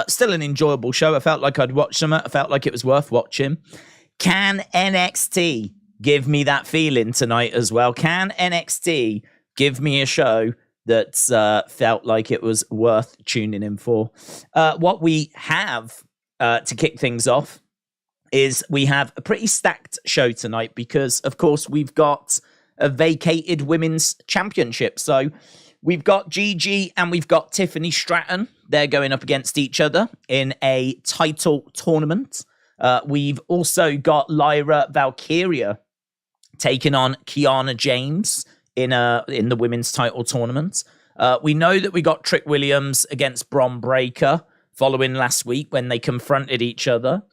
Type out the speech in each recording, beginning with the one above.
Still an enjoyable show. I felt like I'd watched some. I felt like it was worth watching. Can NXT give me that feeling tonight as well? Can NXT give me a show that felt like it was worth tuning in for? What we have to kick things off is we have a pretty stacked show tonight because, of course, we've got a vacated women's championship. So we've got Gigi and we've got Tiffany Stratton. They're going up against each other in a title tournament. We've also got Lyra Valkyria taking on Kiana James in the women's title tournament. We know that we got Trick Williams against Bron Breakker following last week when they confronted each other.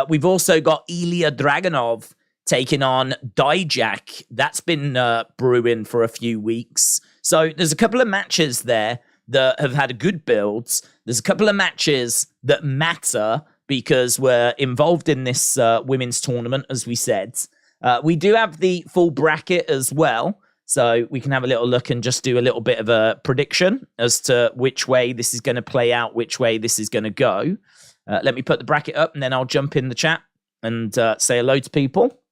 We've also got Ilya Dragunov taking on Dijak. That's been brewing for a few weeks. So there's a couple of matches there that have had a good build. There's a couple of matches that matter because we're involved in this women's tournament, as we said. We do have the full bracket as well, so we can have a little look and just do a little bit of a prediction as to which way this is going to play out, which way this is going to go. Let me put the bracket up, and then I'll jump in the chat and say hello to people.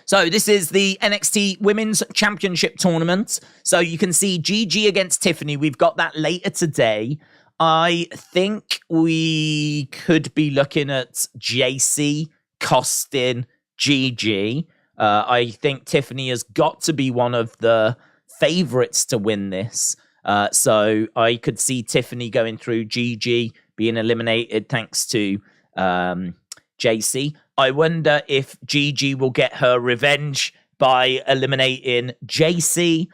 So this is the NXT Women's Championship Tournament. So you can see Gigi against Tiffany. We've got that later today. I think we could be looking at JC costing Gigi. I think Tiffany has got to be one of the favorites to win this. So I could see Tiffany going through Gigi being eliminated thanks to JC. I wonder if Gigi will get her revenge by eliminating JC,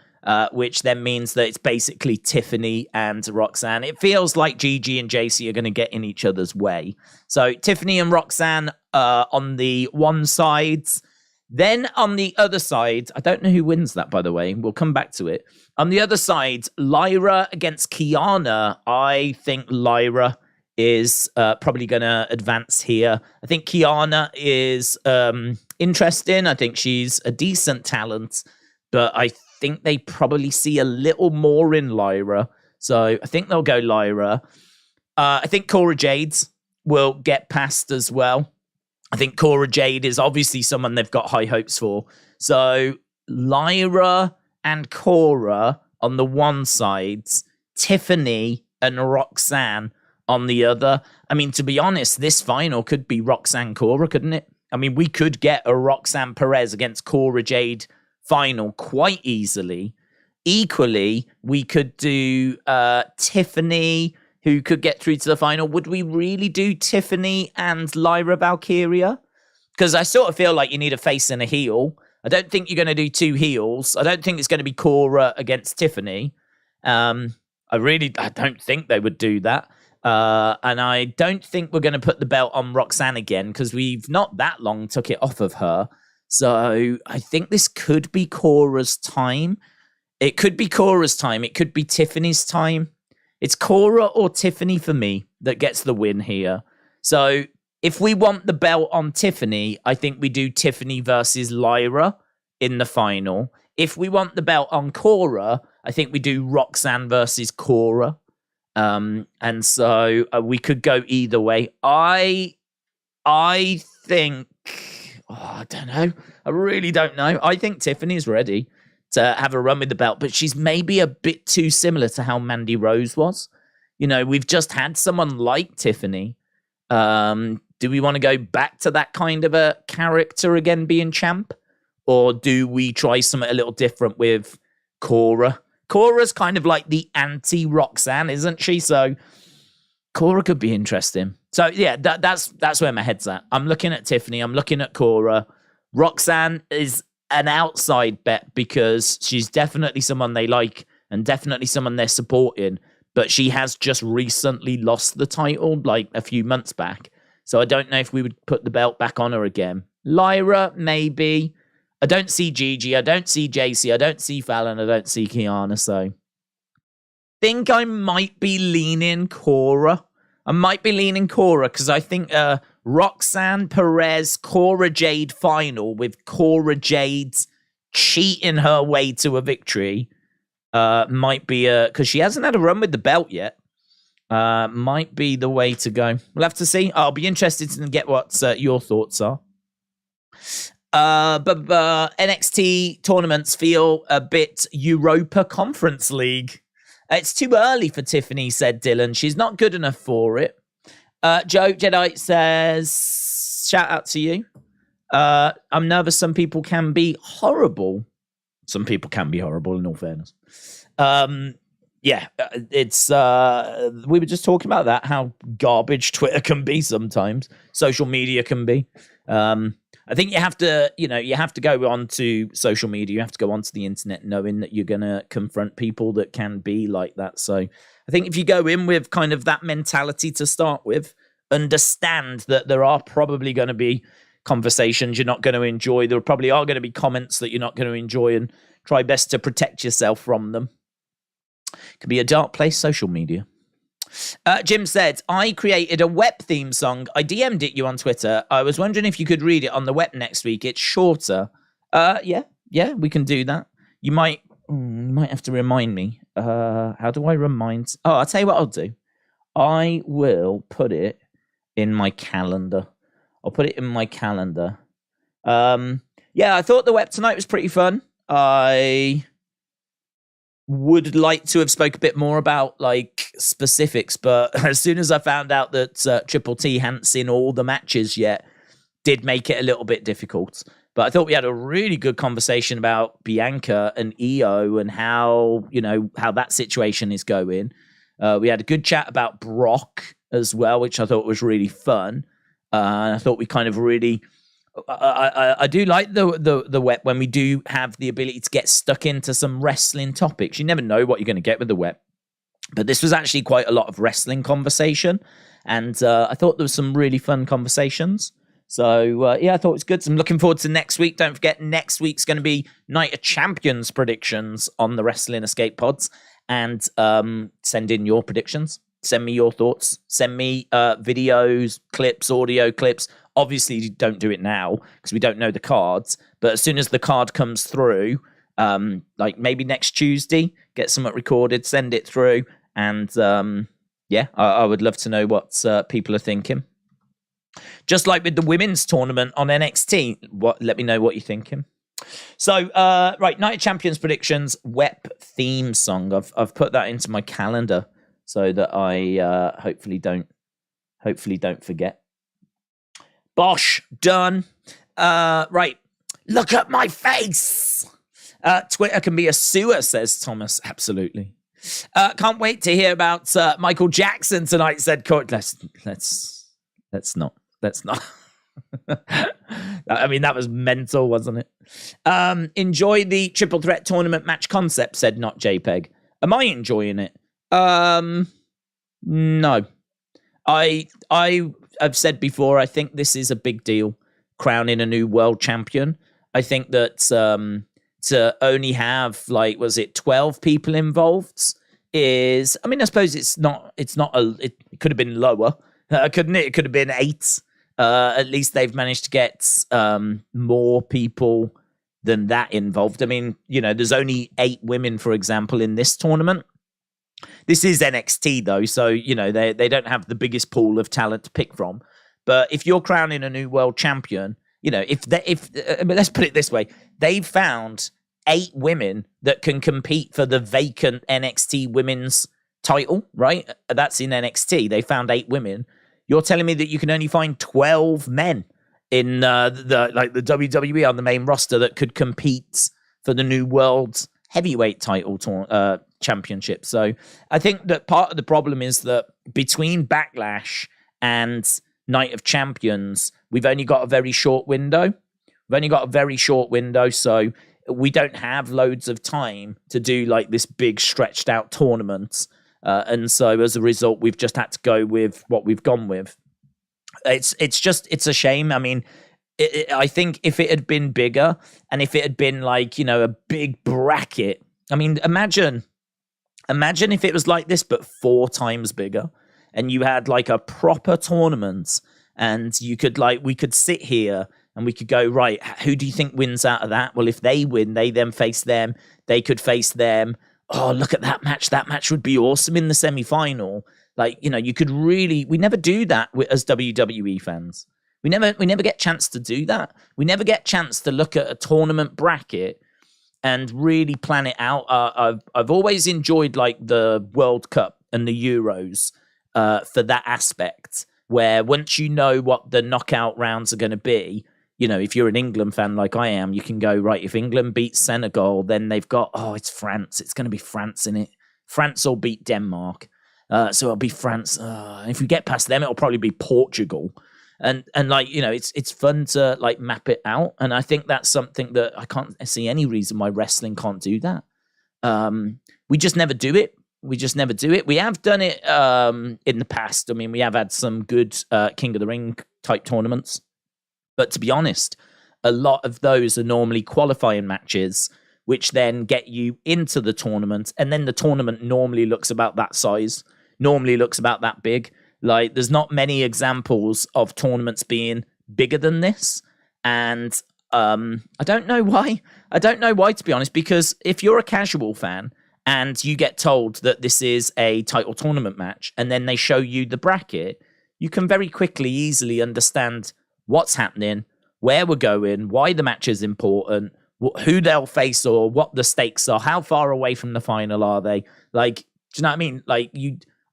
which then means that it's basically Tiffany and Roxanne. It feels like Gigi and JC are going to get in each other's way. So Tiffany and Roxanne on the one side. Then on the other side, I don't know who wins that, by the way. We'll come back to it. On the other side, Lyra against Kiana. I think Lyra is probably going to advance here. I think Kiana is interesting. I think she's a decent talent, but I think they probably see a little more in Lyra. So I think they'll go Lyra. I think Cora Jade will get past as well. I think Cora Jade is obviously someone they've got high hopes for. So Lyra and Cora on the one side, Tiffany and Roxanne on the other. I mean, to be honest, this final could be Roxanne Cora, couldn't it? I mean, we could get a Roxanne Perez against Cora Jade final quite easily. Equally, we could do Tiffany, who could get through to the final. Would we really do Tiffany and Lyra Valkyria? Because I sort of feel like you need a face and a heel. I don't think you're going to do two heels. I don't think it's going to be Cora against Tiffany. I don't think they would do that. And I don't think we're going to put the belt on Roxanne again because we've not that long took it off of her. So I think this could be Cora's time. It could be Cora's time. It could be Tiffany's time. It's Cora or Tiffany for me that gets the win here. So if we want the belt on Tiffany, I think we do Tiffany versus Lyra in the final. If we want the belt on Cora, I think we do Roxanne versus Cora. And so we could go either way. I think... I don't know. I really don't know. I think Tiffany's ready to have a run with the belt, but she's maybe a bit too similar to how Mandy Rose was. You know, we've just had someone like Tiffany. Do we want to go back to that kind of a character again being champ? Or do we try something a little different with Cora? Cora's kind of like the anti-Roxanne, isn't she? So Cora could be interesting. So yeah, that's where my head's at. I'm looking at Tiffany. I'm looking at Cora. Roxanne is an outside bet because she's definitely someone they like and definitely someone they're supporting. But she has just recently lost the title like a few months back. So I don't know if we would put the belt back on her again. Lyra, maybe. I don't see Gigi. I don't see JC. I don't see Fallon. I don't see Kiana. So I think I might be leaning Cora. Because I think Roxanne Perez, Cora Jade final with Cora Jade cheating her way to a victory might be because she hasn't had a run with the belt yet. might be the way to go. We'll have to see. I'll be interested to get what your thoughts are. But NXT tournaments feel a bit Europa Conference League. It's too early for Tiffany, said Dylan. She's not good enough for it. Joe Jedi says, shout out to you. I'm nervous. Some people can be horrible. Some people can be horrible, in all fairness. Yeah, it's we were just talking about that, how garbage Twitter can be sometimes. Social media can be. I think you have to go onto social media. You have to go onto the internet knowing that you're going to confront people that can be like that. So I think if you go in with kind of that mentality to start with, understand that there are probably going to be conversations you're not going to enjoy. There probably are going to be comments that you're not going to enjoy, and try best to protect yourself from them. It can be a dark place, social media. Jim said, I created a WEP theme song. I DM'd it you on Twitter. I was wondering if you could read it on the WEP next week. It's shorter. Yeah, we can do that. You might have to remind me. How do I remind? Oh, I'll tell you what I'll do. I will put it in my calendar. I'll put it in my calendar. Yeah, I thought the WEP tonight was pretty fun. I would like to have spoke a bit more about like specifics, but as soon as I found out that Triple T hadn't seen all the matches yet, did make it a little bit difficult. But I thought we had a really good conversation about Bianca and Io and how that situation is going. We had a good chat about Brock as well, which I thought was really fun. I thought we kind of really... I do like the WEP when we do have the ability to get stuck into some wrestling topics. You never know what you're going to get with the WEP. But this was actually quite a lot of wrestling conversation. And I thought there was some really fun conversations. So, yeah, I thought it was good. So I'm looking forward to next week. Don't forget, next week's going to be Night of Champions predictions on the Wrestling Escape Pods. And send in your predictions. Send me your thoughts. Send me videos, clips, audio clips. Obviously, don't do it now because we don't know the cards. But as soon as the card comes through, like maybe next Tuesday, get something recorded, send it through. And yeah, I would love to know what people are thinking. Just like with the women's tournament on NXT, let me know what you're thinking. So, right, Night of Champions predictions, WEP theme song. I've put that into my calendar so that I hopefully don't forget. Bosh, done. Right, look at my face. Twitter can be a sewer, says Thomas. Absolutely. Can't wait to hear about Michael Jackson tonight, said Court. Let's not. I mean, that was mental, wasn't it? Enjoy the triple threat tournament match concept, said Not JPEG. Am I enjoying it? No. I've said before, I think this is a big deal, crowning a new world champion. I think that to only have, 12 people involved is, I mean, I suppose it could have been lower, couldn't it? It could have been 8. At least they've managed to get more people than that involved. I mean, there's only 8 women, for example, in this tournament. This is NXT, though, so, they don't have the biggest pool of talent to pick from. But if you're crowning a new world champion, let's put it this way, they've found 8 women that can compete for the vacant NXT women's title, right? That's in NXT. They found 8 women. You're telling me that you can only find 12 men in the WWE on the main roster that could compete for the new world heavyweight title championship. So I think that part of the problem is that between Backlash and Night of Champions, we've only got a very short window. So we don't have loads of time to do this big stretched out tournament. And so as a result, we've just had to go with what we've gone with. It's a shame. I mean, I think if it had been bigger and if it had been a big bracket, I mean, imagine if it was like this, but 4 times bigger, and you had a proper tournament, and you could we could sit here and we could go, right, who do you think wins out of that? Well, if they win, they then face them. They could face them. Oh, look at that match. That match would be awesome in the semi-final. Like, you could really, we never do that as WWE fans. We never get chance to do that. We never get chance to look at a tournament bracket and really plan it out. I've always enjoyed like the World Cup and the Euros for that aspect, where once you know what the knockout rounds are going to be, if you're an England fan like I am, you can go, right, if England beats Senegal, then they've got, it's France. It's going to be France in it. France will beat Denmark. So it'll be France. If we get past them, it'll probably be Portugal. And like, it's fun to like map it out. And I think that's something that I can't see any reason why wrestling can't do that. We just never do it. We have done it in the past. I mean, we have had some good King of the Ring type tournaments. But to be honest, a lot of those are normally qualifying matches, which then get you into the tournament. And then the tournament normally looks about that size, normally looks about that big. Like, there's not many examples of tournaments being bigger than this. And I don't know why. To be honest, because if you're a casual fan and you get told that this is a title tournament match and then they show you the bracket, you can very quickly, easily understand what's happening, where we're going, why the match is important, who they'll face or what the stakes are, how far away from the final are they. Like, do you know what I mean? Like,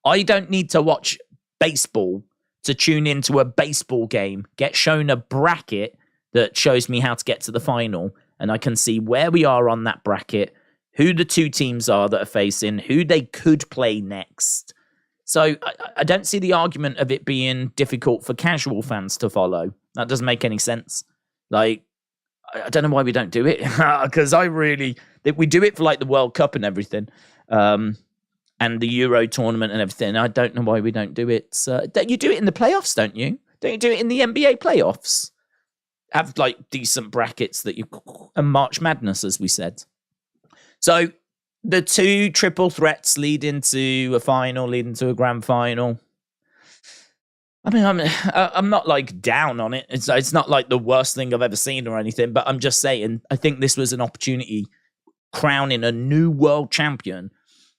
I don't need to watch baseball to tune into a baseball game, get shown a bracket that shows me how to get to the final, and I can see where we are on that bracket, who the two teams are that are facing, who they could play next. So I don't see the argument of it being difficult for casual fans to follow. That doesn't make any sense. Like, I don't know why we don't do it, because we do it for like the World Cup and everything. And the Euro tournament and everything. I don't know why we don't do it. You do it in the playoffs, don't you? Don't you do it in the NBA playoffs? Have like decent brackets and March Madness, as we said. So the two triple threats lead into a final, lead into a grand final. I mean, I'm not like down on it. It's not like the worst thing I've ever seen or anything, but I'm just saying, I think this was an opportunity crowning a new world champion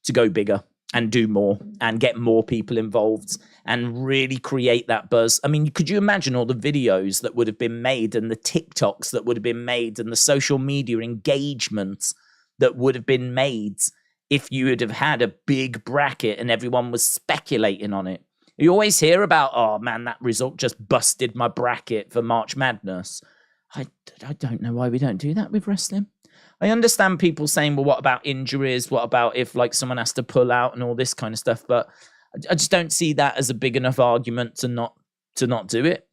to go bigger and do more and get more people involved and really create that buzz. I mean, could you imagine all the videos that would have been made and the TikToks that would have been made and the social media engagement that would have been made if you would have had a big bracket and everyone was speculating on it? You always hear about, oh man, that result just busted my bracket for March Madness. I don't know why we don't do that with wrestling. I understand people saying, well, what about injuries? What about if like someone has to pull out and all this kind of stuff? But I just don't see that as a big enough argument to not do it.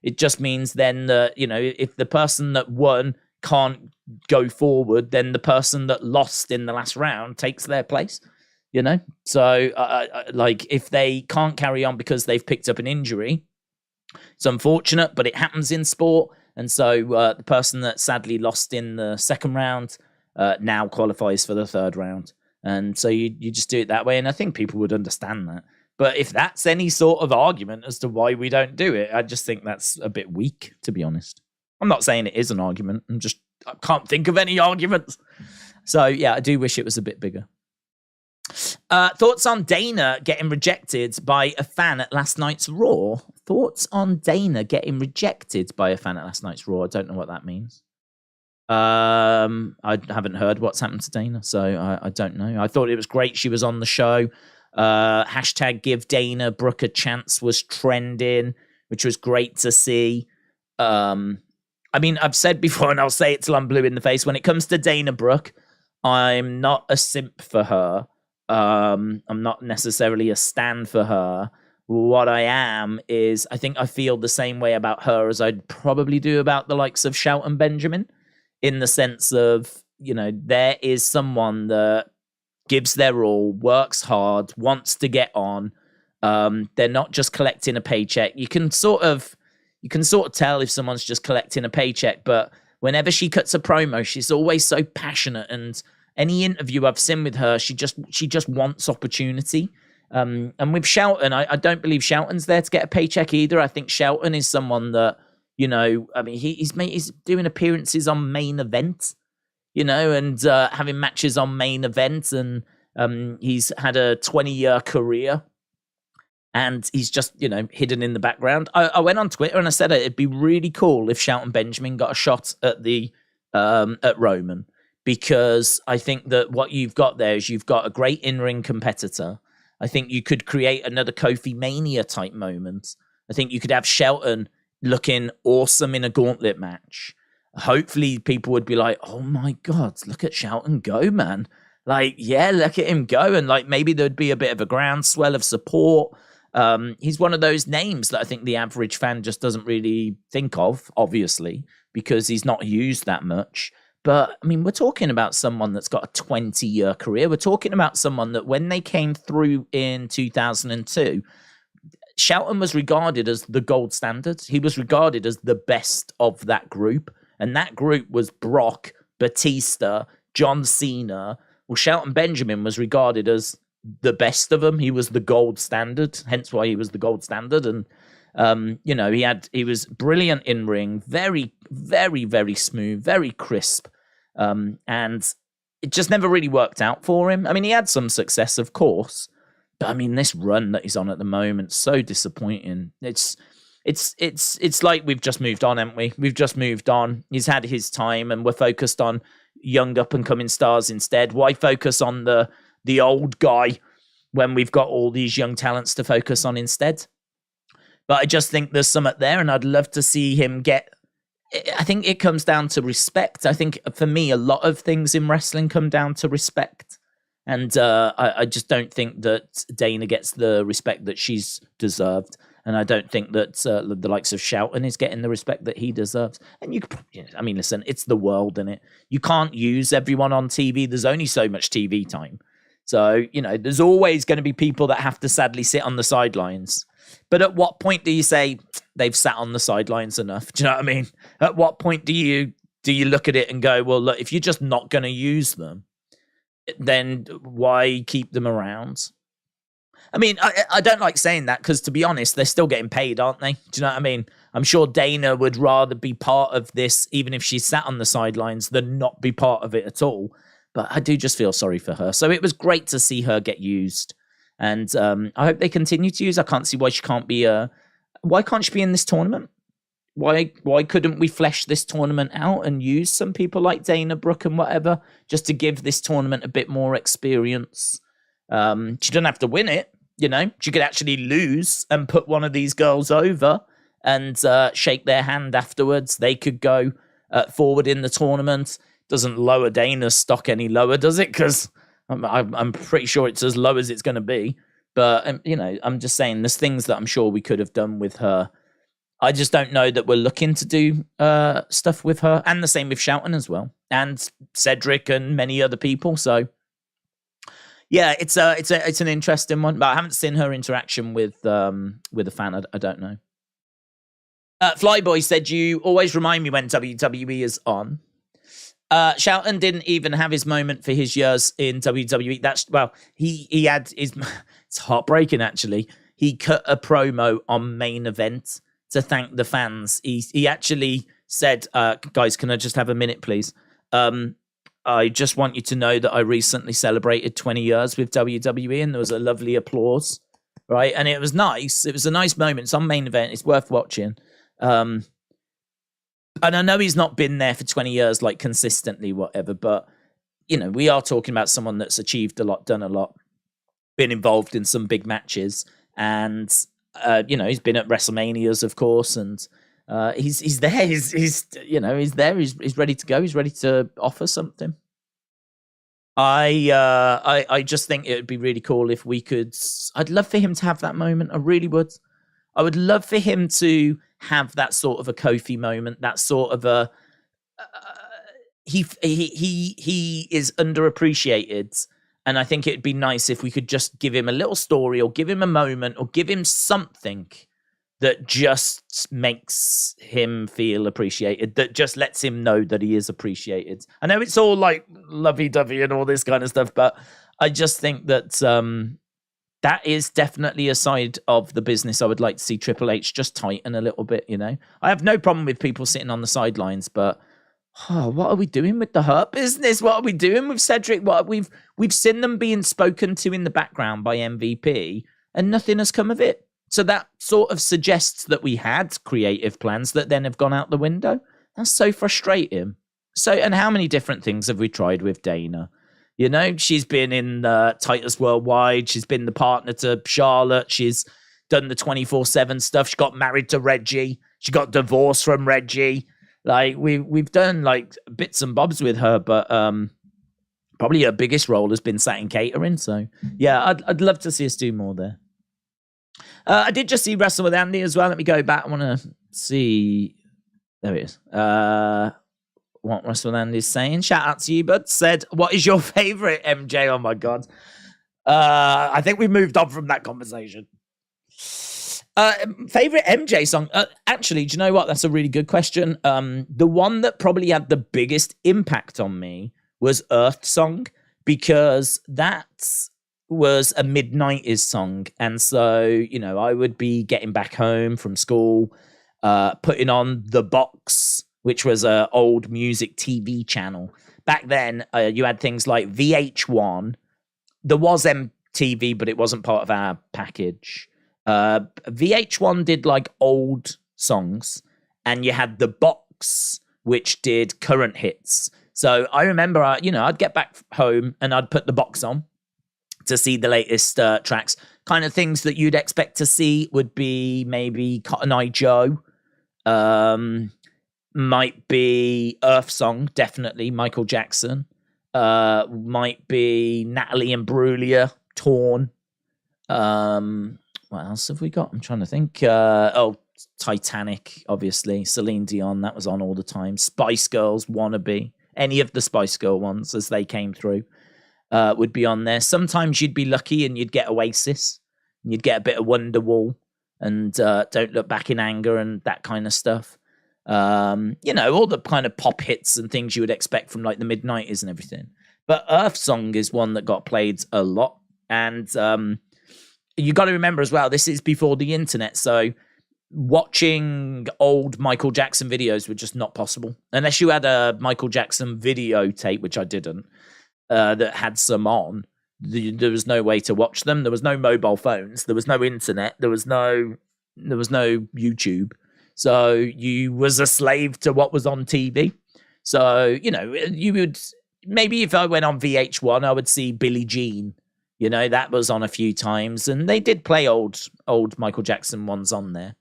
It just means then that, if the person that won can't go forward, then the person that lost in the last round takes their place. So like if they can't carry on because they've picked up an injury, it's unfortunate, but it happens in sport. And so the person that sadly lost in the second round now qualifies for the third round. And so you just do it that way. And I think people would understand that. But if that's any sort of argument as to why we don't do it, I just think that's a bit weak, to be honest. I'm not saying it is an argument. I can't think of any arguments. So yeah, I do wish it was a bit bigger. Thoughts on Dana getting rejected by a fan at last night's Raw? Thoughts on Dana getting rejected by a fan at last night's Raw? I don't know what that means. I haven't heard what's happened to Dana, so I don't know. I thought it was great she was on the show. Hashtag give Dana Brooke a chance was trending, which was great to see. I mean, I've said before, and I'll say it till I'm blue in the face, when it comes to Dana Brooke, I'm not a simp for her. I'm not necessarily a stan for her. What I am is, I think I feel the same way about her as I'd probably do about the likes of Shelton Benjamin, in the sense of, there is someone that gives their all, works hard, wants to get on. They're not just collecting a paycheck. You can sort of tell if someone's just collecting a paycheck, but whenever she cuts a promo, she's always so passionate, and any interview I've seen with her, she just wants opportunity. And with Shelton, I don't believe Shelton's there to get a paycheck either. I think Shelton is someone that, I mean, he's doing appearances on Main Event, and having matches on Main Event, and he's had a 20-year career and he's just, hidden in the background. I went on Twitter and I said it'd be really cool if Shelton Benjamin got a shot at the at Roman, because I think that what you've got there is you've got a great in-ring competitor. I think you could create another Kofi Mania type moment. I think you could have Shelton looking awesome in a gauntlet match. Hopefully people would be like, oh my God, look at Shelton go, man. Like, yeah, look at him go. And like, maybe there'd be a bit of a groundswell of support. He's one of those names that I think the average fan just doesn't really think of, obviously, because he's not used that much. But I mean, we're talking about someone that's got a 20-year career. We're talking about someone that when they came through in 2002, Shelton was regarded as the gold standard. He was regarded as the best of that group. And that group was Brock, Batista, John Cena. Well, Shelton Benjamin was regarded as the best of them. He was the gold standard, hence why he was the gold standard. And, he was brilliant in ring, very, very, very smooth, very crisp. And it just never really worked out for him. I mean, he had some success, of course, but I mean, this run that he's on at the moment, so disappointing. It's like we've just moved on, haven't we? We've just moved on. He's had his time and we're focused on young up and coming stars instead. Why focus on the old guy when we've got all these young talents to focus on instead? But I just think there's something there, and I'd love to see him get... I think it comes down to respect. I think for me, a lot of things in wrestling come down to respect. And I just don't think that Dana gets the respect that she's deserved. And I don't think that the likes of Shelton is getting the respect that he deserves. And listen, it's the world, innit? You can't use everyone on TV. There's only so much TV time. So, there's always going to be people that have to sadly sit on the sidelines. But at what point do you say they've sat on the sidelines enough? Do you know what I mean? At what point do you look at it and go, well, look, if you're just not going to use them, then why keep them around? I mean, I don't like saying that because, to be honest, they're still getting paid, aren't they? Do you know what I mean? I'm sure Dana would rather be part of this, even if she sat on the sidelines, than not be part of it at all. But I do just feel sorry for her. So it was great to see her get used. And I hope they continue to use. I can't see why she can't be why can't she be in this tournament? Why couldn't we flesh this tournament out and use some people like Dana Brooke and whatever, just to give this tournament a bit more experience? She doesn't have to win it, She could actually lose and put one of these girls over and shake their hand afterwards. They could go forward in the tournament. Doesn't lower Dana's stock any lower, does it? Because I'm pretty sure it's as low as it's going to be. But, I'm just saying there's things that I'm sure we could have done with her. I just don't know that we're looking to do stuff with her. And the same with Shelton as well. And Cedric and many other people. So, yeah, it's an interesting one. But I haven't seen her interaction with a fan. I don't know. Flyboy said, you always remind me when WWE is on. Shelton didn't even have his moment for his years in WWE. He had his... It's heartbreaking, actually. He cut a promo on Main Event to thank the fans. He actually said, guys, can I just have a minute, please? I just want you to know that I recently celebrated 20 years with WWE, and there was a lovely applause, right? And it was nice. It was a nice moment. It's on Main Event. It's worth watching. And I know he's not been there for 20 years, like consistently, whatever, but, we are talking about someone that's achieved a lot, done a lot, been involved in some big matches, and, he's been at WrestleManias, of course, and he's there. He's there. He's ready to go. He's ready to offer something. I just think it would be really cool if we could. I'd love for him to have that moment. I really would. I would love for him to have that sort of a Kofi moment, that sort of a he is underappreciated, and I think it'd be nice if we could just give him a little story or give him a moment or give him something that just makes him feel appreciated, that just lets him know that he is appreciated. I know it's all like lovey-dovey and all this kind of stuff, but I just think that that is definitely a side of the business I would like to see Triple H just tighten a little bit, I have no problem with people sitting on the sidelines, but what are we doing with the Hurt Business? What are we doing with Cedric? We've seen them being spoken to in the background by MVP, and nothing has come of it. So that sort of suggests that we had creative plans that then have gone out the window. That's so frustrating. So, and how many different things have we tried with Dana? You know, she's been in Titus Worldwide. She's been the partner to Charlotte. She's done the 24/7 stuff. She got married to Reggie. She got divorced from Reggie. Like we've done like bits and bobs with her, but probably her biggest role has been sat in catering. So yeah, I'd love to see us do more there. I did just see Wrestle with Andy as well. Let me go back. I want to see. There it is. What Wrestle with Andy's saying. Shout out to you, bud. Said, what is your favorite MJ? Oh my God. I think we moved on from that conversation. Favorite MJ song? Actually, do you know what? That's a really good question. The one that probably had the biggest impact on me was Earth Song, because that was a mid-90s song. And so, you know, I would be getting back home from school, putting on The Box, which was an old music TV channel. Back then, you had things like VH1. There was MTV, but it wasn't part of our package. VH1 did like old songs, and you had The Box, which did current hits. So I remember, I'd get back home and I'd put The Box on to see the latest tracks. Kind of things that you'd expect to see would be maybe Cotton Eye Joe, might be Earth Song, definitely Michael Jackson, might be Natalie Imbruglia, Torn. What else have we got? I'm trying to think. Titanic, obviously. Celine Dion, that was on all the time. Spice Girls, Wannabe. Any of the Spice Girl ones as they came through would be on there. Sometimes you'd be lucky and you'd get Oasis. And you'd get a bit of Wonderwall and Don't Look Back in Anger and that kind of stuff. All the kind of pop hits and things you would expect from like the mid-90s and everything. But Earth Song is one that got played a lot. And you got to remember as well, this is before the internet. So watching old Michael Jackson videos were just not possible. Unless you had a Michael Jackson videotape, which I didn't, that had some on. There was no way to watch them. There was no mobile phones. There was no internet. There was no YouTube. So you was a slave to what was on TV. So, you would, maybe if I went on VH1, I would see Billie Jean. That was on a few times. And they did play old Michael Jackson ones on there.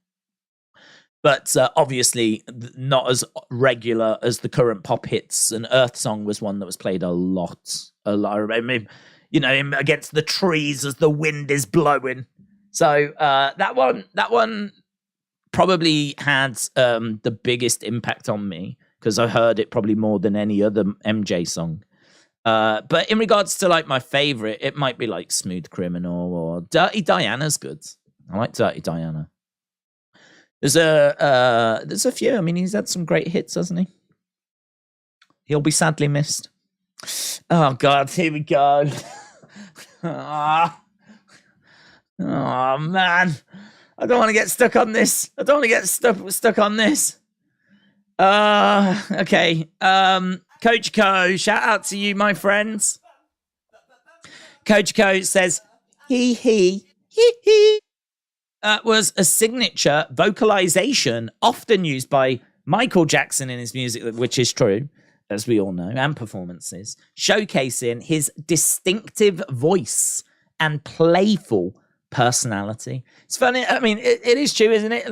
But obviously not as regular as the current pop hits. And Earth Song was one that was played a lot. I mean, against the trees as the wind is blowing. So that one probably had the biggest impact on me, because I heard it probably more than any other MJ song. But in regards to like my favorite, it might be like Smooth Criminal or Dirty Diana's good. I like Dirty Diana. There's a few. I mean, he's had some great hits, hasn't he? He'll be sadly missed. Oh God, here we go. Oh man, I don't want to get stuck on this. Stuck on this. Okay. Coach Co, shout out to you, my friends. Coach Co says, he was a signature vocalization often used by Michael Jackson in his music, which is true, as we all know, and performances, showcasing his distinctive voice and playful personality. It's funny. I mean, it is true, isn't it?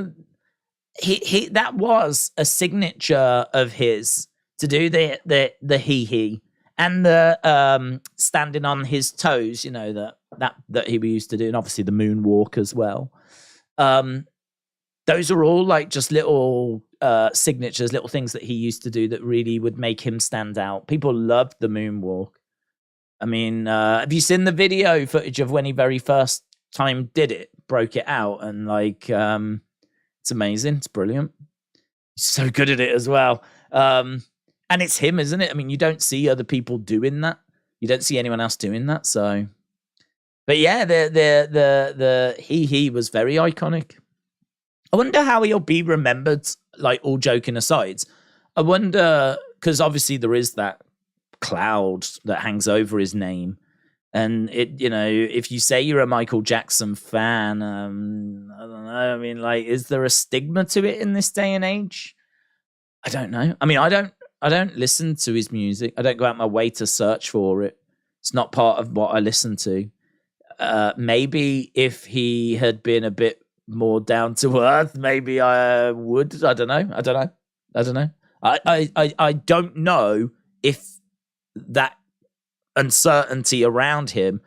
He that was a signature of his, to do the he and the standing on his toes, that he used to do, and obviously the moonwalk as well. Those are all like just little signatures, little things that he used to do that really would make him stand out. People loved the moonwalk. I mean, have you seen the video footage of when he very first time did it, broke it out, and like it's amazing, it's brilliant. He's so good at it as well. And it's him, isn't it? I mean, you don't see other people doing that. You don't see anyone else doing that. So, but yeah, the he was very iconic. I wonder how he'll be remembered. Like, all joking aside, I wonder, because obviously there is that cloud that hangs over his name, And if you say you're a Michael Jackson fan, I don't know. I mean, like, is there a stigma to it in this day and age? I don't know. I mean, I don't listen to his music. I don't go out my way to search for it. It's not part of what I listen to. Maybe if he had been a bit more down to earth, maybe I would. I don't know. I don't know if that uncertainty around him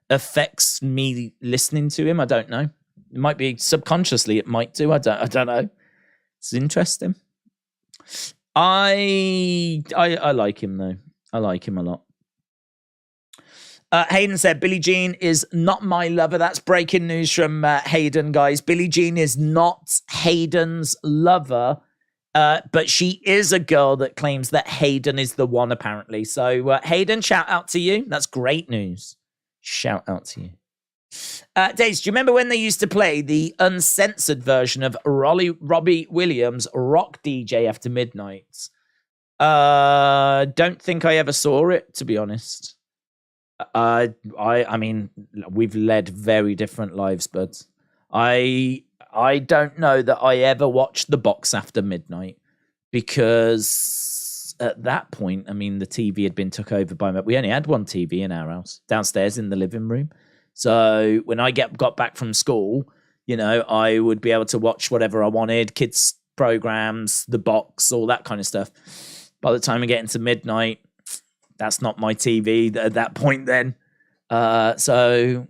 affects me listening to him. I don't know. It might be subconsciously. It might do. I don't know. It's interesting. I like him though. I like him a lot. Hayden said, Billie Jean is not my lover. That's breaking news from Hayden, guys. Billie Jean is not Hayden's lover, but she is a girl that claims that Hayden is the one, apparently. So, Hayden, shout out to you. That's great news. Shout out to you. Daze, do you remember when they used to play the uncensored version of Robbie Williams' Rock DJ After Midnight? Don't think I ever saw it, to be honest. I mean, we've led very different lives, but I don't know that I ever watched the box After Midnight, because at that point, I mean, the TV had been took over by we only had one TV in our house downstairs in the living room. So when I got back from school, I would be able to watch whatever I wanted, kids programs, the box, all that kind of stuff. By the time I get into midnight, that's not my TV at that point then. So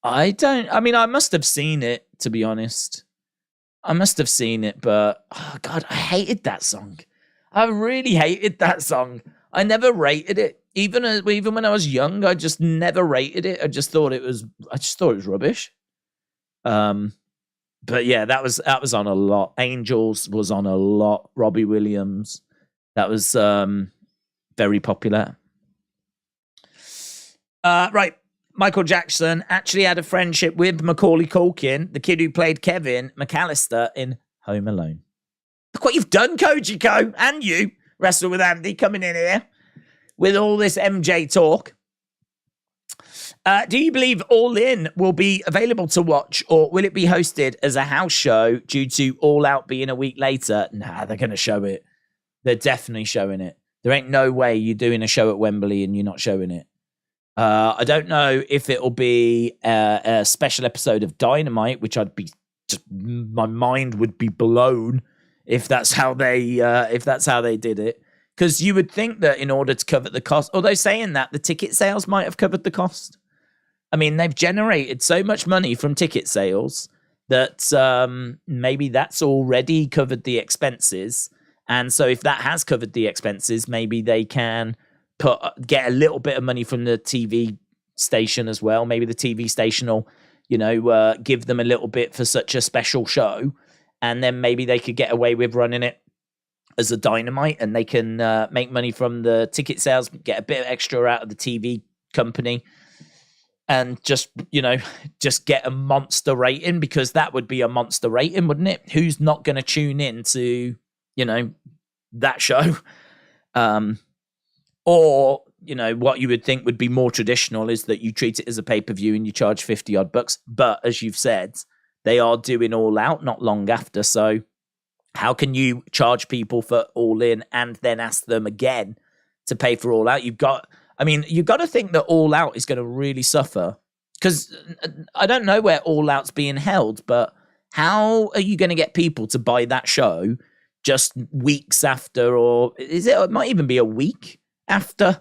I must have seen it, to be honest. I must have seen it, but oh God, I hated that song. I really hated that song. I never rated it. Even when I was young, I just never rated it. I just thought it was rubbish. But yeah, that was on a lot. Angels was on a lot. Robbie Williams. That was very popular. Right. Michael Jackson actually had a friendship with Macaulay Culkin, the kid who played Kevin McAllister in Home Alone. Look what you've done, Koji Co, and you, Wrestle with Andy, coming in here with all this MJ talk. Do you believe All In will be available to watch, or will it be hosted as a house show due to All Out being a week later? Nah, they're going to show it. They're definitely showing it. There ain't no way you're doing a show at Wembley and you're not showing it. I don't know if it'll be a special episode of Dynamite, which my mind would be blown if that's how they did it. Because you would think that in order to cover the cost, although saying that, the ticket sales might have covered the cost. I mean, they've generated so much money from ticket sales that maybe that's already covered the expenses. And so if that has covered the expenses, maybe they can get a little bit of money from the TV station as well. Maybe the TV station will, give them a little bit for such a special show. And then maybe they could get away with running it as a Dynamite, and they can make money from the ticket sales, get a bit extra out of the TV company, and just get a monster rating, because that would be a monster rating, wouldn't it? Who's not going to tune in to, that show? Or, what you would think would be more traditional is that you treat it as a pay-per-view and you charge 50 odd bucks. But as you've said, they are doing All Out not long after. So how can you charge people for All In and then ask them again to pay for All Out? You've got to think that All Out is going to really suffer, because I don't know where All Out's being held, but how are you going to get people to buy that show just weeks after, or it might even be a week after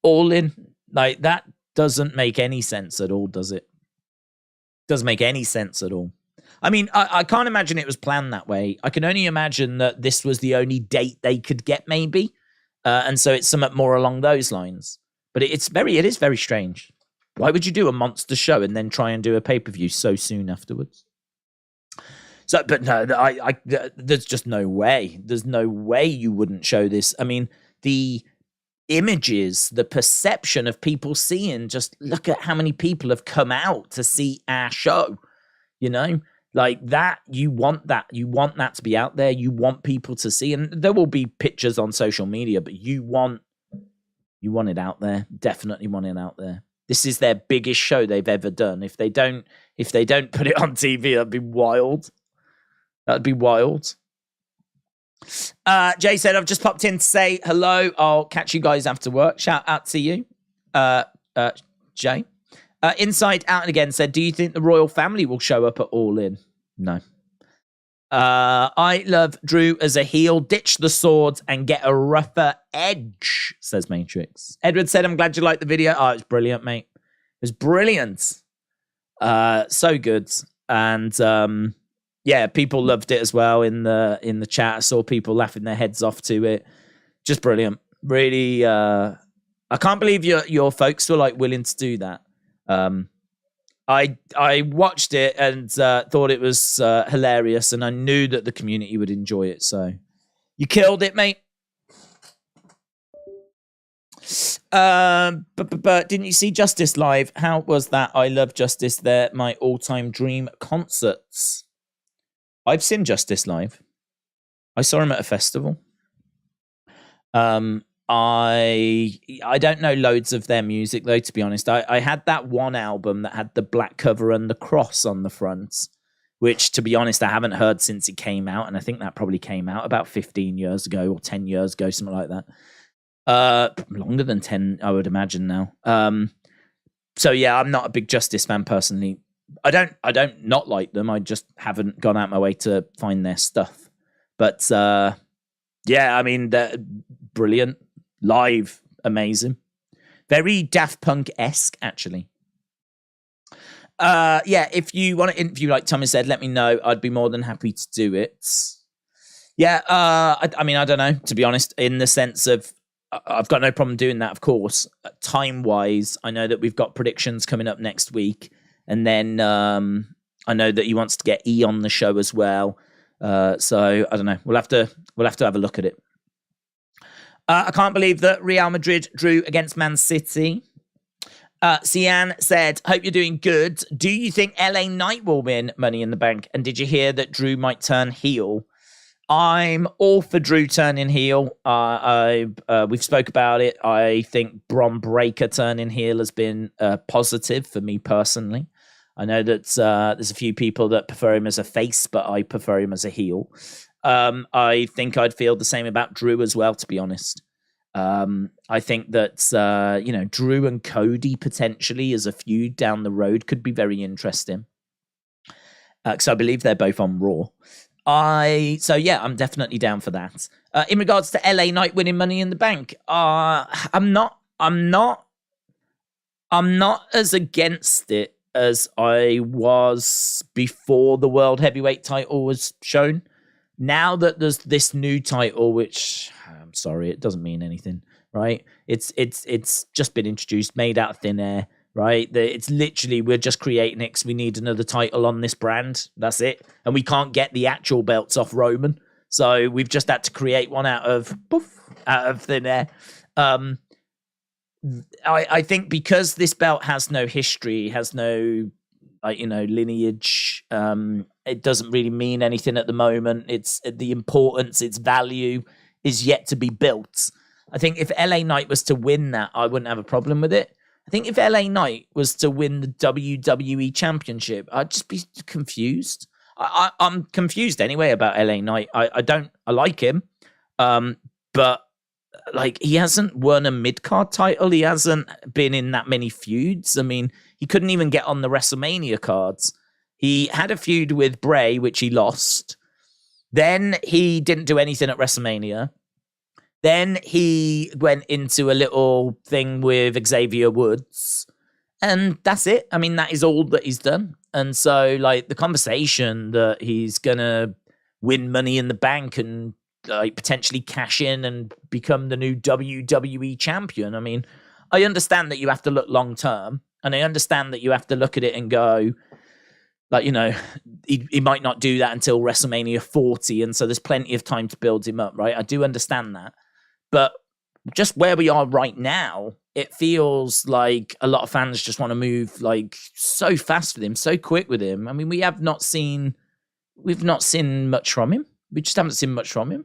All In? Like, that doesn't make any sense at all, does it? Doesn't make any sense at all. I mean, I can't imagine it was planned that way. I can only imagine that this was the only date they could get, maybe. And so it's somewhat more along those lines. But it is very strange. Why would you do a monster show and then try and do a pay-per-view so soon afterwards? So, but no, there's just no way. There's no way you wouldn't show this. I mean, the images, the perception of people seeing, just look at how many people have come out to see our show, like that. You want that to be out there. You want people to see, and there will be pictures on social media, but you want it out there. Definitely want it out there. This is their biggest show they've ever done. If they don't put it on TV, that'd be wild. That'd be wild. Jay said, I've just popped in to say hello. I'll catch you guys after work. Shout out to you, Jay. Inside Out and Again said, do you think the royal family will show up at All In? No. I love Drew as a heel. Ditch the swords and get a rougher edge, says Matrix. Edward said, I'm glad you liked the video. Oh, it's brilliant, mate. It was brilliant. So good. And yeah, people loved it as well in the chat. I saw people laughing their heads off to it. Just brilliant. Really, I can't believe your folks were like willing to do that. I watched it and thought it was hilarious, and I knew that the community would enjoy it. So you killed it, mate. But didn't you see Justice live? How was that? I love Justice. They're my all-time dream concerts. I've seen Justice live. I saw him at a festival. I don't know loads of their music though, to be honest. I had that one album that had the black cover and the cross on the front, which, to be honest, I haven't heard since it came out, and I think that probably came out about 15 years ago or 10 years ago, something like that. Longer than 10, I would imagine now. So yeah, I'm not a big Justice fan personally. I don't not like them. I just haven't gone out my way to find their stuff. But yeah, I mean, they're brilliant. Live, amazing. Very Daft Punk-esque, actually. Yeah, if you want to interview, like Thomas said, let me know. I'd be more than happy to do it. Yeah, I mean, I don't know, to be honest, in the sense of I've got no problem doing that, of course. Time-wise, I know that we've got predictions coming up next week. And then I know that he wants to get E on the show as well. So I don't know. We'll have to have a look at it. I can't believe that Real Madrid drew against Man City. Cian said, hope you're doing good. Do you think LA Knight will win Money in the Bank? And did you hear that Drew might turn heel? I'm all for Drew turning heel. We've spoke about it. I think Bron Breakker turning heel has been positive for me personally. I know that there's a few people that prefer him as a face, but I prefer him as a heel. I think I'd feel the same about Drew as well, to be honest. I think that, Drew and Cody potentially as a feud down the road could be very interesting. Because I believe they're both on Raw. So yeah, I'm definitely down for that. In regards to LA Knight winning Money in the Bank, I'm not as against it as I was before the World Heavyweight title was shown. Now that there's this new title, which I'm sorry, it doesn't mean anything, right? It's just been introduced, made out of thin air, right? It's literally, we're just creating it because we need another title on this brand. That's it. And we can't get the actual belts off Roman. So we've just had to create one out of thin air. I think because this belt has no history, has no lineage, it doesn't really mean anything at the moment. It's the importance, its value is yet to be built. I think if LA Knight was to win that, I wouldn't have a problem with it. I think if LA Knight was to win the WWE Championship, I'd just be confused. I'm confused anyway about LA Knight. I like him, but like, he hasn't won a mid-card title. He hasn't been in that many feuds. I mean, he couldn't even get on the WrestleMania cards. He had a feud with Bray, which he lost. Then he didn't do anything at WrestleMania. Then he went into a little thing with Xavier Woods. And that's it. I mean, that is all that he's done. And so, like, the conversation that he's going to win Money in the Bank and potentially cash in and become the new WWE champion. I mean, I understand that you have to look long term, and I understand that you have to look at it and go, like, he might not do that until WrestleMania 40, and so there's plenty of time to build him up, right? I do understand that. But just where we are right now, it feels like a lot of fans just want to move like so fast with him, so quick with him. I mean, we've not seen much from him. We just haven't seen much from him.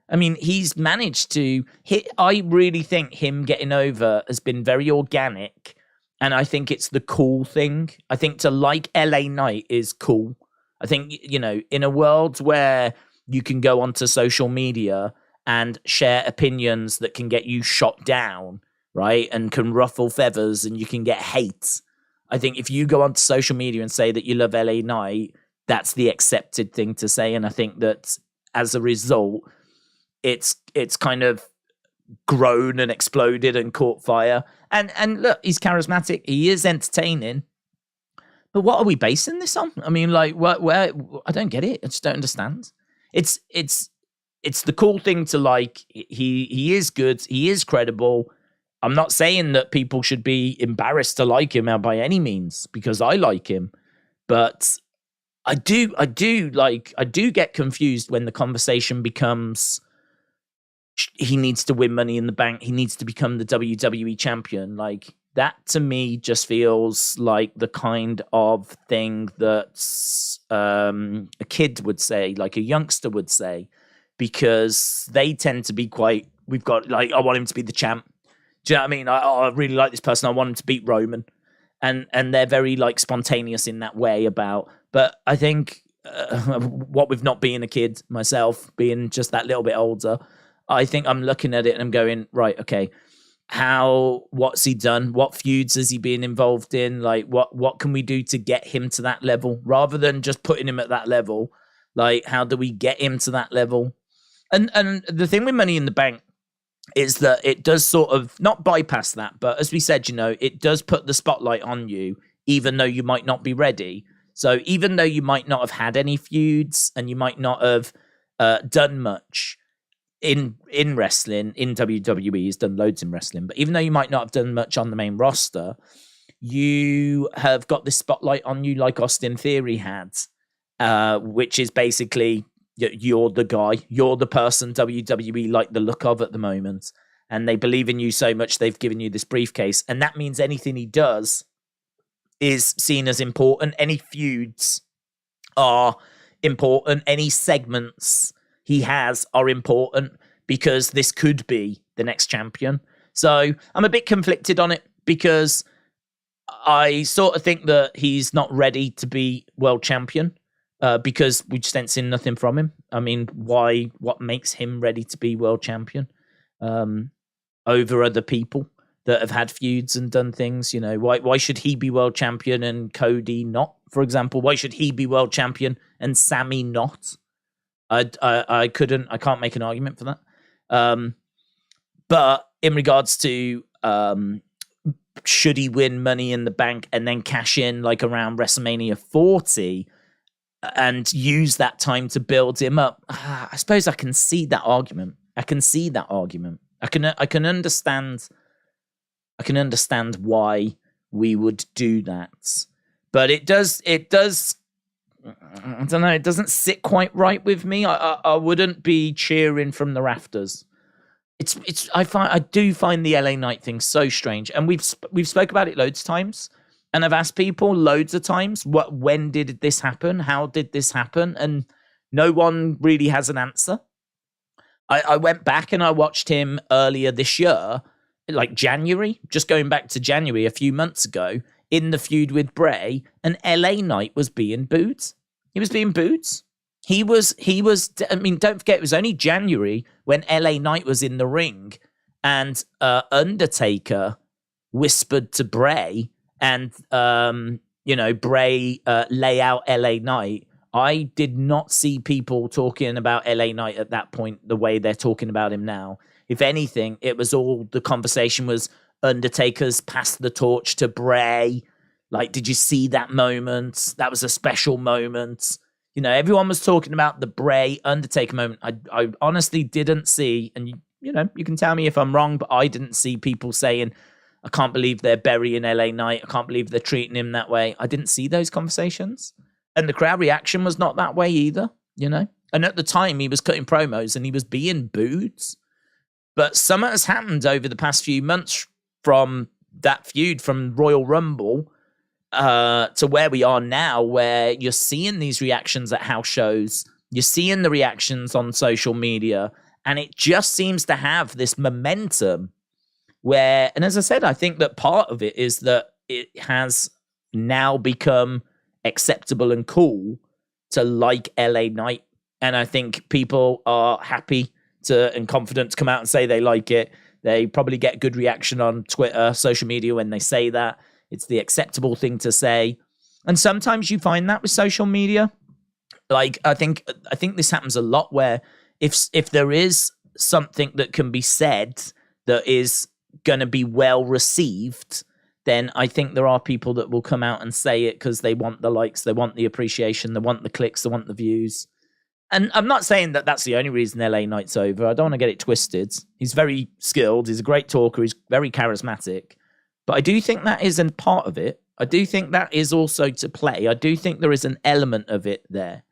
I mean, he's managed to hit. I really think him getting over has been very organic, And I think it's the cool thing. I think to like LA Knight is cool. I think, you know, in a world where you can go onto social media and share opinions that can get you shot down, right? And can ruffle feathers and you can get hate. I think if you go onto social media and say that you love LA Knight, that's the accepted thing to say. And I think that as a result, it's kind of grown and exploded and caught fire. And look, he's charismatic. He is entertaining. But what are we basing this on? I mean, like, where I don't get it. I just don't understand. It's the cool thing to like. He is good. He is credible. I'm not saying that people should be embarrassed to like him by any means, because I like him. But I do get confused when the conversation becomes he needs to win Money in the Bank. He needs to become the WWE champion. Like, that to me just feels like the kind of thing that a kid would say, like a youngster would say, because they tend to be quite, we've got like, I want him to be the champ. Do you know what I mean? I really like this person. I want him to beat Roman. And they're very like spontaneous in that way about, but I think what with not being a kid myself, being just that little bit older, I think I'm looking at it and I'm going, right, okay, what's he done? What feuds has he been involved in? Like, what can we do to get him to that level rather than just putting him at that level? Like, how do we get him to that level? And the thing with Money in the Bank is that it does sort of not bypass that, but as we said, you know, it does put the spotlight on you, even though you might not be ready. So even though you might not have had any feuds and you might not have done much in wrestling, in WWE, he's done loads in wrestling, but even though you might not have done much on the main roster, you have got this spotlight on you like Austin Theory had, which is basically, you're the guy, you're the person WWE like the look of at the moment, and they believe in you so much they've given you this briefcase, and that means anything he does is seen as important. Any feuds are important, any segments he has are important, because this could be the next champion. So I'm a bit conflicted on it, because I sort of think that he's not ready to be world champion, because we just ain't seen nothing from him. I mean, what makes him ready to be world champion over other people that have had feuds and done things? You know, why should he be world champion and Cody not, for example? Why should he be world champion and Sammy not? I can't make an argument for that. But in regards to should he win Money in the Bank and then cash in like around WrestleMania 40 and use that time to build him up, I suppose I can see that argument. I can understand why we would do that. But it does I don't know, it doesn't sit quite right with me. I wouldn't be cheering from the rafters. I do find the LA Knight thing so strange, and we've spoke about it loads of times, and I've asked people loads of times, when did this happen? How did this happen? And no one really has an answer. I went back and I watched him earlier this year, like January, just going back to January a few months ago, in the feud with Bray, and LA Knight was being booed. He was being booed. He was, I mean, don't forget, it was only January when LA Knight was in the ring and Undertaker whispered to Bray and, Bray lay out LA Knight. I did not see people talking about LA Knight at that point the way they're talking about him now. If anything, it was all, the conversation was Undertaker's passed the torch to Bray. Like, did you see that moment? That was a special moment. You know, everyone was talking about the Bray Undertaker moment. I honestly didn't see, and you can tell me if I'm wrong, but I didn't see people saying, I can't believe they're burying LA Knight. I can't believe they're treating him that way. I didn't see those conversations. And the crowd reaction was not that way either, you know? And at the time, he was cutting promos and he was being booed. But something has happened over the past few months from that feud, from Royal Rumble, to where we are now, where you're seeing these reactions at house shows, you're seeing the reactions on social media, and it just seems to have this momentum where, and as I said, I think that part of it is that it has now become acceptable and cool to like LA Knight. And I think people are happy and confident to come out and say they like it. They probably get good reaction on Twitter, social media when they say that. It's the acceptable thing to say. And sometimes you find that with social media. Like, I think this happens a lot where if there is something that can be said that is going to be well received, then I think there are people that will come out and say it because they want the likes, they want the appreciation, they want the clicks, they want the views. And I'm not saying that that's the only reason LA Knight's over. I don't want to get it twisted. He's very skilled. He's a great talker. He's very charismatic. But I do think that isn't part of it. I do think that is also to play. I do think there is an element of it there.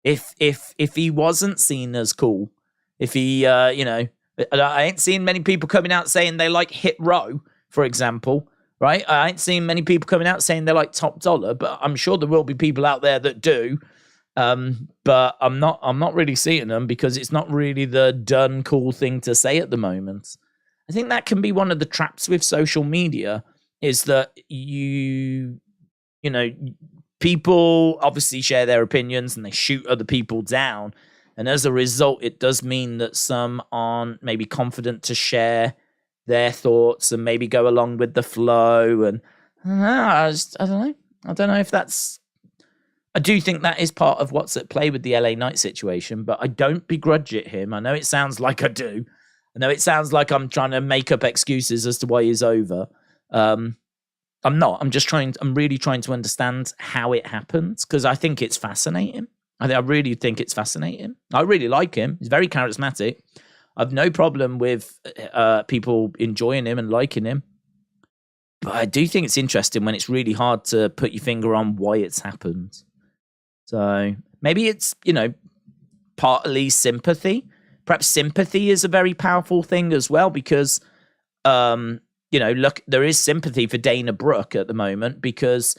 If he wasn't seen as cool, if he, I ain't seen many people coming out saying they like Hit Row, for example, right? I ain't seen many people coming out saying they like Top Dollar, but I'm sure there will be people out there that do. But I'm not really seeing them because it's not really the done cool thing to say at the moment. I think that can be one of the traps with social media is that people obviously share their opinions and they shoot other people down. And as a result, it does mean that some aren't maybe confident to share their thoughts and maybe go along with the flow. And I don't know. I don't know if that's... I do think that is part of what's at play with the LA Knight situation, but I don't begrudge it him. I know it sounds like I do. I know it sounds like I'm trying to make up excuses as to why he's over. I'm not. I'm really trying to understand how it happens because I think it's fascinating. I really think it's fascinating. I really like him. He's very charismatic. I've no problem with people enjoying him and liking him. But I do think it's interesting when it's really hard to put your finger on why it's happened. So maybe it's, partly sympathy. Perhaps sympathy is a very powerful thing as well because, look, there is sympathy for Dana Brooke at the moment because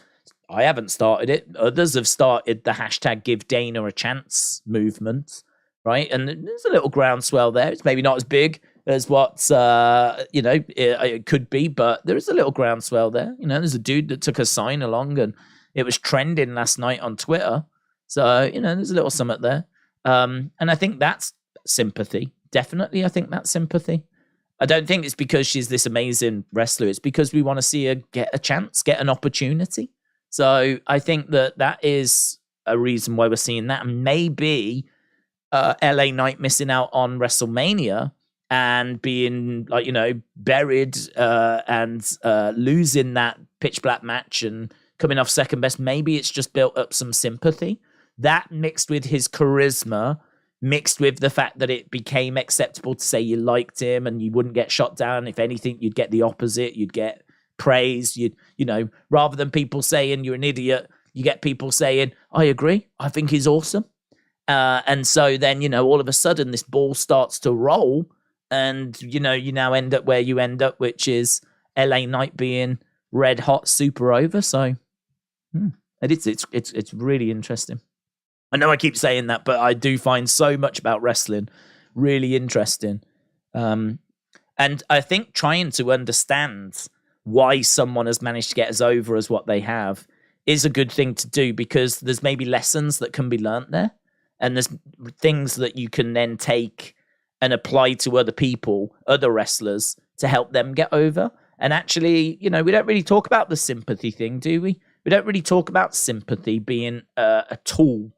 I haven't started it. Others have started the hashtag Give Dana a Chance movement, right? And there's a little groundswell there. It's maybe not as big as what, it could be, but there is a little groundswell there. There's a dude that took a sign along and it was trending last night on Twitter. So, there's a little summit there. And I think that's sympathy. Definitely, I think that's sympathy. I don't think it's because she's this amazing wrestler. It's because we want to see her get a chance, get an opportunity. So I think that is a reason why we're seeing that. And maybe LA Knight missing out on WrestleMania and being buried and losing that pitch black match and coming off second best. Maybe it's just built up some sympathy. That mixed with his charisma, mixed with the fact that it became acceptable to say you liked him and you wouldn't get shot down. If anything, you'd get the opposite. You'd get praise. Rather than people saying you're an idiot, you get people saying, I agree. I think he's awesome. And so then, all of a sudden this ball starts to roll and, you now end up where you end up, which is LA Knight being red hot, super over. So it's really interesting. I know I keep saying that, but I do find so much about wrestling really interesting. And I think trying to understand why someone has managed to get as over as what they have is a good thing to do because there's maybe lessons that can be learnt there. And there's things that you can then take and apply to other people, other wrestlers, to help them get over. And actually, we don't really talk about the sympathy thing, do we? We don't really talk about sympathy being a tool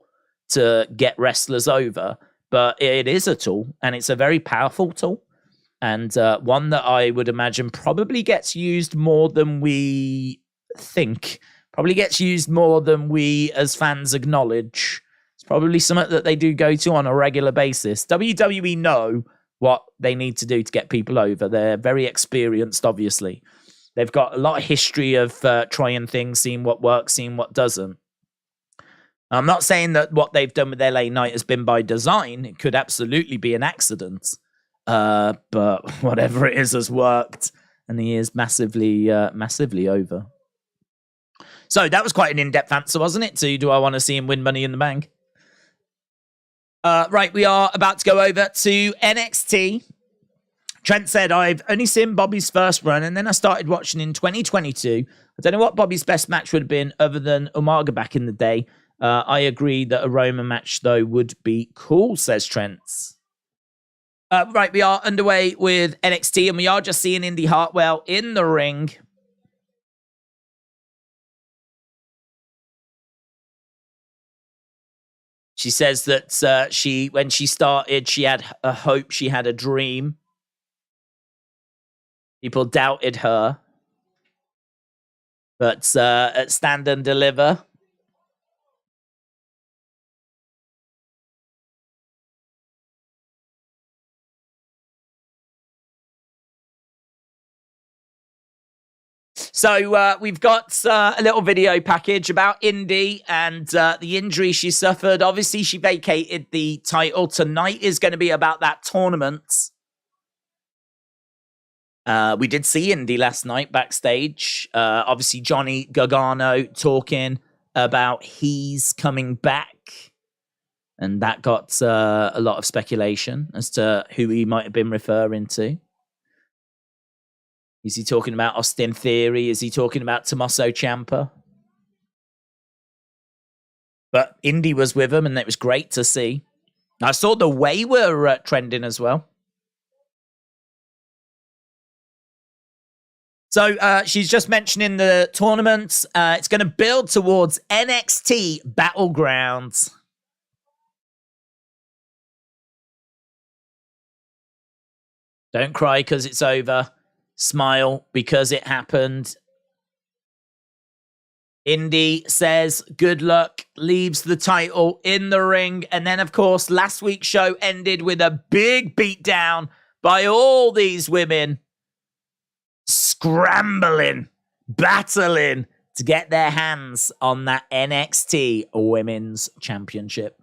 to get wrestlers over, but it is a tool, and it's a very powerful tool, and one that I would imagine probably gets used more than we think, probably gets used more than we as fans acknowledge. It's probably something that they do go to on a regular basis. WWE know what they need to do to get people over. They're very experienced, obviously. They've got a lot of history of trying things, seeing what works, seeing what doesn't. I'm not saying that what they've done with LA Knight has been by design. It could absolutely be an accident. But whatever it is has worked, and he is massively over. So that was quite an in-depth answer, wasn't it? To do I want to see him win Money in the Bank? Right, we are about to go over to NXT. Trent said, I've only seen Bobby's first run, and then I started watching in 2022. I don't know what Bobby's best match would have been other than Umaga back in the day. I agree that a Roman match, though, would be cool, says Trent. Right, we are underway with NXT, and we are just seeing Indy Hartwell in the ring. She says that when she started, she had a hope, she had a dream. People doubted her. But at Stand and Deliver. So we've got a little video package about Indy and the injury she suffered. Obviously, she vacated the title. Tonight is going to be about that tournament. We did see Indy last night backstage. Obviously, Johnny Gargano talking about he's coming back. And that got a lot of speculation as to who he might have been referring to. Is he talking about Austin Theory? Is he talking about Tommaso Ciampa? But Indy was with him, and it was great to see. I saw the way we're trending as well. So she's just mentioning the tournament. It's going to build towards NXT Battlegrounds. Don't cry because it's over. Smile because it happened. Indy says good luck, leaves the title in the ring. And then, of course, last week's show ended with a big beatdown by all these women scrambling, battling to get their hands on that NXT Women's Championship.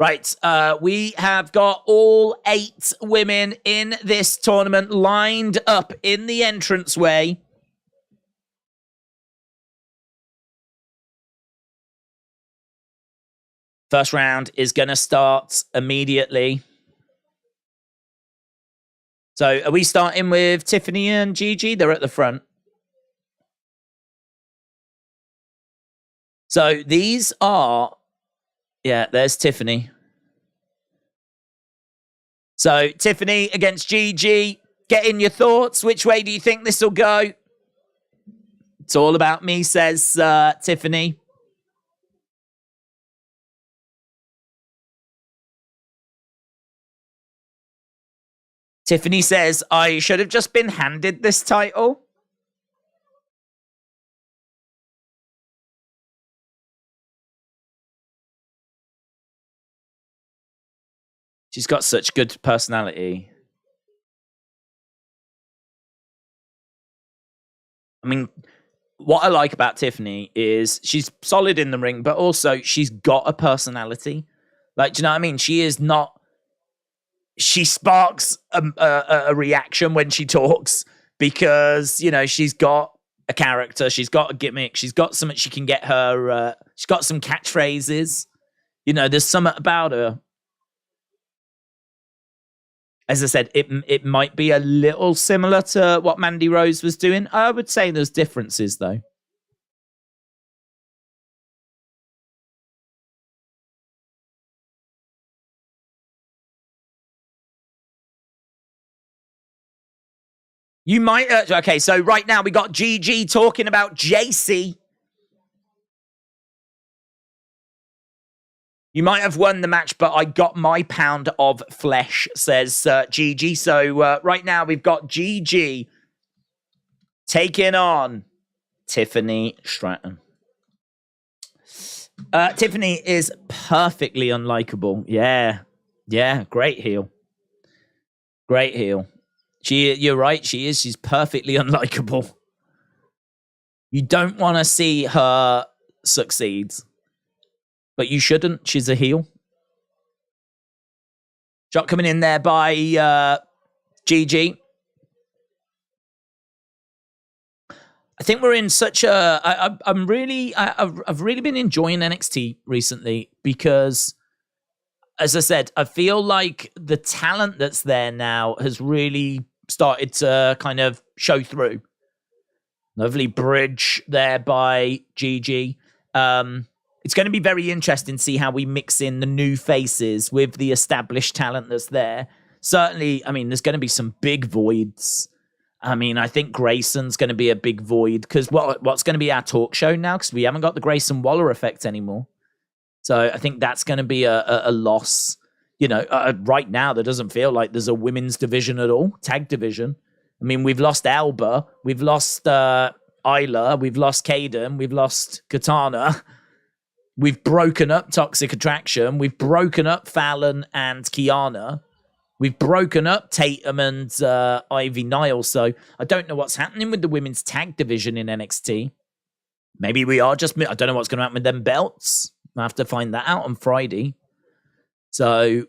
Right, we have got all 8 women in this tournament lined up in the entranceway. First round is going to start immediately. So are we starting with Tiffany and Gigi? They're at the front. So these are... Yeah, there's Tiffany. So, Tiffany against Gigi. Get in your thoughts. Which way do you think this will go? It's all about me, says Tiffany. Tiffany says, I should have just been handed this title. She's got such good personality. I mean, what I like about Tiffany is she's solid in the ring, but also she's got a personality. Like, do you know what I mean? She is not... She sparks a reaction when she talks because, you know, she's got a character. She's got a gimmick. She's got something she can get her... she's got some catchphrases. You know, there's something about her. As I said, it might be a little similar to what Mandy Rose was doing. I would say there's differences, though. You might... okay, so right now we got Gigi talking about JC. You might have won the match, but I got my pound of flesh, says Gigi. So right now we've got Gigi taking on Tiffany Stratton. Tiffany is perfectly unlikable. Yeah, great heel. Great heel. You're right, she is. She's perfectly unlikable. You don't want to see her succeed. But you shouldn't. She's a heel. Shot coming in there by Gigi. I think we're in such a... I've really been enjoying NXT recently because as I said, I feel like the talent that's there now has really started to kind of show through. Lovely bridge there by Gigi. It's going to be very interesting to see how we mix in the new faces with the established talent that's there. Certainly, I mean, there's going to be some big voids. I mean, I think Grayson's going to be a big void because what's going to be our talk show now? Because we haven't got the Grayson Waller effect anymore. So I think that's going to be a loss. You know, right now, there doesn't feel like there's a women's division at all, tag division. I mean, we've lost Alba, we've lost Isla, we've lost Kaden, we've lost Katana. We've broken up Toxic Attraction. We've broken up Fallon and Kiana. We've broken up Tatum and Ivy Nile. So I don't know what's happening with the women's tag division in NXT. Maybe we are just... I don't know what's going to happen with them belts. I'll have to find that out on Friday. So,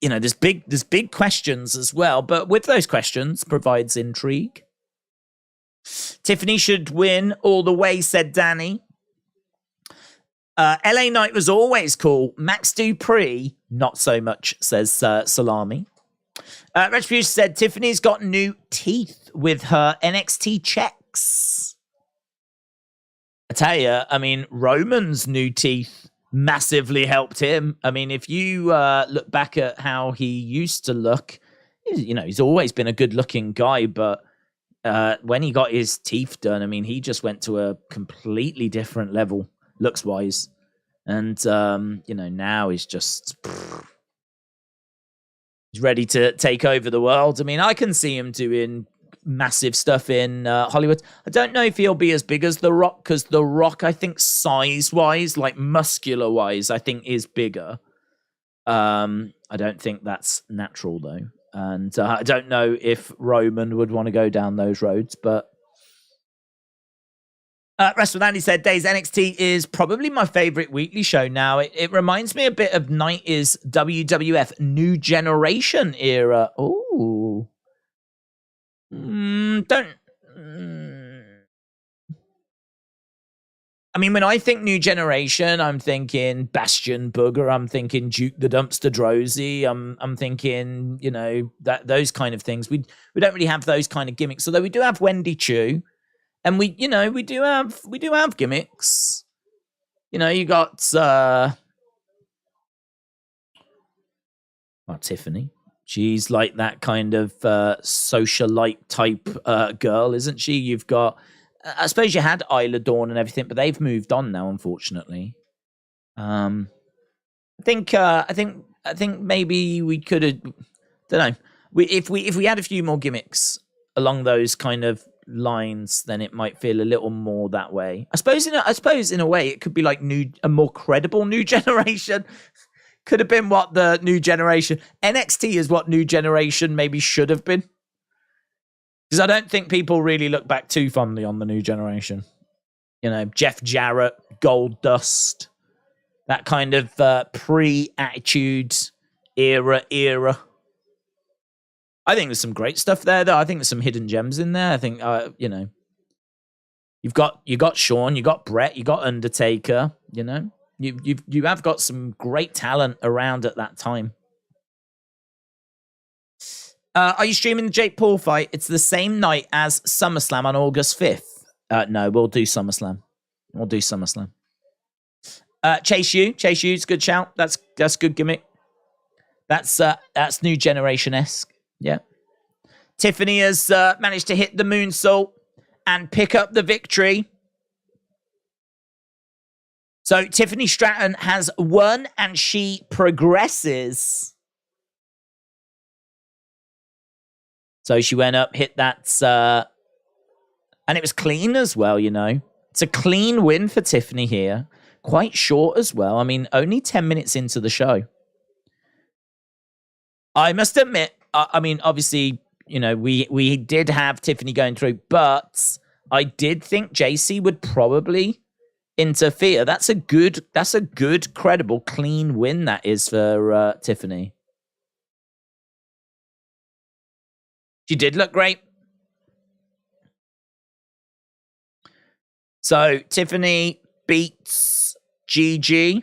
you know, there's big questions as well. But with those questions provides intrigue. Tiffany should win all the way, said Danny. LA Knight was always cool. Max Dupree, not so much, says Salami. Retribution said Tiffany's got new teeth with her NXT checks. I tell you, I mean, Roman's new teeth massively helped him. I mean, if you look back at how he used to look, you know, he's always been a good-looking guy, but when he got his teeth done, I mean, he just went to a completely different level. Looks wise. And, you know, now he's just... he's ready to take over the world. I mean, I can see him doing massive stuff in Hollywood. I don't know if he'll be as big as The Rock, because The Rock, I think, size-wise, like muscular-wise, I think is bigger. I don't think that's natural, though. And I don't know if Roman would want to go down those roads, but... Wrestle Andy said, Daze NXT is probably my favorite weekly show now. It reminds me a bit of 90s WWF New Generation era. Ooh. I mean, when I think New Generation, I'm thinking Bastion Booger. I'm thinking Duke the Dumpster Drosy. I'm thinking, you know, those kind of things. We don't really have those kind of gimmicks, although we do have Wendy Chu. And we do have gimmicks. You know, you got Tiffany. She's like that kind of socialite type girl, isn't she? You've got, I suppose you had Isla Dawn and everything, but they've moved on now, unfortunately. I think maybe we could have, don't know. If we had a few more gimmicks along those kind of lines, then it might feel a little more that way. I suppose in a way it could be like a more credible New Generation. Could have been what the New Generation NXT is, what New Generation maybe should have been. Because I don't think people really look back too fondly on the New Generation. You know, Jeff Jarrett, Gold Dust, that kind of pre-Attitude era. I think there's some great stuff there, though. I think there's some hidden gems in there. I think, you know, you got Shawn, you got Brett, you got Undertaker. You know, you have got some great talent around at that time. Are you streaming the Jake Paul fight? It's the same night as SummerSlam on August 5th. No, we'll do SummerSlam. Chase U's good shout. That's good gimmick. That's New Generation-esque. Yeah. Tiffany has managed to hit the moonsault and pick up the victory. So Tiffany Stratton has won and she progresses. So she went up, hit that, and it was clean as well, you know. It's a clean win for Tiffany here. Quite short as well. I mean, only 10 minutes into the show. I must admit, I mean, obviously, you know, we did have Tiffany going through, but I did think JC would probably interfere. That's a good, credible, clean win that is for Tiffany. She did look great. So Tiffany beats Gigi.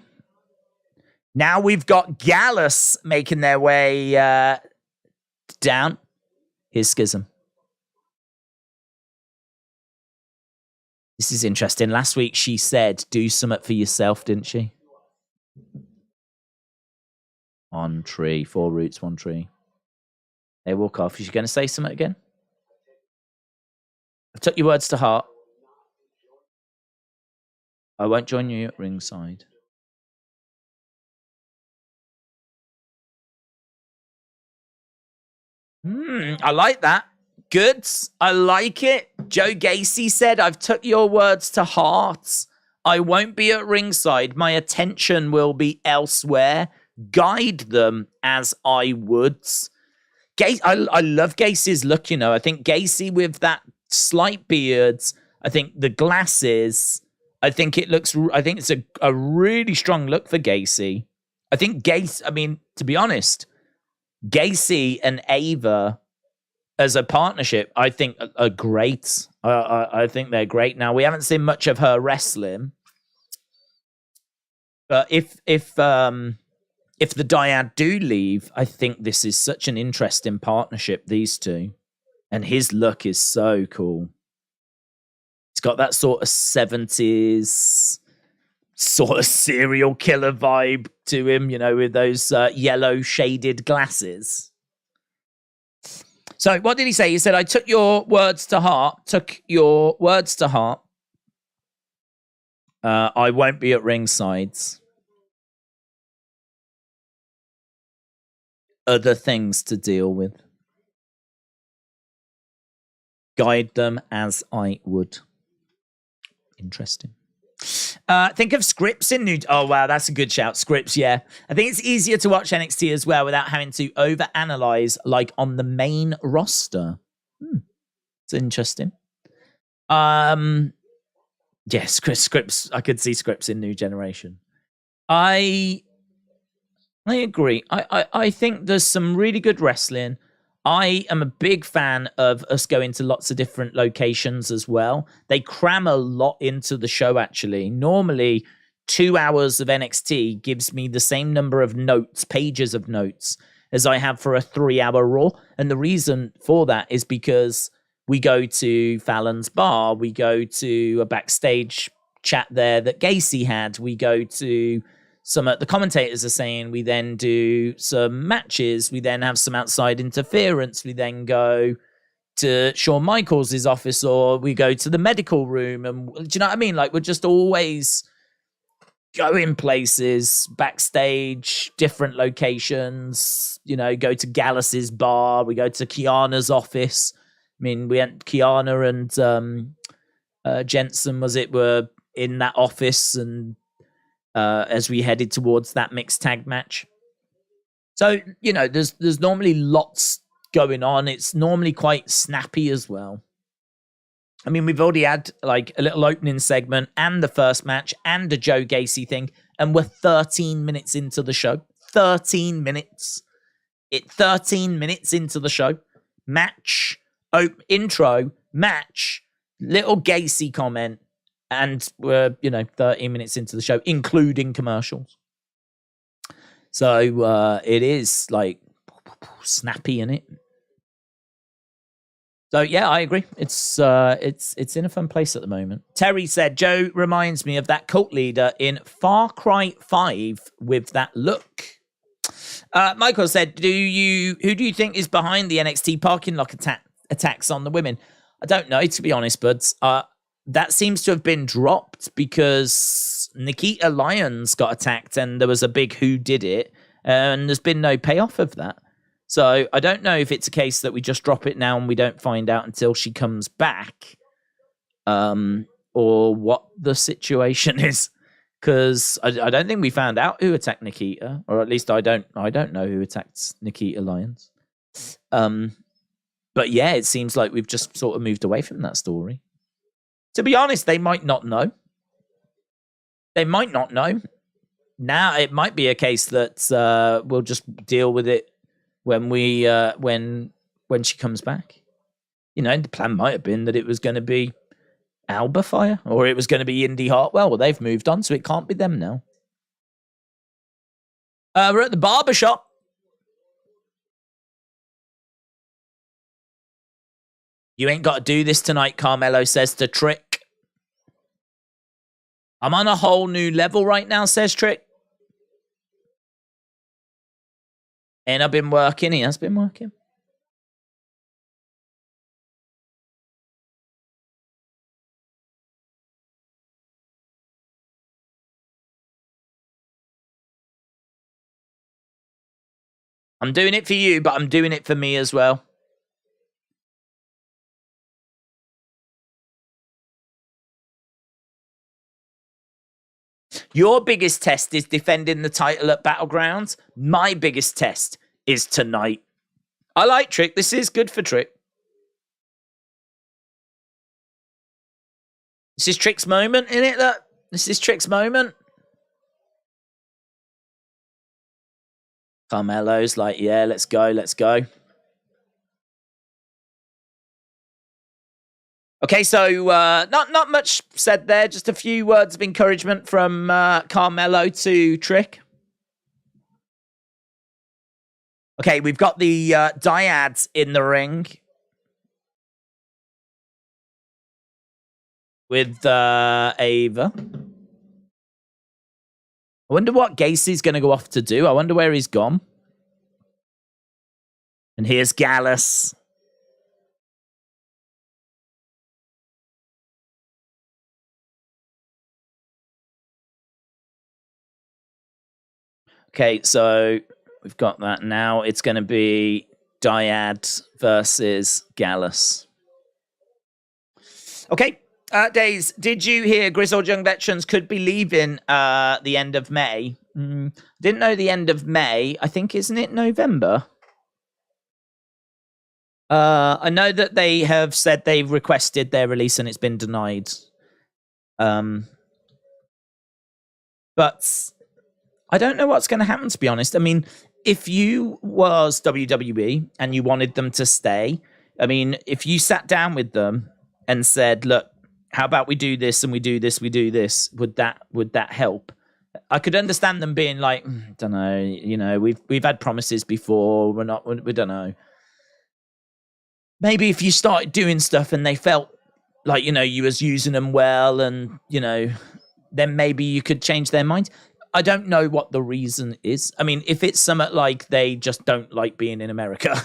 Now we've got Gallus making their way down. Here's Schism. This is interesting. Last week she said, do something for yourself, didn't she? On tree, 4 roots, 1 tree. They walk off. Is she going to say something again? I took your words to heart. I won't join you at ringside. I like that. Good. I like it. Joe Gacy said, I've took your words to heart. I won't be at ringside. My attention will be elsewhere. Guide them as I would. I love Gacy's look, you know. I think Gacy with that slight beard, I think the glasses, I think it's a really strong look for Gacy. I think to be honest, Gacy and Ava as a partnership, I think are great. I think they're great. Now, we haven't seen much of her wrestling, but if the Dyad do leave, I think this is such an interesting partnership, these two. And his look is so cool. He's got that sort of 70s sort of serial killer vibe to him, you know, with those yellow shaded glasses. So what did he say? He said, I took your words to heart. I won't be at ringsides. Other things to deal with. Guide them as I would. Interesting. Think of scripts in New... Oh, wow, that's a good shout. Scripts, yeah. I think it's easier to watch NXT as well without having to overanalyze like on the main roster. It's interesting. Yes, scripts. I could see scripts in New Generation. I agree. I think there's some really good wrestling. I am a big fan of us going to lots of different locations as well. They cram a lot into the show, actually. Normally, 2 hours of NXT gives me the same number of notes, pages of notes, as I have for a 3-hour Raw. And the reason for that is because we go to Fallon's bar, we go to a backstage chat there that Gacy had, we go to... the commentators are saying we then do some matches. We then have some outside interference. We then go to Shawn Michaels' office, or we go to the medical room. And do you know what I mean? Like, we're just always going places, backstage, different locations, you know, go to Gallus's bar. We go to Kiana's office. I mean, we had Kiana and Jensen, were in that office, and as we headed towards that mixed tag match. So, you know, there's normally lots going on. It's normally quite snappy as well. I mean, we've already had like a little opening segment and the first match and a Joe Gacy thing, and we're 13 minutes into the show. 13 minutes. 13 minutes into the show. Match, intro, match, little Gacy comment, and we're, 13 minutes into the show, including commercials. So it is like snappy in it. So yeah, I agree. It's in a fun place at the moment. Terry said, Joe reminds me of that cult leader in Far Cry 5 with that look. Michael said, who do you think is behind the NXT parking lot attacks on the women? I don't know, to be honest, buds. That seems to have been dropped because Nikita Lyons got attacked and there was a big who did it, and there's been no payoff of that. So I don't know if it's a case that we just drop it now and we don't find out until she comes back, or what the situation is. Because I don't think we found out who attacked Nikita, or at least I don't know who attacked Nikita Lyons. But yeah, it seems like we've just sort of moved away from that story. To be honest, they might not know. They might not know. Now it might be a case that we'll just deal with it when we when she comes back. The plan might have been that it was going to be Alba Fire, or it was going to be Indy Hartwell. Well, they've moved on, so it can't be them now. We're at the barber shop. You ain't got to do this tonight, Carmelo says to Trick. I'm on a whole new level right now, says Trick. And I've been working. He has been working. I'm doing it for you, but I'm doing it for me as well. Your biggest test is defending the title at Battlegrounds. My biggest test is tonight. I like Trick. This is good for Trick. This is Trick's moment, isn't it? Look, this is Trick's moment. Carmelo's like, yeah, let's go, let's go. Okay, so not much said there. Just a few words of encouragement from Carmelo to Trick. Okay, we've got the dyads in the ring with Ava. I wonder what Gacy's going to go off to do. I wonder where he's gone. And here's Gallus. Okay, so we've got that now. It's going to be Dyad versus Gallus. Okay, Daze, did you hear Grizzled Young Veterans could be leaving the end of May? Didn't know the end of May. I think, isn't it November? I know that they have said they've requested their release and it's been denied. But I don't know what's going to happen, to be honest. I mean, if you was WWE and you wanted them to stay, I mean, if you sat down with them and said, look, how about we do this and we do this, would that help? I could understand them being like, don't know, you know, we've had promises before, we don't know. Maybe if you started doing stuff and they felt like, you know, you was using them well and, you know, then maybe you could change their minds. I don't know what the reason is. I mean, if it's something like they just don't like being in America,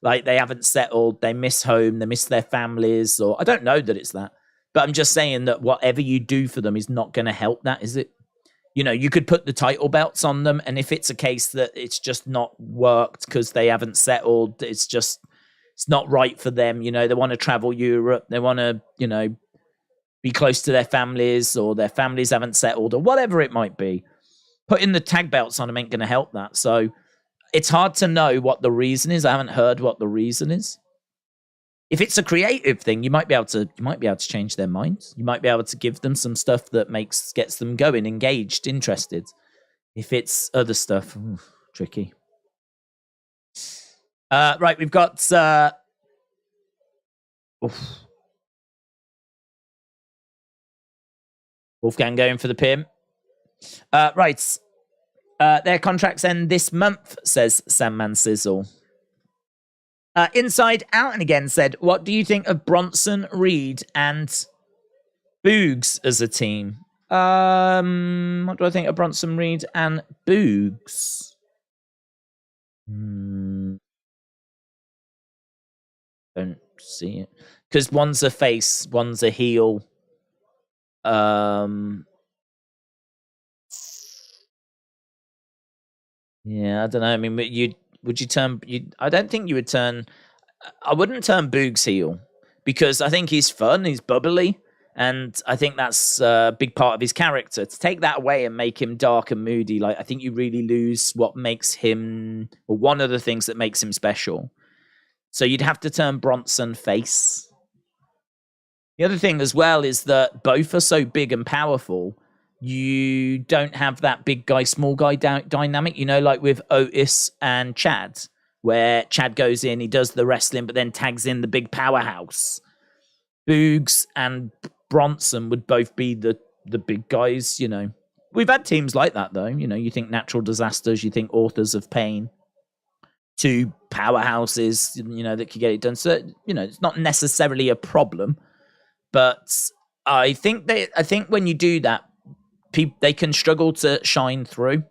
like they haven't settled, they miss home, they miss their families, or I don't know that it's that. But I'm just saying that whatever you do for them is not going to help that, is it? You know, you could put the title belts on them, and if it's a case that it's just not worked because they haven't settled, it's not right for them. You know, they want to travel Europe, they want to, you know, be close to their families, or their families haven't settled, or whatever it might be. Putting the tag belts on them ain't going to help that. So it's hard to know what the reason is. I haven't heard what the reason is. If it's a creative thing, you might be able to change their minds. You might be able to give them some stuff that gets them going, engaged, interested. If it's other stuff, tricky. Right, we've got Wolfgang going for the pin. Right. Their contracts end this month, says Sandman Sizzle. Inside Out and Again said, what do you think of Bronson, Reed, and Boogs as a team? What do I think of Bronson, Reed, and Boogs? Don't see it. Because one's a face, one's a heel. Yeah, I don't know. I mean, would you turn? I don't think you would turn. I wouldn't turn Boogs heel because I think he's fun, he's bubbly, and I think that's a big part of his character. To take that away and make him dark and moody, like I think you really lose what makes him, or one of the things that makes him special. So you'd have to turn Bronson face. The other thing as well is that both are so big and powerful. You don't have that big guy, small guy dynamic, you know, like with Otis and Chad, where Chad goes in, he does the wrestling, but then tags in the big powerhouse. Boogs and Bronson would both be the big guys, you know. We've had teams like that, though. You know, you think Natural Disasters, you think Authors of Pain, two powerhouses, you know, that could get it done. So, you know, it's not necessarily a problem, but I think when you do that, they can struggle to shine through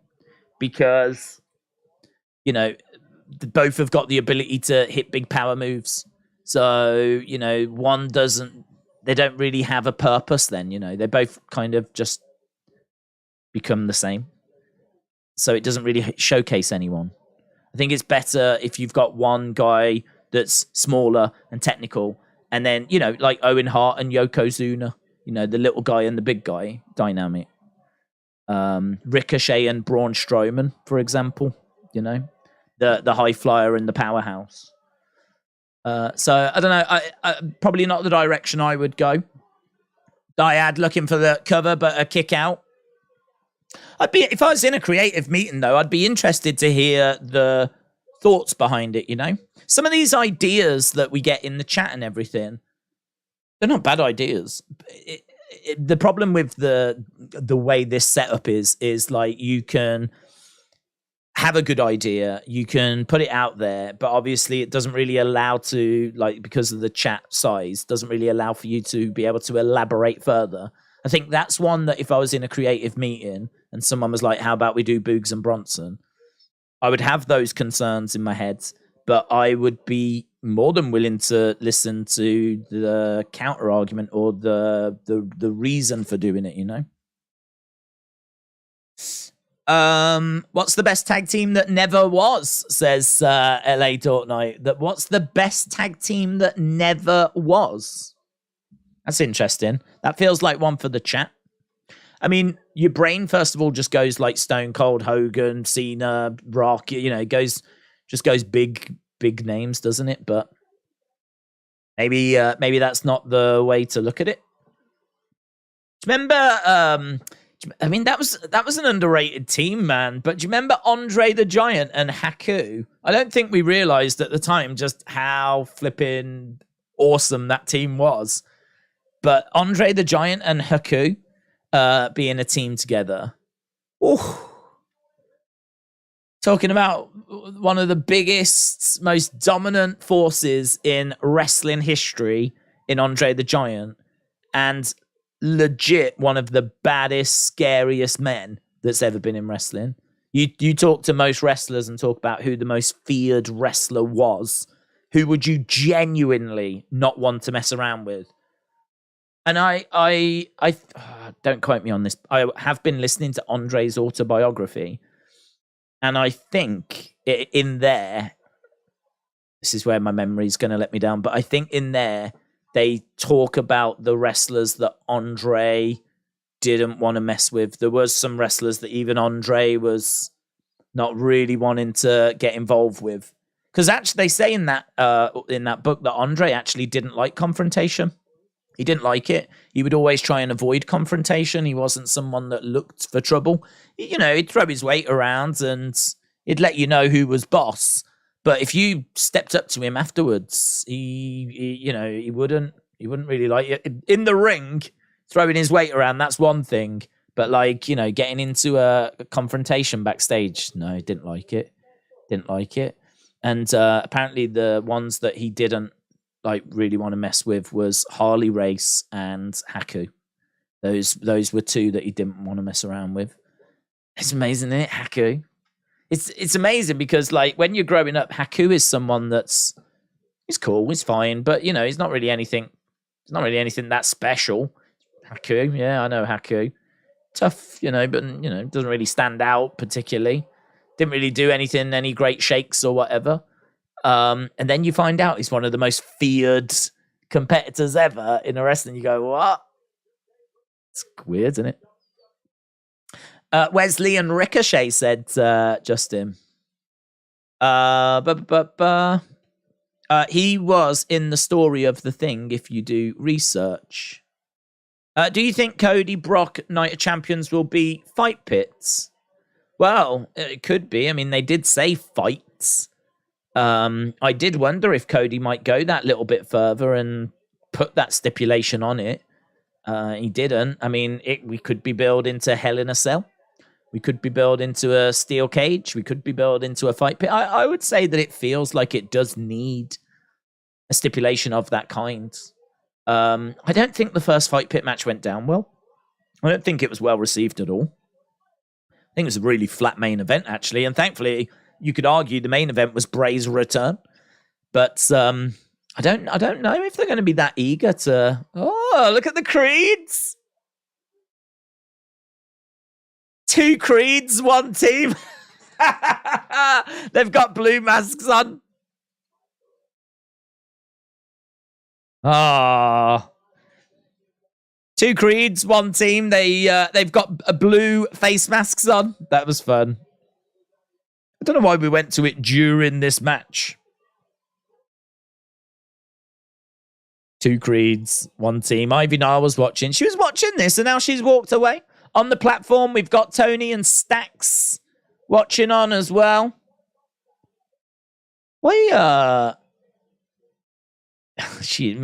because, you know, both have got the ability to hit big power moves. So, you know, they don't really have a purpose then, you know. They both kind of just become the same. So it doesn't really showcase anyone. I think it's better if you've got one guy that's smaller and technical, and then, you know, like Owen Hart and Yokozuna, you know, the little guy and the big guy dynamic. Ricochet and Braun Strowman, for example, you know, the high flyer and the powerhouse. So I don't know. I probably not the direction I would go. Dyad looking for the cover, but a kick out. If I was in a creative meeting, though, I'd be interested to hear the thoughts behind it, you know? Some of these ideas that we get in the chat and everything, they're not bad ideas. The problem with the way this setup is like you can have a good idea, you can put it out there, but obviously it doesn't really allow to, like, because of the chat size, doesn't really allow for you to be able to elaborate further. I think that's one that if I was in a creative meeting and someone was like, how about we do Boogs and Bronson? I would have those concerns in my head, but I would be more than willing to listen to the counter argument or the reason for doing it, you know? What's the best tag team that never was? Says LA Dortnight. What's the best tag team that never was? That's interesting. That feels like one for the chat. I mean, your brain, first of all, just goes like Stone Cold, Hogan, Cena, Rock, you know, goes big names, doesn't it? But maybe that's not the way to look at it. Do you remember, I mean, that was an underrated team, man. But do you remember Andre the Giant and Haku? I don't think we realized at the time just how flipping awesome that team was. But Andre the Giant and Haku being a team together. Ooh. Talking about one of the biggest, most dominant forces in wrestling history in Andre the Giant. And legit one of the baddest, scariest men that's ever been in wrestling. You talk to most wrestlers and talk about who the most feared wrestler was. Who would you genuinely not want to mess around with? And I don't quote me on this. I have been listening to Andre's autobiography, and I think in there, this is where my memory is going to let me down. But I think in there they talk about the wrestlers that Andre didn't want to mess with. There was some wrestlers that even Andre was not really wanting to get involved with, because actually they say in that book that Andre actually didn't like confrontation. He didn't like it. He would always try and avoid confrontation. He wasn't someone that looked for trouble. You know, he'd throw his weight around and he'd let you know who was boss. But if you stepped up to him afterwards, he wouldn't really like it. In the ring, throwing his weight around, that's one thing. But like, you know, getting into a confrontation backstage, no, he didn't like it. Didn't like it. And apparently the ones that he didn't like really want to mess with was Harley Race and Haku. Those were two that he didn't want to mess around with. It's amazing, isn't it? Haku. It's amazing because like when you're growing up, Haku is someone he's cool, he's fine, but you know, he's not really anything that special. Haku, yeah, I know Haku. Tough, you know, but you know, doesn't really stand out particularly. Didn't really do any great shakes or whatever. And then you find out he's one of the most feared competitors ever in a wrestling. You go, what? It's weird, isn't it? Wesley and Ricochet said, Justin. He was in the story of the thing if you do research. Do you think Cody, Brock, Night of Champions will be fight pits? Well, it could be. I mean, they did say fights. I did wonder if Cody might go that little bit further and put that stipulation on it. He didn't. I mean, we could be built into Hell in a Cell. We could be built into a steel cage. We could be built into a fight pit. I would say that it feels like it does need a stipulation of that kind. I don't think the first fight pit match went down well. I don't think it was well received at all. I think it was a really flat main event, actually. And thankfully, you could argue the main event was Bray's return. But I don't know if they're going to be that eager to... Oh, look at the creeds! 2 creeds, 1 team. They've got blue masks on. Ah. 2 creeds, 1 team. They've got blue face masks on. That was fun. I don't know why we went to it during this match. 2 creeds, 1 team. Ivy Nile was watching. She was watching this, and now she's walked away. On the platform, we've got Tony and Stax watching on as well. She's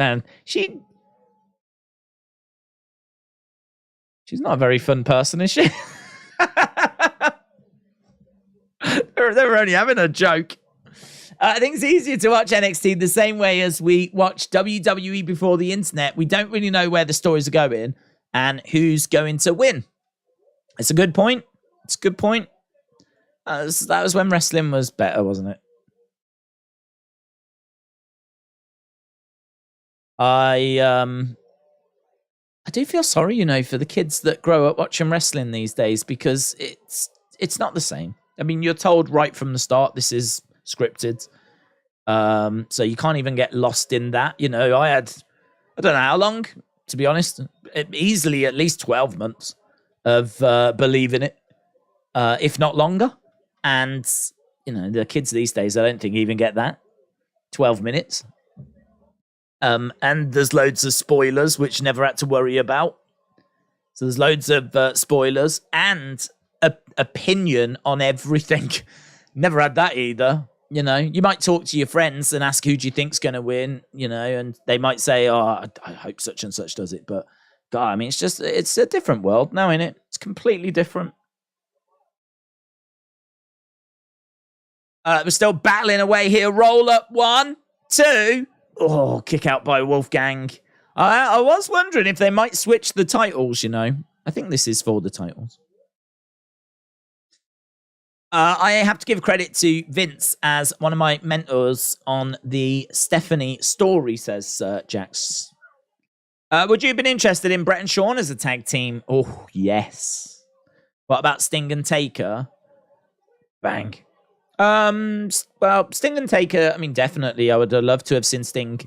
not a very fun person, is she? they were only having a joke. I think it's easier to watch NXT the same way as we watch WWE before the internet. We don't really know where the stories are going and who's going to win. It's a good point. It's a good point. That was when wrestling was better, wasn't it? I do feel sorry, for the kids that grow up watching wrestling these days, because it's not the same. I mean, you're told right from the start this is scripted, so you can't even get lost in that. I don't know how long, to be honest, easily at least 12 months of believing it, if not longer. And the kids these days, I don't think even get that 12 minutes. And there's loads of spoilers, which never had to worry about. So there's loads of spoilers and opinion on everything. Never had that either. You might talk to your friends and ask who do you think's going to win, and they might say, oh, I hope such and such does it. But God, I mean, it's a different world now, isn't it? It's completely different. We're still battling away here. Roll up 1, 2. Oh, kick out by Wolfgang. I was wondering if they might switch the titles, I think this is for the titles. I have to give credit to Vince as one of my mentors on the Stephanie story, says Jax. Would you have been interested in Brett and Shawn as a tag team? Oh, yes. What about Sting and Taker? Bang. Well, Sting and Taker, I mean, definitely. I would have loved to have seen Sting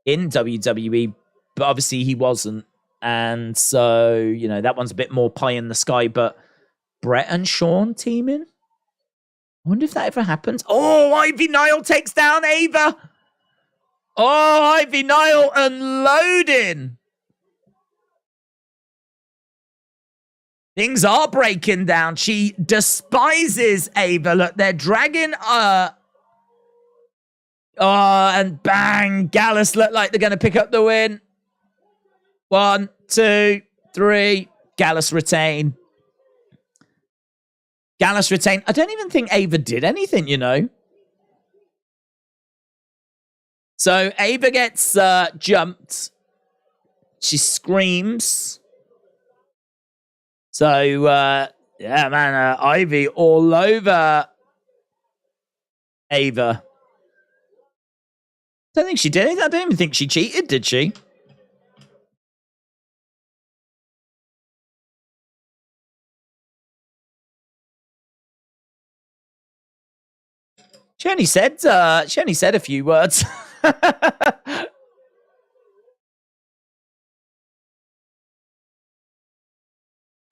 in WWE, but obviously he wasn't. And so, that one's a bit more pie in the sky, but Brett and Shawn teaming? I wonder if that ever happens. Oh, Ivy Nile takes down Ava. Oh, Ivy Nile unloading. Things are breaking down. She despises Ava. Look, they're dragging her. Oh, and bang. Gallus look like they're going to pick up the win. 1, 2, 3. Gallus retain. Gallus retain. I don't even think Ava did anything, So Ava gets jumped. She screams. So, yeah, man, Ivy all over Ava. I don't think she did it. I don't even think she cheated, did she? She only said a few words. I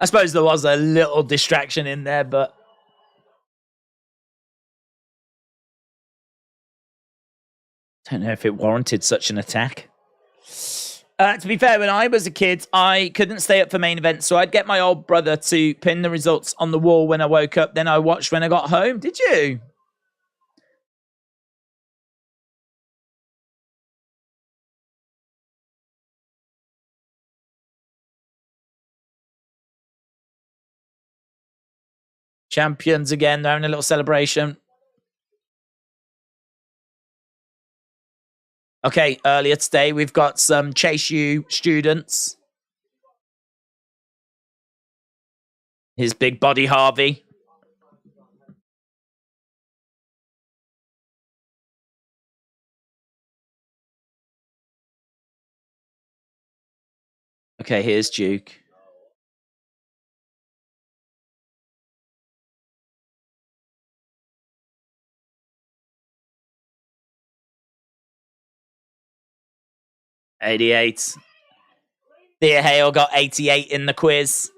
suppose there was a little distraction in there, but I don't know if it warranted such an attack. To be fair, when I was a kid, I couldn't stay up for main events, so I'd get my old brother to pin the results on the wall when I woke up. Then I watched when I got home. Did you? Champions again. They're having a little celebration. Okay, earlier today, we've got some Chase U students. His big body Harvey. Okay, here's Duke. $88. Thea Hale got 88 in the quiz.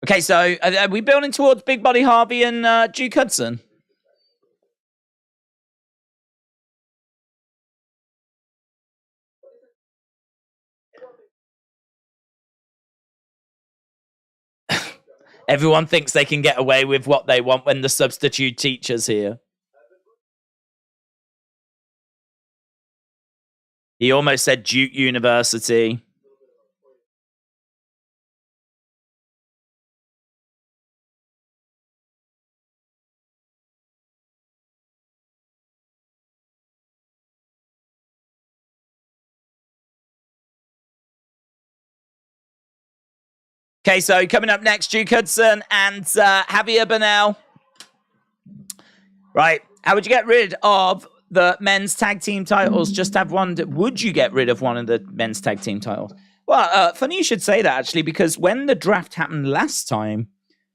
Okay, so are we building towards Big Body Harvey and Duke Hudson? Everyone thinks they can get away with what they want when the substitute teacher's here. He almost said Duke University. Okay, so coming up next, Duke Hudson and Javier Bernal. Right, how would you get rid of the men's tag team titles? Just have one. Would you get rid of one of the men's tag team titles? Well, funny you should say that, actually, because when the draft happened last time,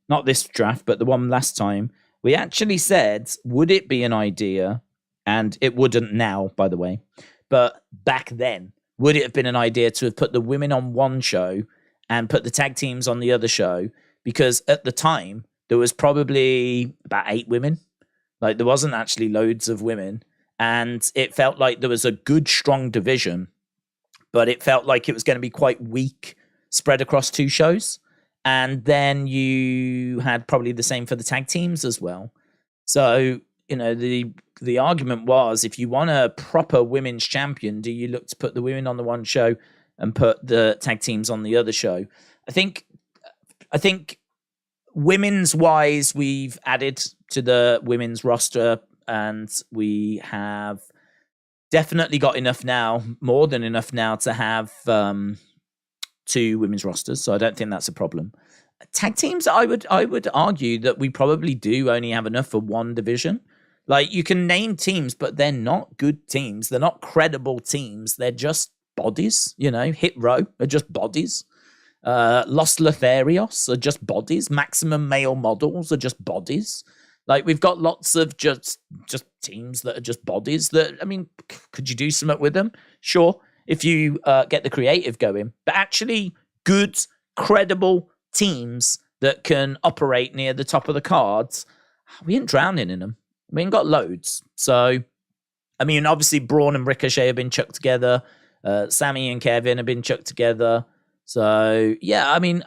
not this draft, but the one last time, we actually said, would it be an idea? And it wouldn't now, by the way. But back then, would it have been an idea to have put the women on one show and put the tag teams on the other show? Because at the time, there was probably about 8 women. Like, there wasn't actually loads of women. And it felt like there was a good, strong division. But it felt like it was going to be quite weak, spread across 2 shows. And then you had probably the same for the tag teams as well. So, you know, the argument was, if you want a proper women's champion, do you look to put the women on the one show and put the tag teams on the other show? I think women's wise, we've added to the women's roster, and we have definitely got enough now, more than enough now, to have 2 women's rosters. So I don't think that's a problem. Tag teams, I would argue that we probably do only have enough for one division. Like, you can name teams, but they're not good teams. They're not credible teams. They're just bodies, you know. Hit Row are just bodies. Los Lotharios are just bodies. Maximum Male Models are just bodies. Like, we've got lots of just teams that are just bodies. That, I mean, could you do something with them? Sure, if you get the creative going. But actually, good, credible teams that can operate near the top of the cards, we ain't drowning in them. We ain't got loads. So, I mean, obviously, Braun and Ricochet have been chucked together. Sammy and Kevin have been chucked together. So, yeah, I mean,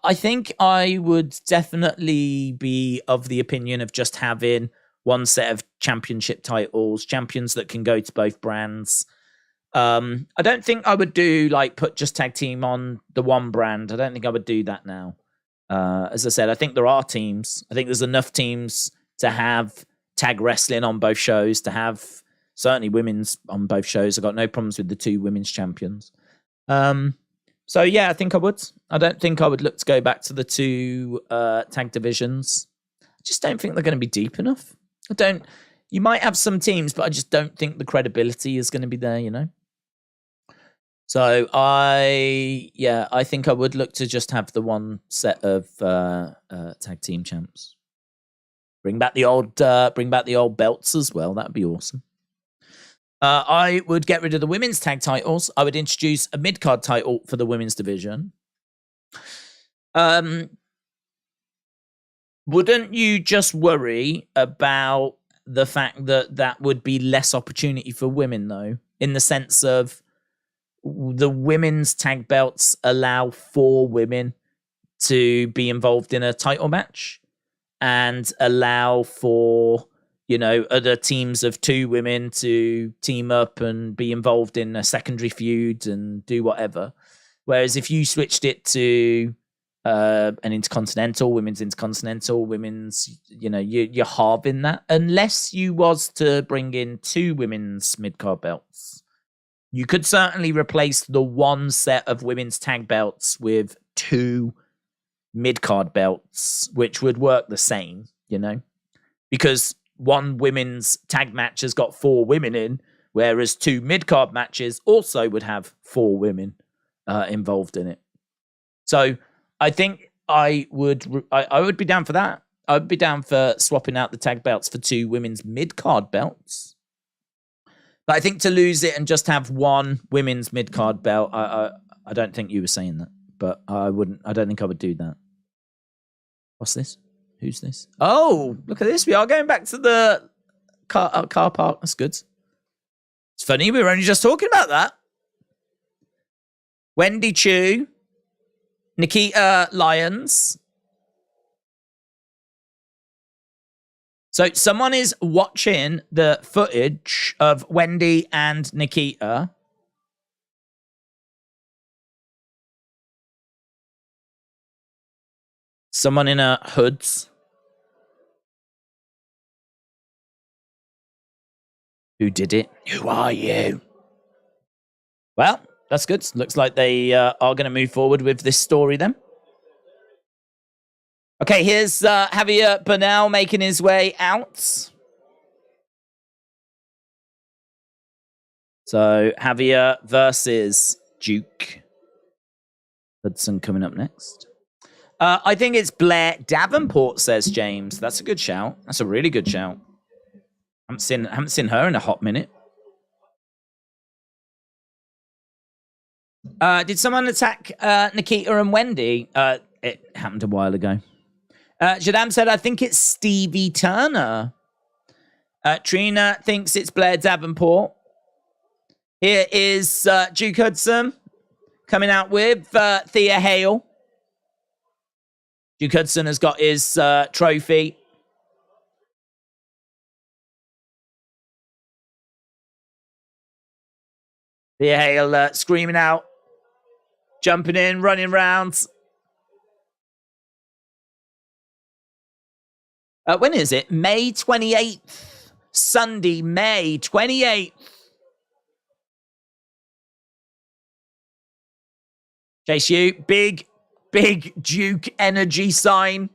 I think I would definitely be of the opinion of just having one set of championship titles, champions that can go to both brands. I don't think I would do, like, put just tag team on the one brand. I don't think I would do that now. As I said, I think there are teams. I think there's enough teams to have tag wrestling on both shows, to have certainly women's on both shows. I've got no problems with the 2 women's champions. So, yeah, I think I would. I don't think I would look to go back to the 2 tag divisions. I just don't think they're going to be deep enough. You might have some teams, but I just don't think the credibility is going to be there, you know? So, I think I would look to just have the one set of tag team champs. Bring back the old belts as well. That'd be awesome. I would get rid of the women's tag titles. I would introduce a mid-card title for the women's division. Wouldn't you just worry about the fact that that would be less opportunity for women, though? In the sense of the women's tag belts allow 4 women to be involved in a title match. and allow for, you know, other teams of 2 women to team up and be involved in a secondary feud and do whatever. Whereas if you switched it to an intercontinental, women's, you know, you're halving that. Unless you was to bring in 2 women's mid-card belts. You could certainly replace the 1 set of women's tag belts with 2 mid-card belts, which would work the same, you know? Because 1 women's tag match has got 4 women in, whereas 2 mid-card matches also would have 4 women involved in it. So I think I would be down for that. I would be down for swapping out the tag belts for 2 women's mid-card belts. But I think to lose it and just have 1 women's mid-card belt, I don't think you were saying that. But I don't think I would do that. What's this? Who's this? Oh, look at this. We are going back to the car park. That's good. It's funny. We were only just talking about that. Wendy Chu. Nikita Lyons. So someone is watching the footage of Wendy and Nikita. Someone in a hoods. Who did it? Who are you? Well, that's good. Looks like they are going to move forward with this story then. Okay, here's Javier Bernal making his way out. So Javier versus Duke. Hudson coming up next. I think it's Blair Davenport, says James. That's a good shout. That's a really good shout. Haven't seen her in a hot minute. Did someone attack Nikita and Wendy? It happened a while ago. Jadam said, I think it's Stevie Turner. Trina thinks it's Blair Davenport. Here is Duke Hudson coming out with Thea Hale. Duke Hudson has got his trophy. Thea Hale screaming out, jumping in, running around. When is it? May 28th. Sunday, May 28th. Chase U, big Duke energy sign.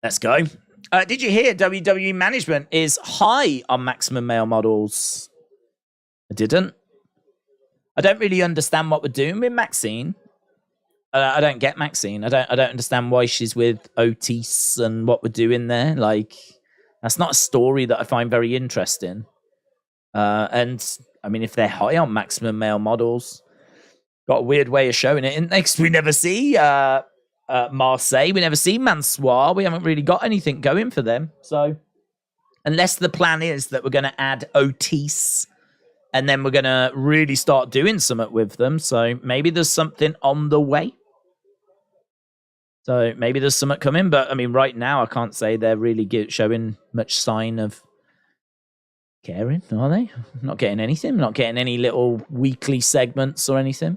Let's go. Did you hear WWE management is high on maximum male models? I didn't. I don't really understand what we're doing with Maxine. I don't get Maxine. I don't understand why she's with Otis and what we're doing there. Like, that's not a story that I find very interesting. And I mean, if they're high on maximum male models, got a weird way of showing it. Next, we never see Marseille. We never see Mansoir. We haven't really got anything going for them. So, unless the plan is that we're going to add Otis and then we're going to really start doing something with them. So, maybe there's something on the way. So, maybe there's something coming. But, I mean, right now, I can't say they're really showing much sign of caring, are they? Not getting anything. Not getting any little weekly segments or anything.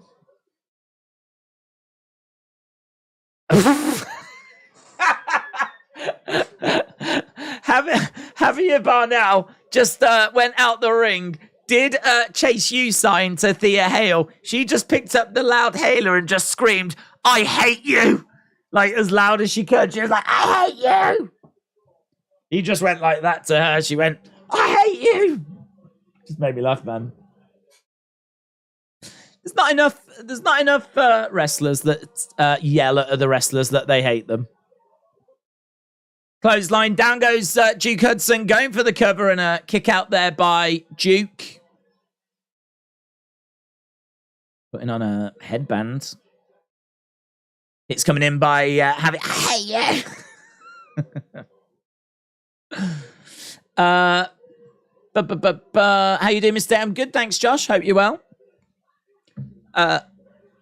Javier Barnell just went out the ring, did Chase U sign to Thea Hale. She just picked up the loud hailer and just screamed, I hate you! Like, as loud as she could. She was like, I hate you! He just went like that to her. She went, I hate you! Just made me laugh, man. There's not enough wrestlers that yell at other wrestlers that they hate them. Clothesline, down goes Duke Hudson, going for the cover and a kick out there by Duke. Putting on a headband. It's coming in by Javier. I hate you! How you doing, Mr. I'm good, thanks, Josh. Hope you're well.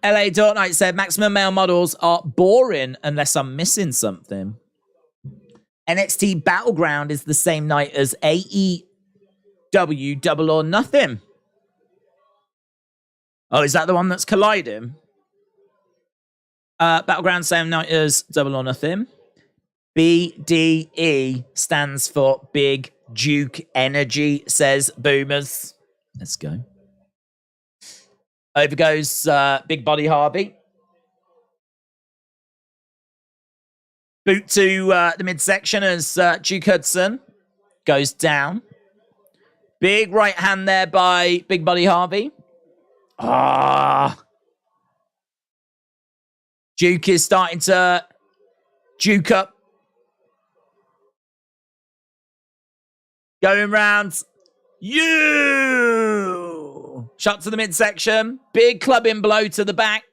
LA Dark Knight said maximum male models are boring unless I'm missing something. NXT Battleground is the same night as AEW Double or Nothing. Oh, is that the one that's colliding? Battleground same night as Double or Nothing. BDE stands for Big Duke Energy, says Boomers. Let's go. Over goes Big Body Harvey. Boot to the midsection as Duke Hudson goes down. Big right hand there by Big Body Harvey. Duke is starting to Duke up. Going round. You! Shot to the midsection. Big clubbing blow to the back.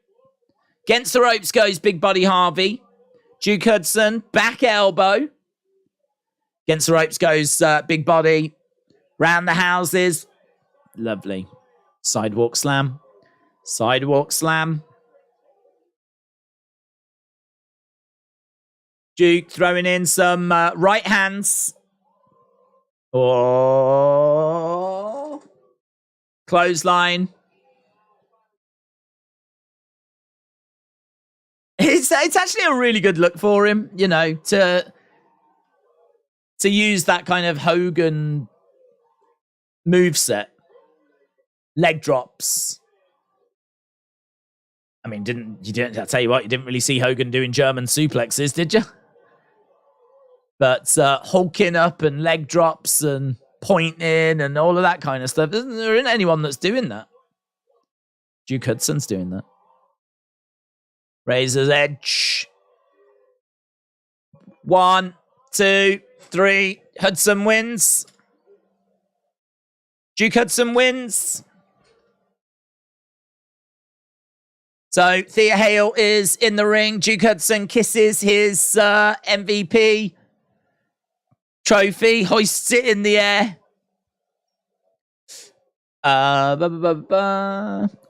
Against the ropes goes Big Body Harvey. Duke Hudson, back elbow. Against the ropes goes Big Body. Round the houses. Lovely. Sidewalk slam. Sidewalk slam. Duke throwing in some right hands. Oh. Clothesline. It's actually a really good look for him, you know, to use that kind of Hogan moveset. Leg drops. I mean, I'll tell you what, you didn't really see Hogan doing German suplexes, did you? But hulking up and leg drops and pointing and all of that kind of stuff. There isn't anyone that's doing that. Duke Hudson's doing that. Razor's Edge. 1, 2, 3. Hudson wins. Duke Hudson wins. So Thea Hale is in the ring. Duke Hudson kisses his MVP trophy, hoists it in the air.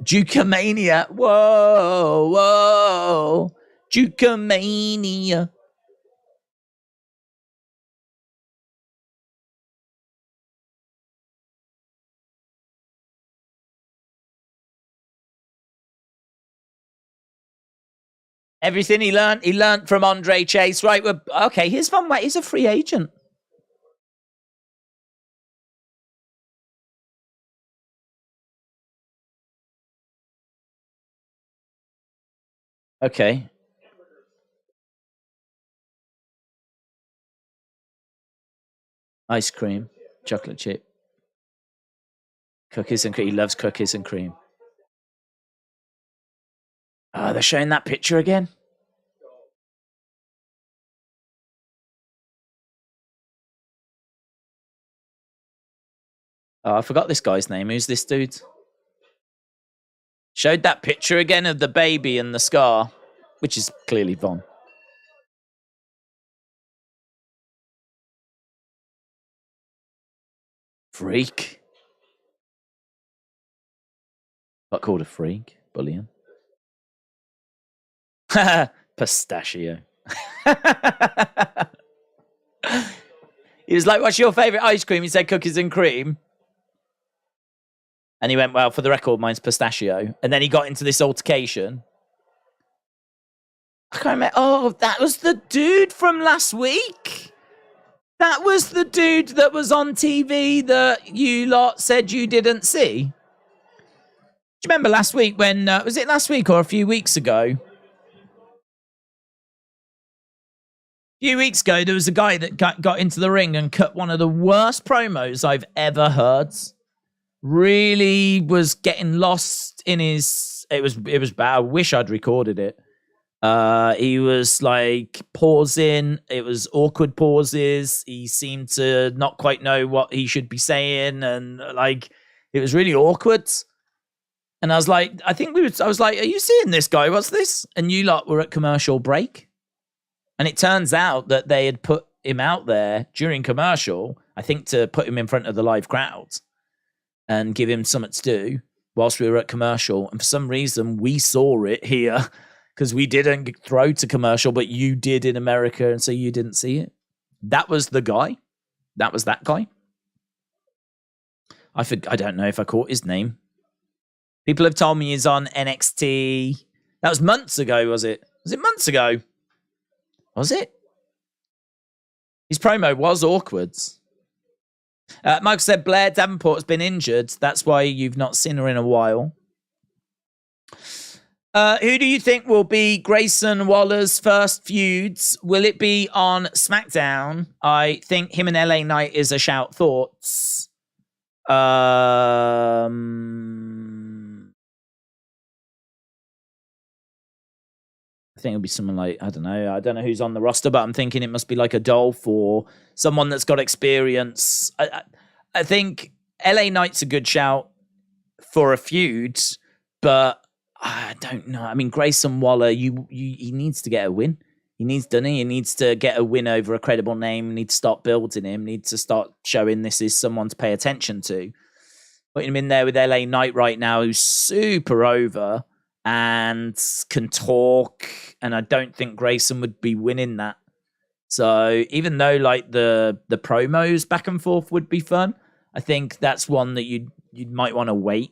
Duke-a-mania. Whoa, whoa. Duke-a-mania. Everything he learned from Andre Chase. Right, okay, here's Von Way. He's a free agent. Okay. Ice cream, chocolate chip, cookies and cream. He loves cookies and cream. Oh, they're showing that picture again. Oh, I forgot this guy's name. Who's this dude? Showed that picture again of the baby and the scar, which is clearly Von. Freak. Got called a freak. Bullion. Pistachio. He was like, what's your favourite ice cream? He said cookies and cream. And he went, well, for the record, mine's pistachio. And then he got into this altercation. I can't remember. Oh, that was the dude from last week. That was the dude that was on TV that you lot said you didn't see. Do you remember last week when, was it last week or a few weeks ago? A few weeks ago, there was a guy that got into the ring and cut one of the worst promos I've ever heard. Really was getting lost in his... It was bad. I wish I'd recorded it. He was like pausing. It was awkward pauses. He seemed to not quite know what he should be saying. And like, it was really awkward. And I was like, I was like, are you seeing this guy? What's this? And you lot were at commercial break. And it turns out that they had put him out there during commercial, I think to put him in front of the live crowd and give him something to do whilst we were at commercial. And for some reason, we saw it here because we didn't throw to commercial, but you did in America, and so you didn't see it. That was the guy. That was that guy. I don't know if I caught his name. People have told me he's on NXT. That was months ago, was it? Was it months ago? Was it? His promo was awkward. Michael said Blair Davenport's been injured. That's why you've not seen her in a while. Who do you think will be Grayson Waller's first feuds? Will it be on SmackDown? I think him and LA Knight is a shout. Thoughts? I think it'll be someone like, I don't know who's on the roster, but I'm thinking it must be like a Dolph or someone that's got experience. I think LA Knight's a good shout for a feud, but I don't know. I mean, Grayson Waller, he needs to get a win. He needs to get a win over a credible name. Needs to start building him. Needs to start showing this is someone to pay attention to. Putting him in there with LA Knight right now, who's super over and can talk. And I don't think Grayson would be winning that. So even though like the promos back and forth would be fun, I think that's one that you might want to wait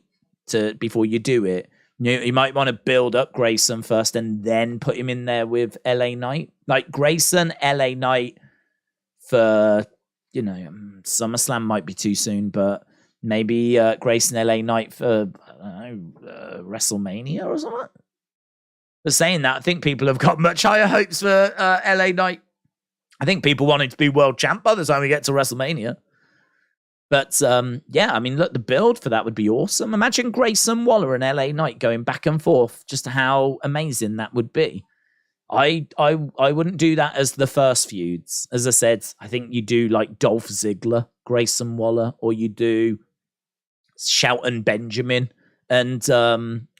before you do it. You might want to build up Grayson first and then put him in there with LA Knight. Like Grayson, LA Knight for, SummerSlam might be too soon, but maybe Grayson, LA Knight for, I don't know, WrestleMania or something. For saying that, I think people have got much higher hopes for LA Knight. I think people wanted to be world champ by the time we get to WrestleMania. But, yeah, I mean, look, the build for that would be awesome. Imagine Grayson Waller and LA Knight going back and forth, just how amazing that would be. I wouldn't do that as the first feuds. As I said, I think you do like Dolph Ziggler, Grayson Waller, or you do Shelton Benjamin and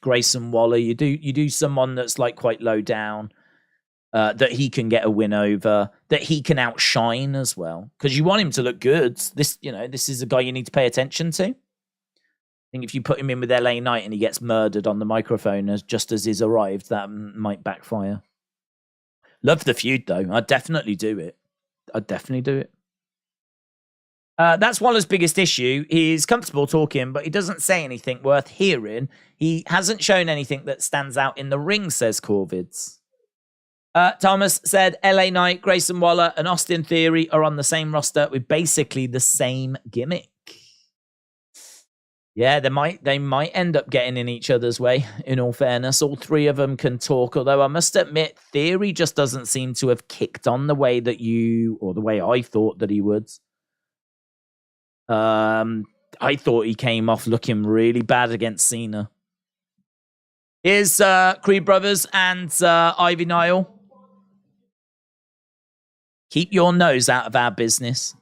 Grayson Waller. You do someone that's like quite low down. That he can get a win over, that he can outshine as well, because you want him to look good. This is a guy you need to pay attention to. I think if you put him in with LA Knight and he gets murdered on the microphone just as he's arrived, that might backfire. Love the feud though. I'd definitely do it. That's Waller's biggest issue. He's comfortable talking, but he doesn't say anything worth hearing. He hasn't shown anything that stands out in the ring, says Corvids. Thomas said LA Knight, Grayson Waller, and Austin Theory are on the same roster with basically the same gimmick. Yeah, they might end up getting in each other's way, in all fairness. All three of them can talk, although I must admit, Theory just doesn't seem to have kicked on the way that the way I thought that he would. I thought he came off looking really bad against Cena. Here's Creed Brothers and Ivy Nile. Keep your nose out of our business.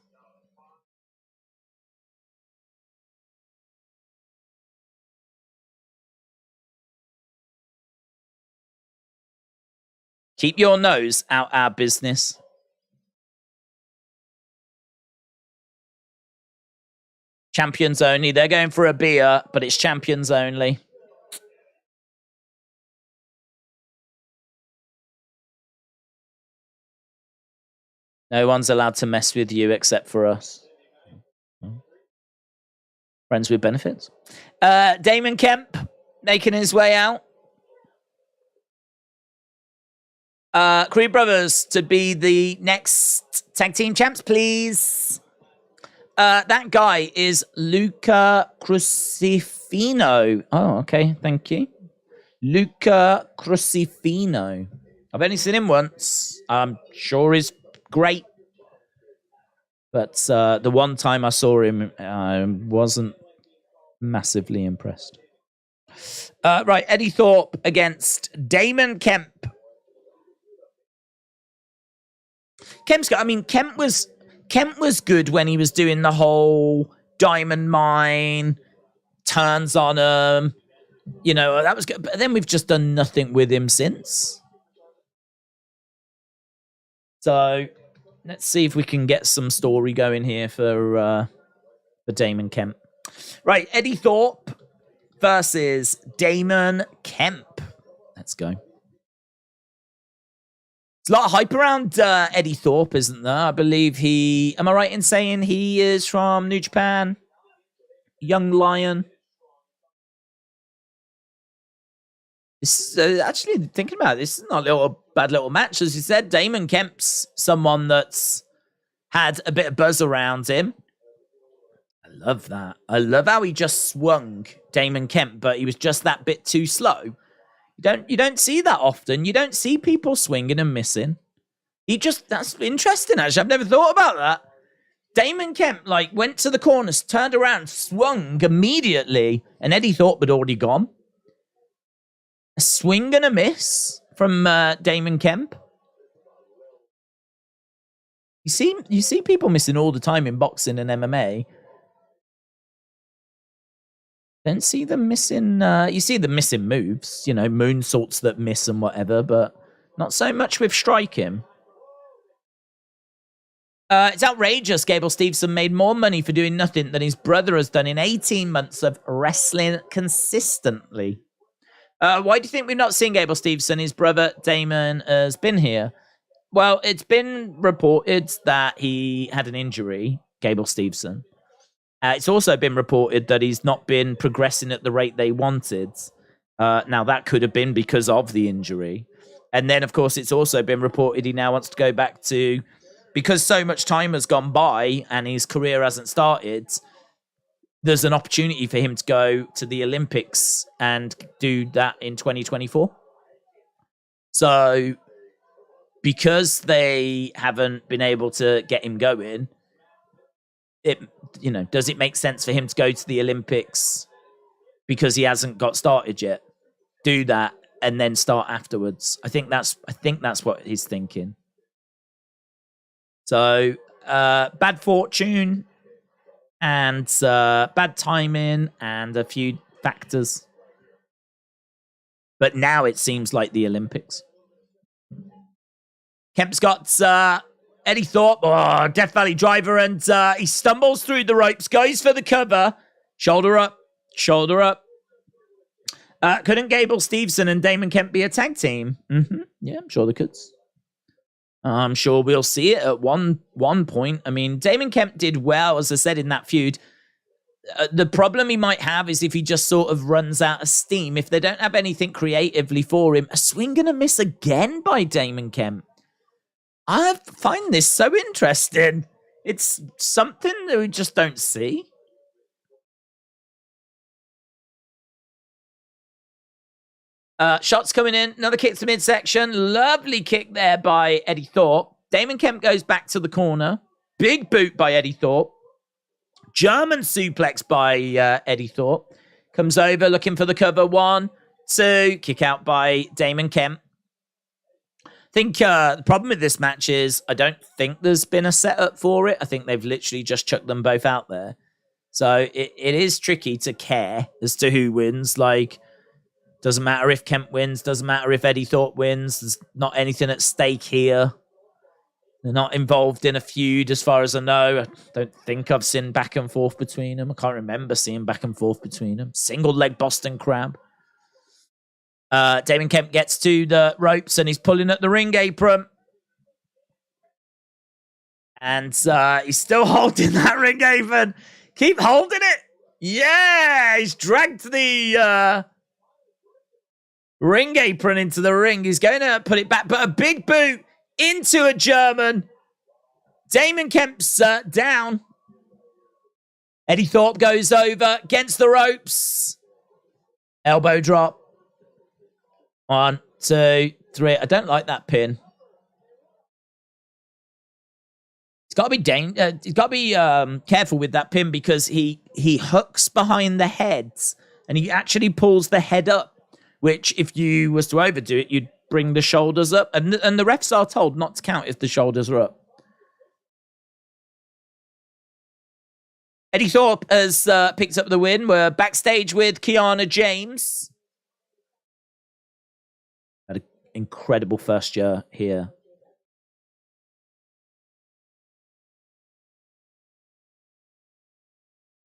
Keep your nose out our business. Champions only. They're going for a beer, but it's champions only. No one's allowed to mess with you except for us. Friends with benefits. Damon Kemp making his way out. Creed Brothers to be the next tag team champs, please. That guy is Luca Crucifino. Oh, okay. Thank you. Luca Crucifino. I've only seen him once. I'm sure he's great. But the one time I saw him, I wasn't massively impressed. Right, Eddie Thorpe against Damon Kemp. Kemp was good when he was doing the whole diamond mine, turns on him. That was good. But then we've just done nothing with him since. So let's see if we can get some story going here for Damon Kemp. Right, Eddie Thorpe versus Damon Kemp. Let's go. There's a lot of hype around Eddie Thorpe, isn't there? I believe am I right in saying he is from New Japan? Young Lion. This is, actually, thinking about it, this is not a bad little match. As you said, Damon Kemp's someone that's had a bit of buzz around him. I love that. I love how he just swung Damon Kemp, but he was just that bit too slow. You don't see that often. You don't see people swinging and missing. That's interesting, actually. I've never thought about that. Damon Kemp, went to the corners, turned around, swung immediately, and Eddie Thorpe had already gone. A swing and a miss from Damon Kemp. You see people missing all the time in boxing and MMA. Don't see them missing. You see them missing moves, moonsaults that miss and whatever, but not so much with striking. It's outrageous. Gable Steveson made more money for doing nothing than his brother has done in 18 months of wrestling consistently. Why do you think we've not seen Gable Steveson? His brother Damon has been here. Well, it's been reported that he had an injury, Gable Steveson. It's also been reported that he's not been progressing at the rate they wanted. Now, that could have been because of the injury. And then, of course, it's also been reported he now wants to go back to... Because so much time has gone by and his career hasn't started, there's an opportunity for him to go to the Olympics and do that in 2024. So, because they haven't been able to get him going... does it make sense for him to go to the Olympics because he hasn't got started yet? Do that and then start afterwards. I think that's what he's thinking. So bad fortune and bad timing and a few factors. But now it seems like the Olympics. Kemp's got Eddie Thorpe, Death Valley driver, and he stumbles through the ropes, goes for the cover. Shoulder up, shoulder up. Couldn't Gable Steveson and Damon Kemp be a tag team? Mm-hmm. Yeah, I'm sure they could. I'm sure we'll see it at one point. I mean, Damon Kemp did well, as I said, in that feud. The problem he might have is if he just sort of runs out of steam. If they don't have anything creatively for him. A swing and a miss again by Damon Kemp. I find this so interesting. It's something that we just don't see. Shots coming in. Another kick to midsection. Lovely kick there by Eddie Thorpe. Damon Kemp goes back to the corner. Big boot by Eddie Thorpe. German suplex by Eddie Thorpe. Comes over looking for the cover. 1, 2. Kick out by Damon Kemp. I think the problem with this match is I don't think there's been a setup for it. I think they've literally just chucked them both out there. So it is tricky to care as to who wins. Doesn't matter if Kemp wins. Doesn't matter if Eddie Thorpe wins. There's not anything at stake here. They're not involved in a feud as far as I know. I don't think I've seen back and forth between them. I can't remember seeing back and forth between them. Single leg Boston Crab. Damon Kemp gets to the ropes and he's pulling at the ring apron. And he's still holding that ring apron. Keep holding it. Yeah, he's dragged the ring apron into the ring. He's going to put it back, but a big boot into a German. Damon Kemp's down. Eddie Thorpe goes over against the ropes. Elbow drop. 1, 2, 3. I don't like that pin. He's got to be careful with that pin because he hooks behind the heads and he actually pulls the head up, which if you was to overdo it, you'd bring the shoulders up. And the refs are told not to count if the shoulders are up. Eddie Thorpe has picked up the win. We're backstage with Kiana James. Had an incredible first year here.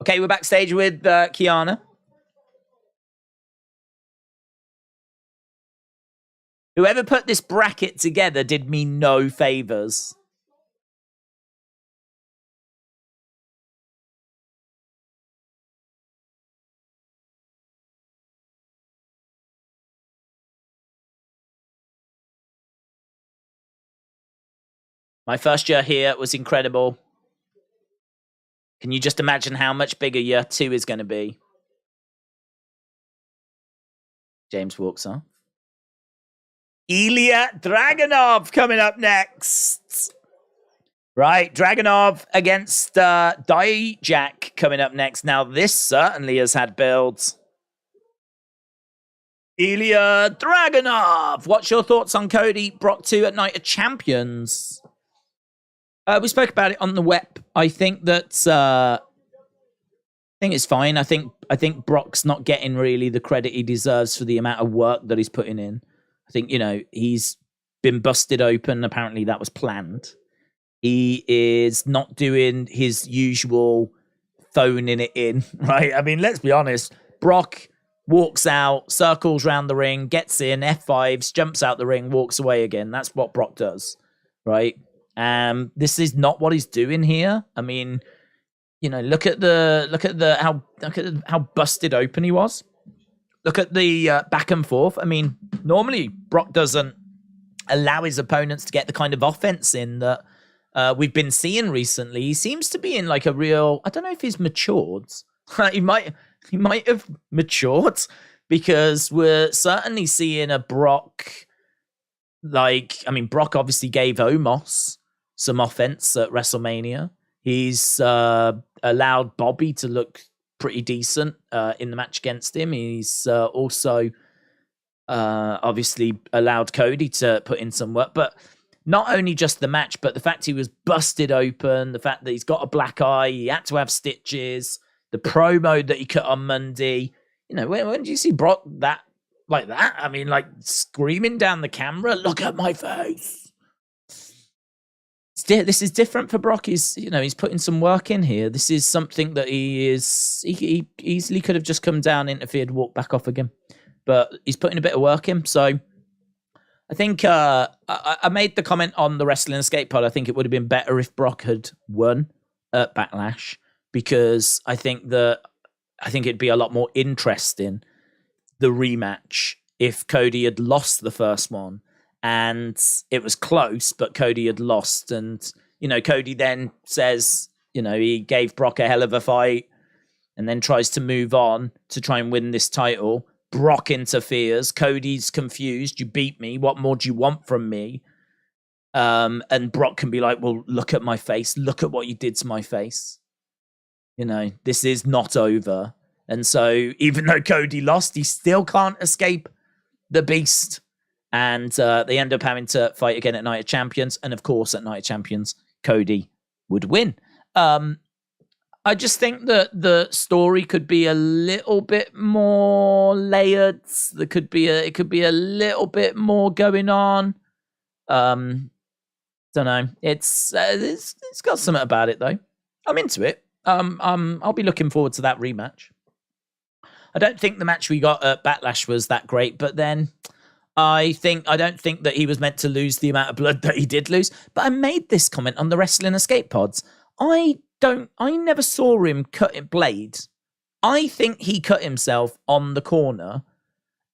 Okay, we're backstage with Kiana. Whoever put this bracket together did me no favors. My first year here was incredible. Can you just imagine how much bigger year 2 is going to be? James walks off. Ilya Dragunov coming up next. Right, Dragunov against Dijak coming up next. Now, this certainly has had builds. Ilya Dragunov. What's your thoughts on Cody Brock 2 at Night of Champions? We spoke about it on the web. I think that I think it's fine. I think Brock's not getting really the credit he deserves for the amount of work that he's putting in. I think, he's been busted open. Apparently that was planned. He is not doing his usual phoning it in, right? I mean, let's be honest. Brock walks out, circles around the ring, gets in, F5s, jumps out the ring, walks away again. That's what Brock does, right? This is not what he's doing here. I mean, look at how busted open he was. Look at the back and forth. I mean, normally Brock doesn't allow his opponents to get the kind of offense in that we've been seeing recently. He seems to be in like a real, I don't know if he's matured. he might have matured, because we're certainly seeing a Brock Brock obviously gave Omos some offense at WrestleMania. He's allowed Bobby to look pretty decent in the match against him. He's also obviously allowed Cody to put in some work, but not only just the match, but the fact he was busted open, the fact that he's got a black eye, he had to have stitches, the promo that he cut on Monday. When did you see Brock like that? I mean, like screaming down the camera, "Look at my face." This is different for Brock. He's putting some work in here. This is something that he easily could have just come down, interfered, walked back off again, but he's putting a bit of work in. So I think I made the comment on the Wrestling Escape Pod. I think it would have been better if Brock had won at Backlash, because I think it'd be a lot more interesting, the rematch, if Cody had lost the first one and it was close, but Cody had lost. And, Cody then says, he gave Brock a hell of a fight and then tries to move on to try and win this title. Brock interferes. Cody's confused. You beat me. What more do you want from me? And Brock can be like, well, look at my face. Look at what you did to my face. This is not over. And so even though Cody lost, he still can't escape the beast. And they end up having to fight again at Night of Champions. And of course, at Night of Champions, Cody would win. I just think that the story could be a little bit more layered. It could be a little bit more going on. Don't know. It's got something about it though. I'm into it. I'll be looking forward to that rematch. I don't think the match we got at Backlash was that great, but then I don't think that he was meant to lose the amount of blood that he did lose. But I made this comment on the Wrestling Escape Pods. I never saw him cut a blade. I think he cut himself on the corner.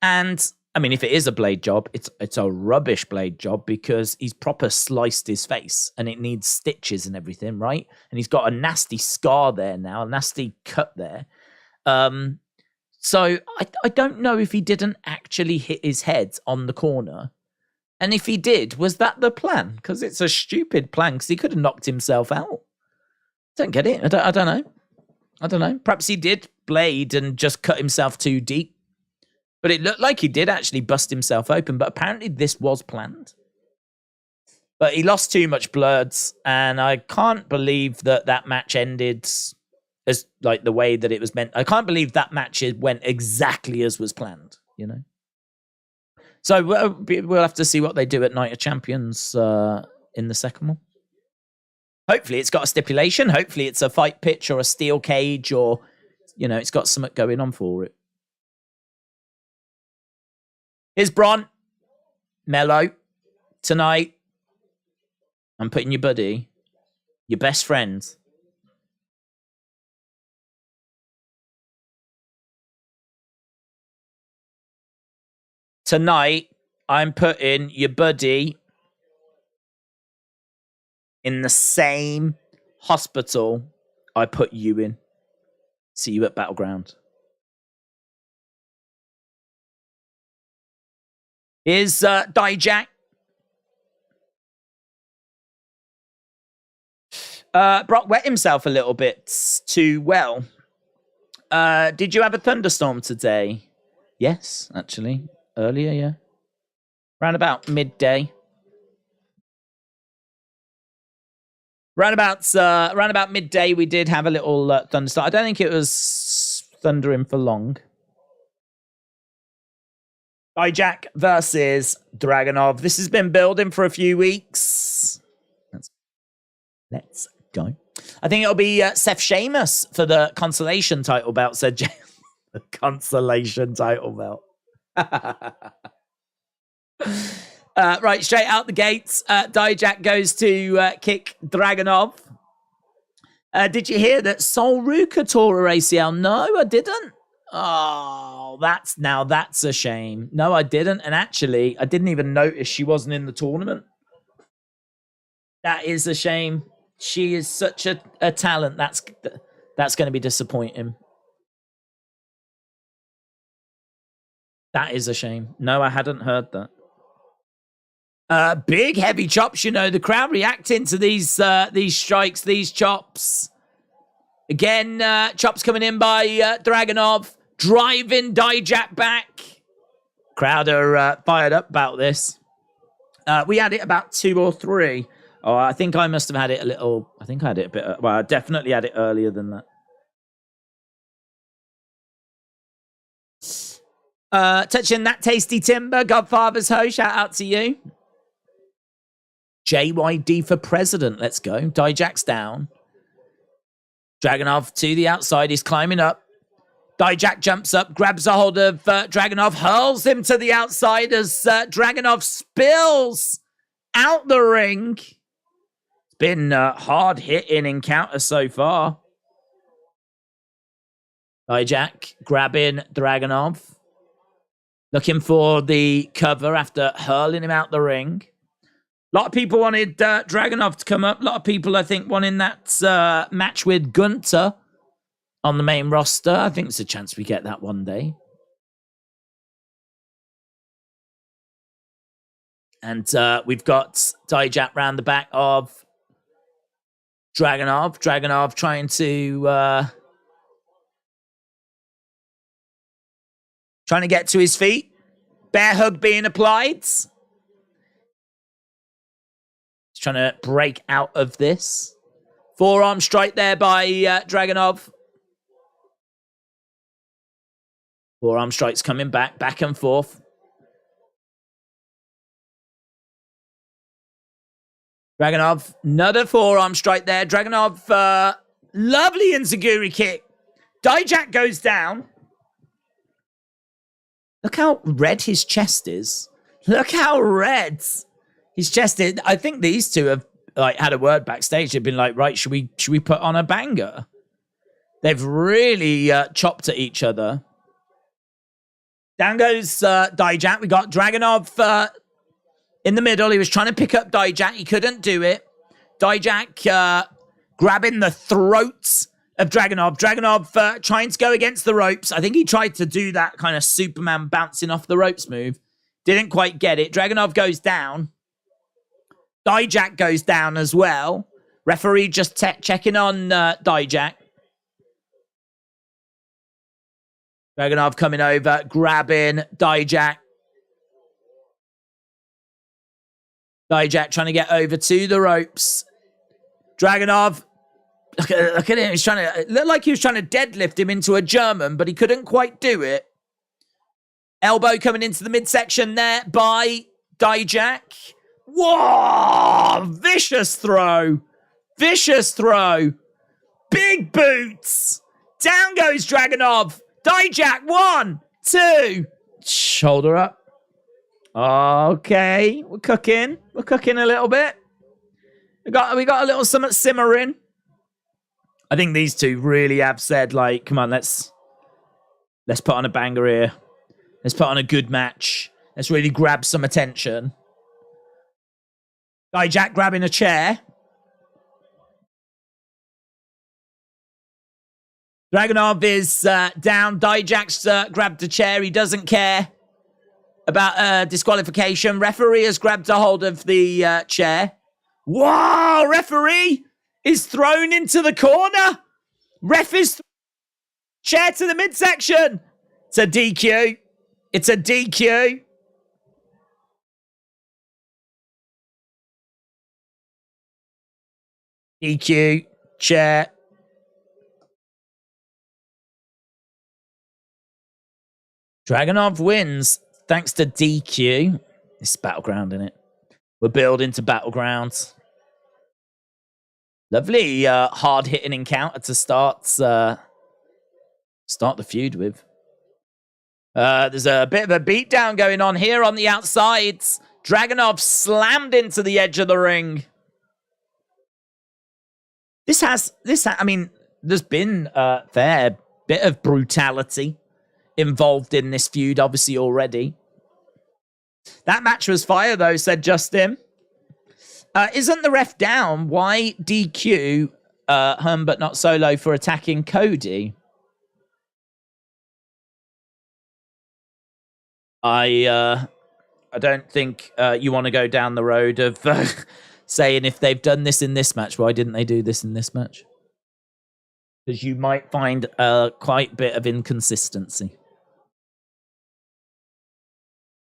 And I mean, if it is a blade job, it's a rubbish blade job, because he's proper sliced his face and it needs stitches and everything, right? And he's got a nasty scar there now, a nasty cut there. So I don't know if he didn't actually hit his head on the corner. And if he did, was that the plan? Because it's a stupid plan, because he could have knocked himself out. Don't get it. I don't know. Perhaps he did blade and just cut himself too deep. But it looked like he did actually bust himself open. But apparently this was planned. But he lost too much blood. And I can't believe that match ended as like the way that it was meant. I can't believe that match went exactly as was planned, So we'll have to see what they do at Night of Champions in the second one. Hopefully it's got a stipulation. Hopefully it's a fight pitch or a steel cage, or, it's got something going on for it. Here's Braun. Mello, tonight, I'm putting your buddy, your best friend, tonight, I'm putting your buddy in the same hospital I put you in. See you at Battleground. Here's Dijak. Brock wet himself a little bit too well. Did you have a thunderstorm today? Yes, actually. Earlier, yeah. Round about midday. Round about midday, we did have a little thunderstorm. I don't think it was thundering for long. Dijak versus Dragunov. This has been building for a few weeks. Let's go. I think it'll be Seth Sheamus for the consolation title belt, said Jay. The consolation title belt. Right, straight out the gates. Dijak goes to kick Dragunov. Did you hear that Sol Ruka tore her ACL? No, I didn't. Oh, that's a shame. No, I didn't. And actually, I didn't even notice she wasn't in the tournament. That is a shame. She is such a talent. That's going to be disappointing. That is a shame. No, I hadn't heard that. Big heavy chops, you know, the crowd reacting to these strikes, these chops. Again, chops coming in by Dragunov, driving Dijak back. Crowd are fired up about this. We had it about 2 or 3. Oh, I think I must have had it a little. I think I had it a bit. Well, I definitely had it earlier than that. Touching that tasty timber, Godfather's Ho, shout out to you. JYD for president. Let's go. Dijak's down. Dragunov to the outside. He's climbing up. Dijak jumps up, grabs a hold of Dragunov, hurls him to the outside as Dragunov spills out the ring. It's been a hard-hitting encounter so far. Dijak grabbing Dragunov. Looking for the cover after hurling him out the ring. A lot of people wanted Dragunov to come up. A lot of people, I think, wanting that match with Gunter on the main roster. I think there's a chance we get that one day. And we've got Dijak round the back of Dragunov. Dragunov trying to get to his feet. Bear hug being applied. He's trying to break out of this. Forearm strike there by Dragunov. Forearm strikes coming back and forth. Dragunov, another forearm strike there. Dragunov, lovely enziguri kick. Dijak goes down. Look how red his chest is. Look how red his chest is. I think these two have had a word backstage. They've been like, right, should we put on a banger? They've really chopped at each other. Down goes Dijak. We got Dragunov in the middle. He was trying to pick up Dijak. He couldn't do it. Dijak grabbing the throats of Dragunov. Dragunov trying to go against the ropes. I think he tried to do that kind of Superman bouncing off the ropes move. Didn't quite get it. Dragunov goes down. Dijak goes down as well. Referee just checking on Dijak. Dragunov coming over, grabbing Dijak. Dijak trying to get over to the ropes. Dragunov, look at him. He's trying to look like he was trying to deadlift him into a German, but he couldn't quite do it. Elbow coming into the midsection there by Dijak. Whoa! Vicious throw. Vicious throw. Big boots. Down goes Dragunov. Dijak, 1, 2. Shoulder up. Okay, we're cooking. We're cooking a little bit. We got a little something simmering. I think these two really have said, like, come on, let's put on a banger here. Let's put on a good match. Let's really grab some attention. Dijak grabbing a chair. Dragunov is down. Dijak's grabbed a chair. He doesn't care about disqualification. Referee has grabbed a hold of the chair. Whoa! Referee is thrown into the corner. Ref is chair to the midsection. It's a DQ. It's a DQ. DQ. Chair. Dragunov wins thanks to DQ. This is Battleground, isn't it? We're building to Battlegrounds. Lovely hard-hitting encounter to start the feud with. There's a bit of a beatdown going on here on the outsides. Dragunov slammed into the edge of the ring. I mean, there's been a fair bit of brutality involved in this feud, obviously, already. That match was fire, though, said Justin. Isn't the ref down? Why DQ but not Solo for attacking Cody? I don't think you want to go down the road of saying if they've done this in this match, why didn't they do this in this match? Because you might find quite a bit of inconsistency.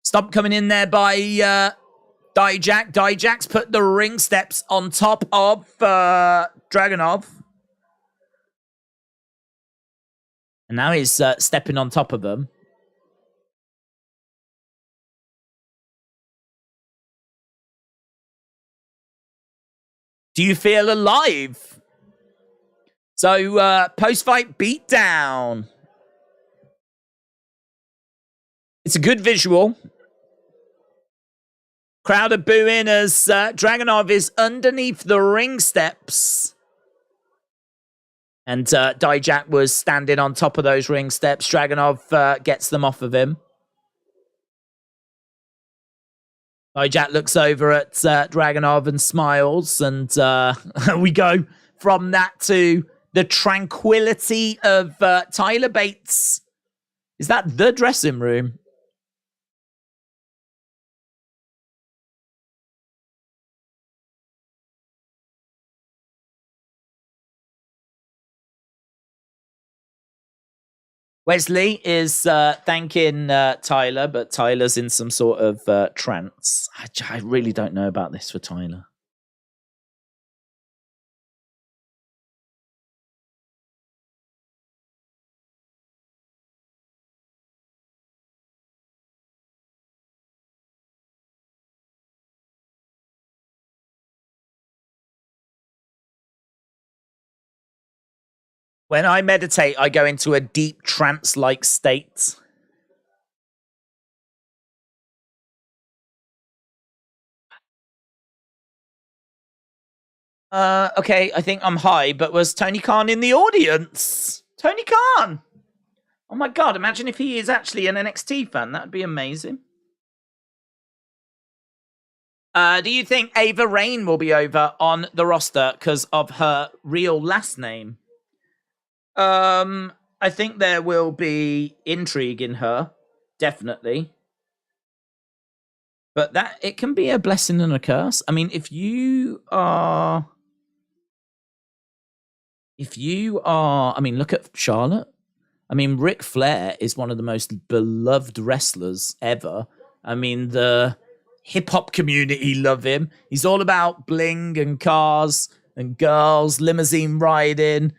Stop coming in there by Dijak. Dijak's put the ring steps on top of Dragunov. And now he's stepping on top of them. Do you feel alive? So, post-fight beatdown. It's a good visual. Crowd are booing as Dragunov is underneath the ring steps. And Dijak was standing on top of those ring steps. Dragunov gets them off of him. Dijak looks over at Dragunov and smiles. And we go from that to the tranquility of Tyler Bates. Is that the dressing room? Wesley is thanking Tyler, but Tyler's in some sort of trance. I really don't know about this for Tyler. When I meditate, I go into a deep trance-like state. Okay, I think I'm high, but was Tony Khan in the audience? Tony Khan! Oh my god, imagine if he is actually an NXT fan. That would be amazing. Do you think Ava Rain will be over on the roster because of her real last name? I think there will be intrigue in her, definitely. But that it can be a blessing and a curse. I mean, if you are, I mean, look at Charlotte. I mean, Ric Flair is one of the most beloved wrestlers ever. I mean, the hip-hop community love him. He's all about bling and cars and girls, limousine riding.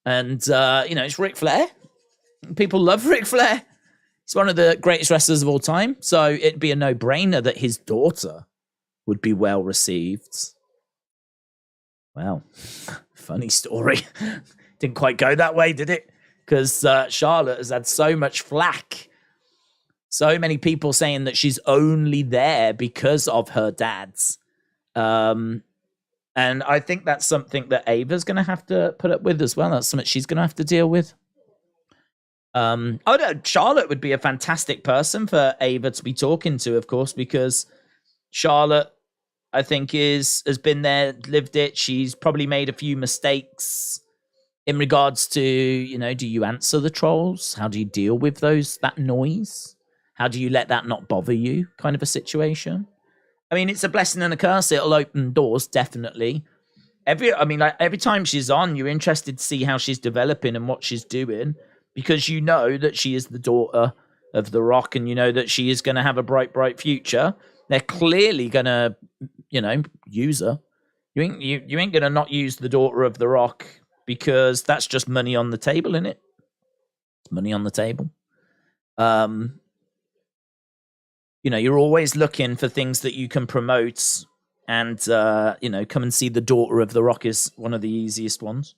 And, it's Ric Flair. People love Ric Flair. He's one of the greatest wrestlers of all time. So it'd be a no-brainer that his daughter would be well received. Well, funny story. Didn't quite go that way, did it? Because Charlotte has had so much flack So many people saying that she's only there because of her dad's. And I think that's something that Ava's going to have to put up with as well. That's something she's going to have to deal with. Charlotte would be a fantastic person for Ava to be talking to, of course, because Charlotte, I think, has been there, lived it. She's probably made a few mistakes in regards to, do you answer the trolls? How do you deal with that noise? How do you let that not bother you? Kind of a situation. I mean, it's a blessing and a curse. It'll open doors, definitely. Every time she's on, you're interested to see how she's developing and what she's doing, because you know that she is the daughter of The Rock, and you know that she is going to have a bright, bright future. They're clearly going to, use her. You ain't going to not use the daughter of The Rock, because that's just money on the table, isn't it? It's money on the table. You're always looking for things that you can promote, and, come and see the daughter of The Rock is one of the easiest ones.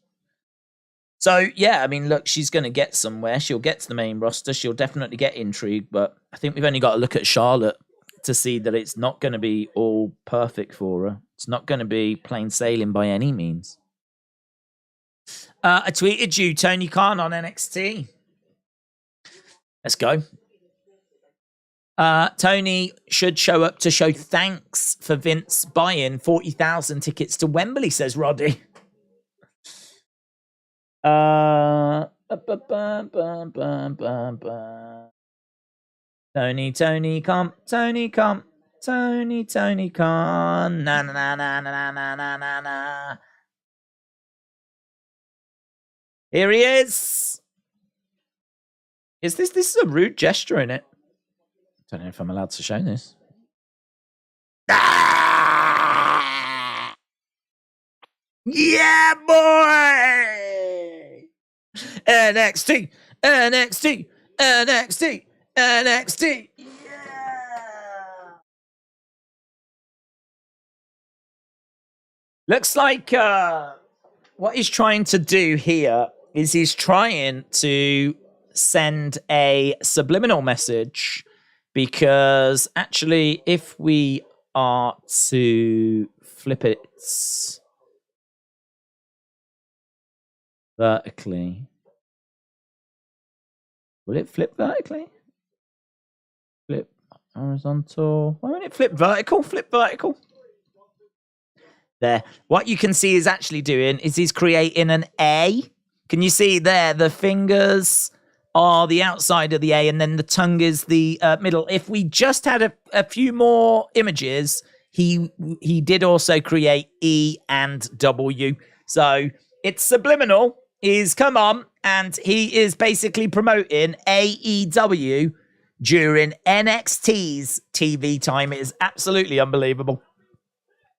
So, yeah, look, she's going to get somewhere. She'll get to the main roster. She'll definitely get intrigue, but I think we've only got to look at Charlotte to see that it's not going to be all perfect for her. It's not going to be plain sailing by any means. I tweeted you, Tony Khan on NXT. Let's go. Tony should show up to show thanks for Vince buying 40,000 tickets to Wembley, says Roddy. Tony, come. Tony, come. Tony, come. Na na na na na na na na na. Here he is. This is a rude gesture, in it? Don't know if I'm allowed to show this. Ah! Yeah, boy! NXT. Yeah! Looks like what he's trying to do here is he's trying to send a subliminal message, because actually, if we are to flip it vertically, will it flip vertically? Flip horizontal. Why won't it flip vertical? Flip vertical. There. What you can see is actually doing is he's creating an A. Can you see there? The fingers are the outside of the A, and then the tongue is the middle. If we just had a few more images, he did also create E and W. So it's subliminal. He's come on, and he is basically promoting AEW during NXT's TV time. It is absolutely unbelievable.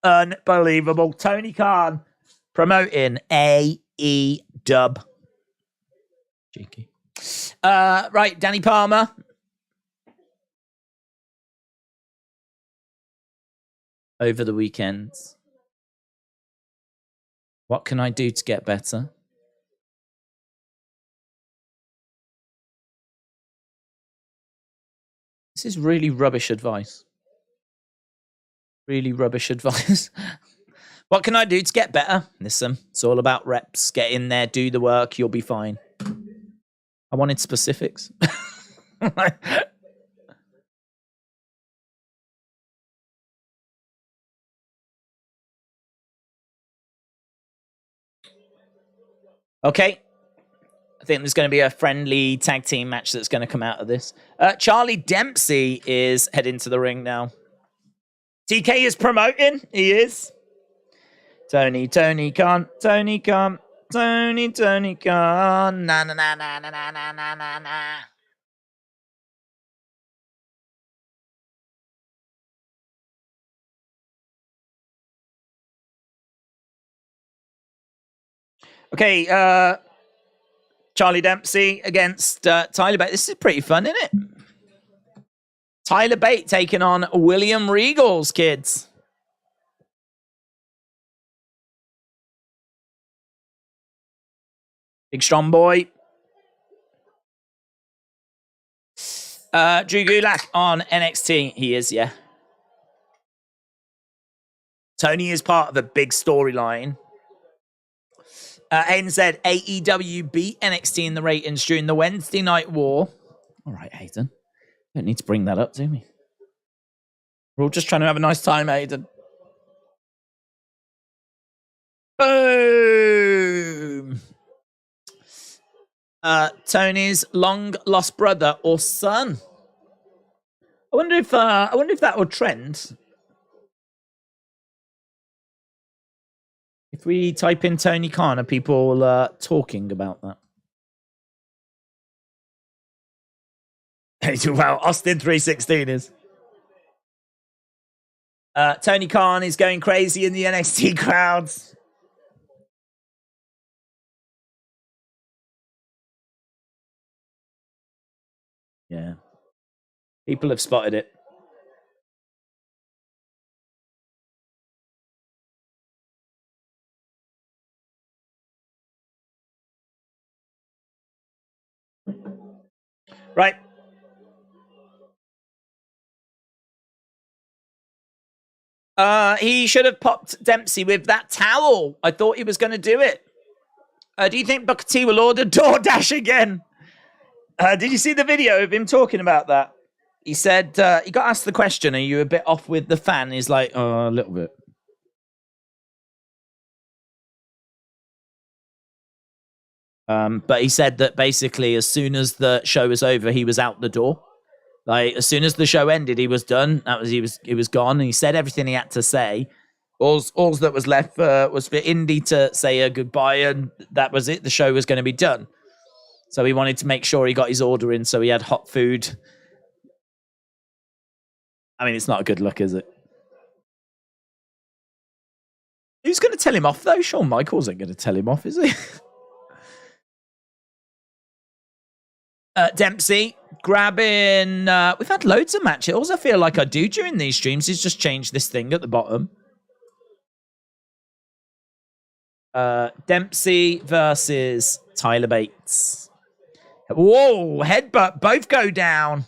Unbelievable. Tony Khan promoting AEW. Cheeky. Right, Danny Palmer. Over the weekend. What can I do to get better? This is really rubbish advice. Really rubbish advice. What can I do to get better? Listen, it's all about reps. Get in there, do the work, you'll be fine. I wanted specifics. Okay. I think there's going to be a friendly tag team match that's going to come out of this. Charlie Dempsey is heading to the ring now. TK is promoting. He is. Tony Khan. Tony Khan. Na na na na na na na na na. Okay, Charlie Dempsey against Tyler Bate. This is pretty fun, isn't it? Tyler Bate taking on William Regal's kids. Big strong boy. Drew Gulak on NXT. He is, yeah. Tony is part of a big storyline. Hayden said AEW beat NXT in the ratings during the Wednesday Night War. All right, Hayden. Don't need to bring that up, do we? We're all just trying to have a nice time, Hayden. Boom! Tony's long lost brother or son. I wonder if that would trend. If we type in Tony Khan, are people talking about that? Well, Austin 316 is. Tony Khan is going crazy in the NXT crowds. Yeah. People have spotted it. Right. He should have popped Dempsey with that towel. I thought he was going to do it. Do you think Booker T will order DoorDash again? Did you see the video of him talking about that? He said, he got asked the question, are you a bit off with the fan? He's like, oh, a little bit. But he said that basically as soon as the show was over, he was out the door. Like, as soon as the show ended, he was done. He was gone. And he said everything he had to say. All that was left was for Indy to say a goodbye, and that was it. The show was going to be done. So he wanted to make sure he got his order in, so he had hot food. I mean, it's not a good look, is it? Who's going to tell him off, though? Shawn Michaels ain't going to tell him off, is he? Dempsey grabbing... we've had loads of matches. All I feel like I do during these streams is just change this thing at the bottom. Dempsey versus Tyler Bates. Whoa, headbutt. Both go down.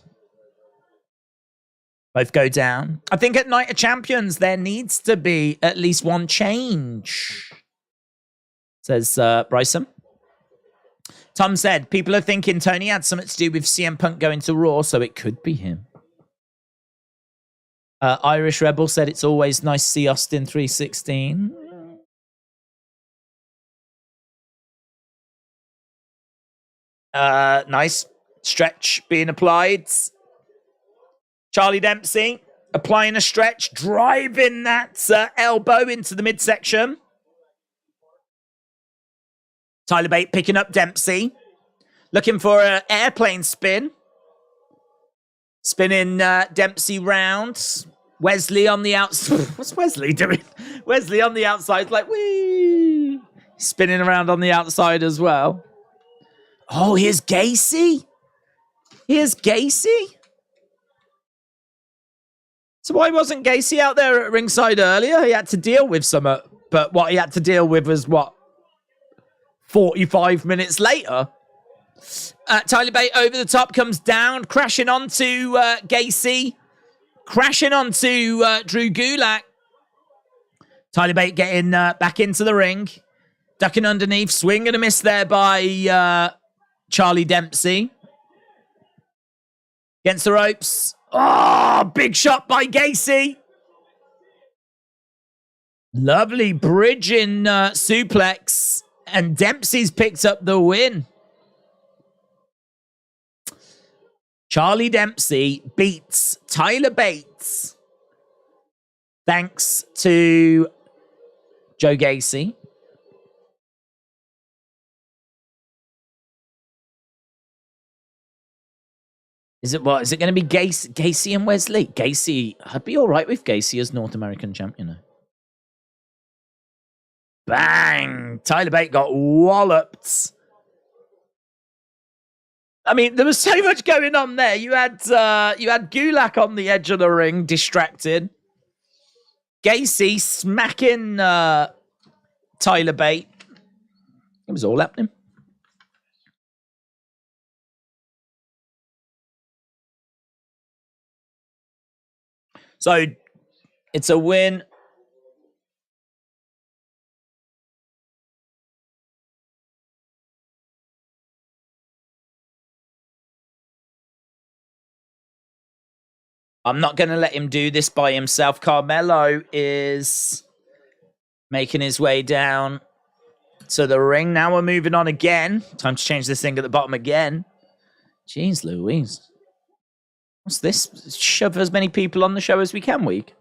Both go down. I think at Night of Champions, there needs to be at least one change. Says Bryson. Tom said, people are thinking Tony had something to do with CM Punk going to Raw, so it could be him. Irish Rebel said, it's always nice to see Austin 316. Nice stretch being applied. Charlie Dempsey applying a stretch, driving that elbow into the midsection. Tyler Bate picking up Dempsey. Looking for an airplane spin. Spinning Dempsey round. Wesley on the outside. What's Wesley doing? Wesley on the outside, like, whee! Spinning around on the outside as well. Oh, here's Gacy. Here's Gacy. So why wasn't Gacy out there at ringside earlier? He had to deal with some, but what he had to deal with was what? 45 minutes later. Tyler Bate over the top, comes down, crashing onto Gacy. Crashing onto Drew Gulak. Tyler Bate getting back into the ring. Ducking underneath, swing and a miss there by Charlie Dempsey. Against the ropes. Oh, big shot by Gacy. Lovely bridging suplex. And Dempsey's picked up the win. Charlie Dempsey beats Tyler Bates. Thanks to Joe Gacy. Is it what? Is it going to be Gacy and Wesley? Gacy, I'd be all right with Gacy as North American champion. Bang! Tyler Bate got walloped. I mean, there was so much going on there. You had Gulak on the edge of the ring, distracted. Gacy smacking Tyler Bate. It was all happening. So it's a win. I'm not going to let him do this by himself. Carmelo is making his way down to the ring. Now we're moving on again. Time to change this thing at the bottom again. Jeez Louise. What's this? Shove as many people on the show as we can, week.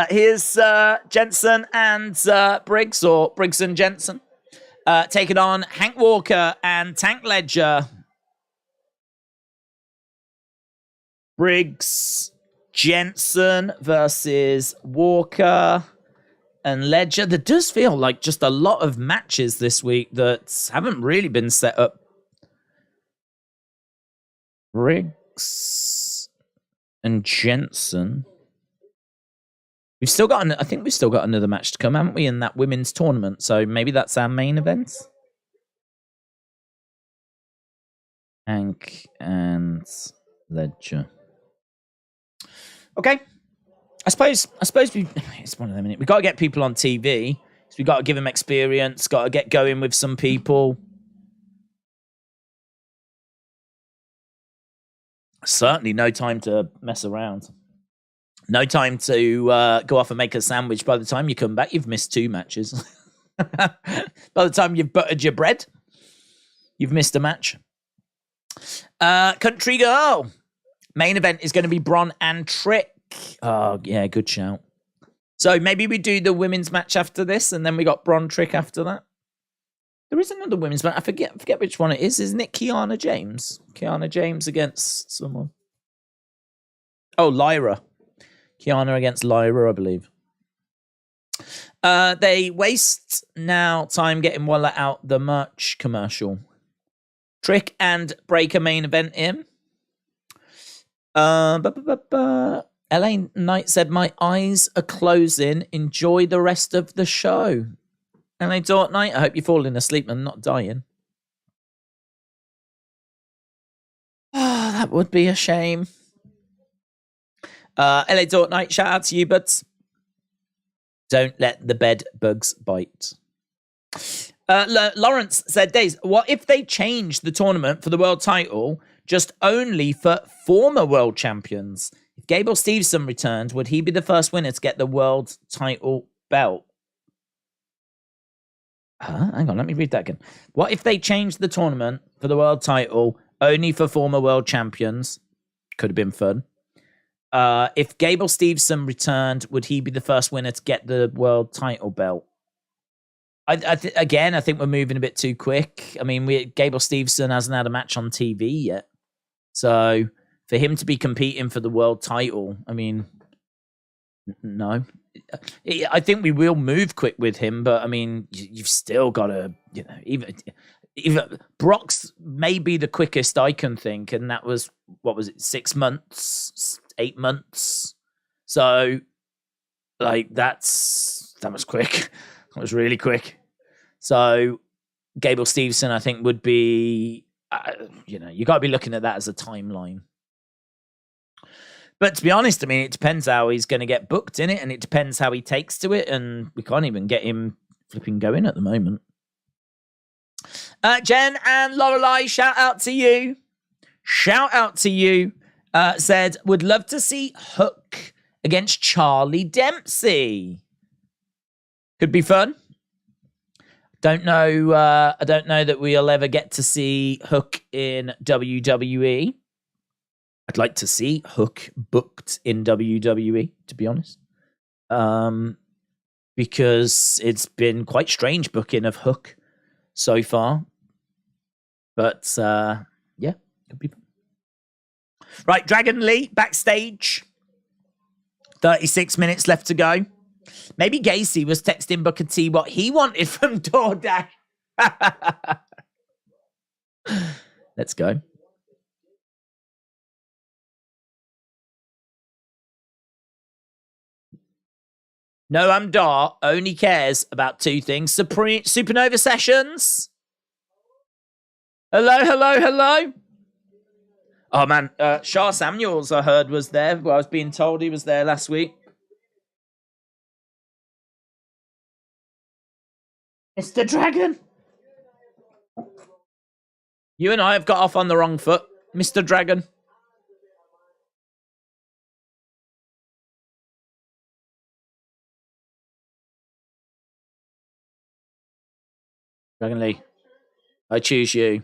Here's Jensen and Briggs, or Briggs and Jensen, taking on Hank Walker and Tank Ledger. Briggs, Jensen versus Walker and Ledger. There does feel like just a lot of matches this week that haven't really been set up. Briggs and Jensen. We've still got, I think we've still got another match to come, haven't we, in that women's tournament? So maybe that's our main event. Hank and Ledger. Okay. I suppose it's one of them, innit? We've got to get people on TV. So we've got to give them experience, got to get going with some people. Certainly no time to mess around. No time to go off and make a sandwich. By the time you come back, you've missed 2 matches. By the time you've buttered your bread, you've missed a match. Country Girl. Main event is going to be Bron and Trick. Oh, yeah, good shout. So maybe we do the women's match after this, and then we got Bron Trick after that. There is another women's match. I forget which one it is. Isn't it Kiana James? Kiana James against someone. Oh, Lyra. Kiana against Lyra, I believe. They waste now time getting Waller out the merch commercial. Trick and Breaker main event in. LA Knight said, my eyes are closing. Enjoy the rest of the show. LA Dort Knight, I hope you're falling asleep and not dying. Oh, that would be a shame. LA Dort Knight, shout out to you, but don't let the bed bugs bite. Lawrence said, Daze, what if they change the tournament for the world title just only for former world champions? If Gable Steveson returned, would he be the first winner to get the world title belt? Hang on, let me read that again. What if they changed the tournament for the world title only for former world champions? Could have been fun. If Gable Steveson returned, would he be the first winner to get the world title belt? Again, I think we're moving a bit too quick. I mean, Gable Steveson hasn't had a match on TV yet. So for him to be competing for the world title, I mean, no. I think we will move quick with him, but I mean, you've still got to, even Brock's may be the quickest I can think, and that was, what was it, 6 months, 8 months? So, like, that was quick. That was really quick. So, Gable Steveson, I think, would be, you got to be looking at that as a timeline. But to be honest, I mean, it depends how he's going to get booked in it, and it depends how he takes to it, and we can't even get him flipping going at the moment. Jen and Lorelei, shout out to you. Shout out to you. Said, would love to see Hook against Charlie Dempsey. Could be fun. Don't know. I don't know that we'll ever get to see Hook in WWE. I'd like to see Hook booked in WWE, to be honest. Because it's been quite strange booking of Hook so far. But, yeah, could be fun. Right, Dragon Lee, backstage. 36 minutes left to go. Maybe Gacy was texting Booker T what he wanted from DoorDash. Let's go. Noam Dar only cares about 2 things. Supernova Sessions. Hello, hello, hello. Oh, man. Shah Samuels, I heard, was there. Well, I was being told he was there last week. Mr. Dragon. You and I have got off on the wrong foot, Mr. Dragon. Dragon Lee, I choose you.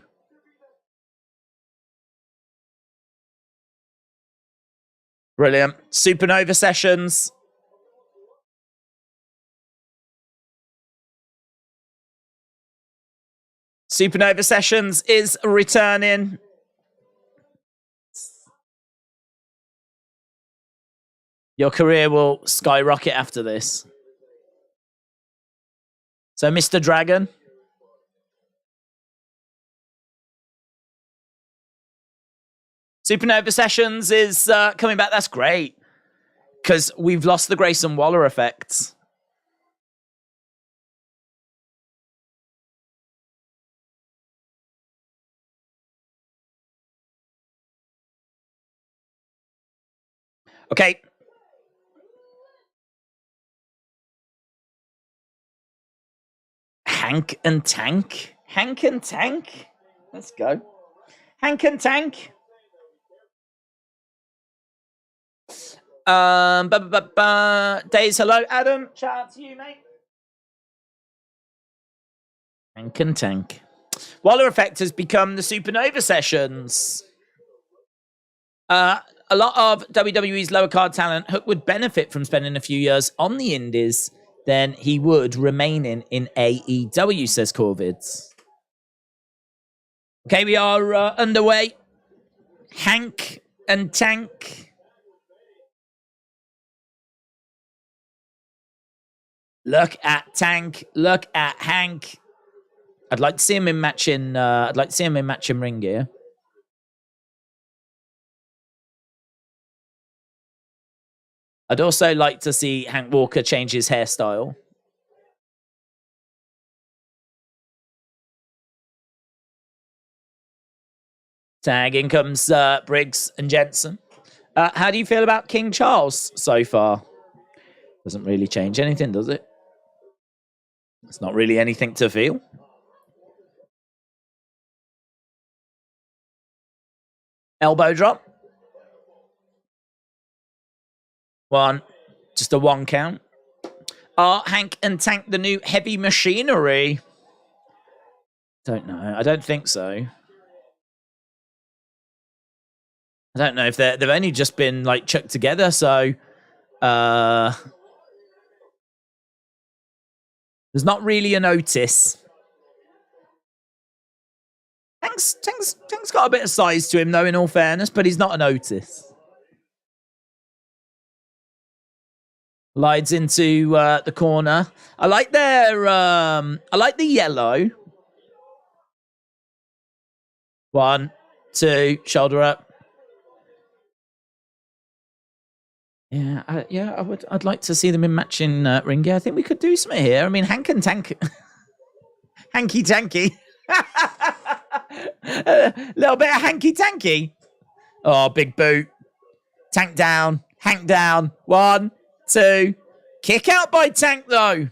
Brilliant. Supernova Sessions. Supernova Sessions is returning. Your career will skyrocket after this. So, Mr. Dragon. Supernova Sessions is coming back. That's great. Because we've lost the Grayson Waller effects. Okay. Hank and Tank. Hank and Tank. Let's go. Hank and Tank. Daze, hello, Adam. Shout out to you, mate. Hank and Tank. Waller Effect has become the Supernova Sessions. A lot of WWE's lower card talent, Hook would benefit from spending a few years on the Indies than he would remaining in AEW, says Corvids. Okay, we are underway. Hank and Tank. Look at Tank. Look at Hank. I'd like to see him in matching. I'd like to see him in matching ring gear. I'd also like to see Hank Walker change his hairstyle. Tag, in comes Briggs and Jensen. How do you feel about King Charles so far? Doesn't really change anything, does it? It's not really anything to feel. Elbow drop. One. Just a one count. Are Hank and Tank the new heavy machinery? Don't know. I don't think so. I don't know if they've only just been like chucked together, so there's not really a notice. Tank's got a bit of size to him, though, in all fairness, but he's not a notice. Lides into the corner. I like their I like the yellow. 1, 2, shoulder up. Yeah, I'd like to see them in matching ring gear. I think we could do something here. I mean, Hank and Tank, hanky tanky, a little bit of hanky tanky. Oh, big boot. Tank down, Hank down. 1, 2, kick out by Tank though.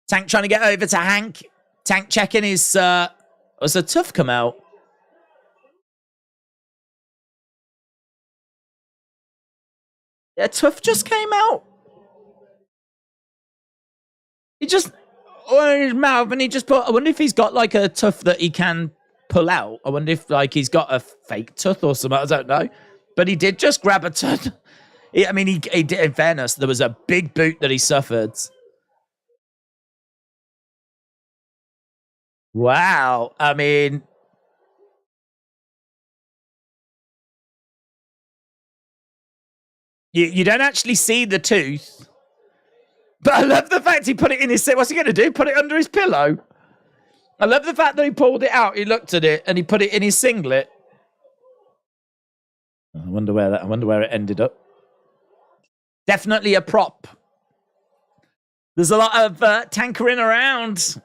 Tank trying to get over to Hank. Tank checking his. Was a tough come out. Yeah, Tuff just came out. He just in his mouth, and he just put. I wonder if he's got like a Tuff that he can pull out. I wonder if like he's got a fake tooth or something. I don't know, but he did just grab a tooth. I mean, he did. In fairness, there was a big boot that he suffered. Wow. I mean. You don't actually see the tooth. But I love the fact he put it in his... What's he going to do? Put it under his pillow? I love the fact that he pulled it out, he looked at it, and he put it in his singlet. I wonder where it ended up. Definitely a prop. There's a lot of tankering around.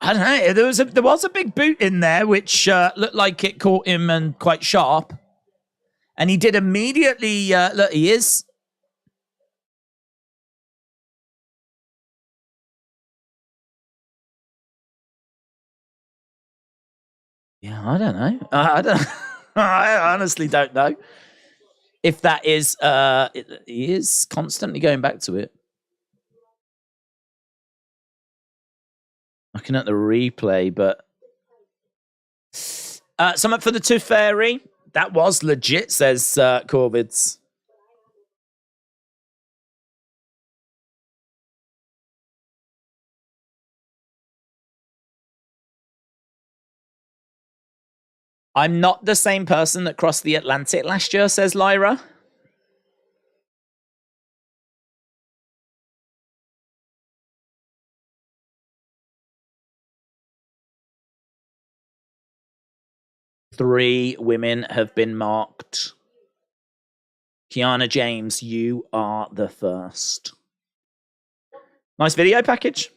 I don't know. There was a big boot in there, which looked like it caught him and quite sharp. And he did immediately. Look, he is. Yeah, I don't know. I don't. I honestly don't know if that is. He is constantly going back to it. Looking at the replay, but something for the Tooth Fairy. That was legit, says Corvids. I'm not the same person that crossed the Atlantic last year, says Lyra. Three women have been marked. Kiana James, you are the first. Nice video package.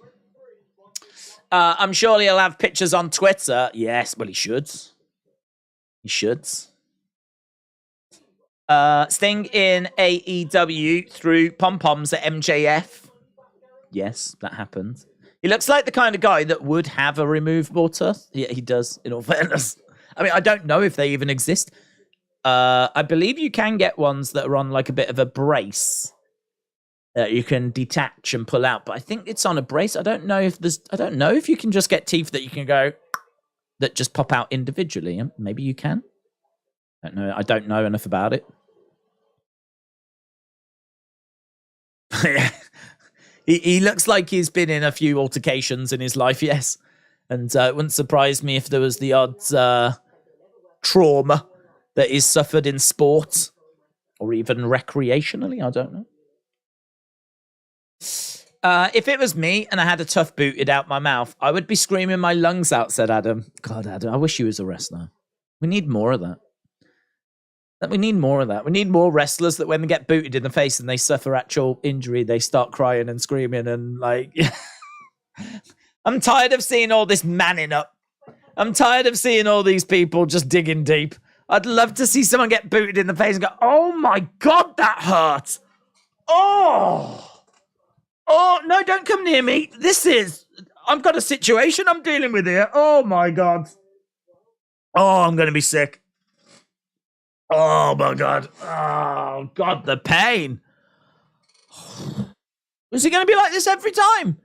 I'm sure he'll have pictures on Twitter. Yes, well, he should. He should. Sting in AEW through pom-poms at MJF. Yes, that happened. He looks like the kind of guy that would have a removable tooth. Yeah, he does, in all fairness. I mean, I don't know if they even exist. I believe you can get ones that are on like a bit of a brace that you can detach and pull out, but I think it's on a brace. I don't know if you can just get teeth that you can go that just pop out individually. Maybe you can. I don't know enough about it. he looks like he's been in a few altercations in his life, yes. And it wouldn't surprise me if there was the odd trauma that is suffered in sport or even recreationally. I don't know. If it was me and I had a tough booted out my mouth, I would be screaming my lungs out, said Adam. God, Adam, I wish you was a wrestler. We need more of that. We need more of that. We need more wrestlers that when they get booted in the face and they suffer actual injury, they start crying and screaming and like... I'm tired of seeing all this manning up. I'm tired of seeing all these people just digging deep. I'd love to see someone get booted in the face and go, oh my God, that hurt. Oh, no, don't come near me. I've got a situation I'm dealing with here. Oh my God. Oh, I'm going to be sick. Oh my God. Oh God, the pain. Is it going to be like this every time?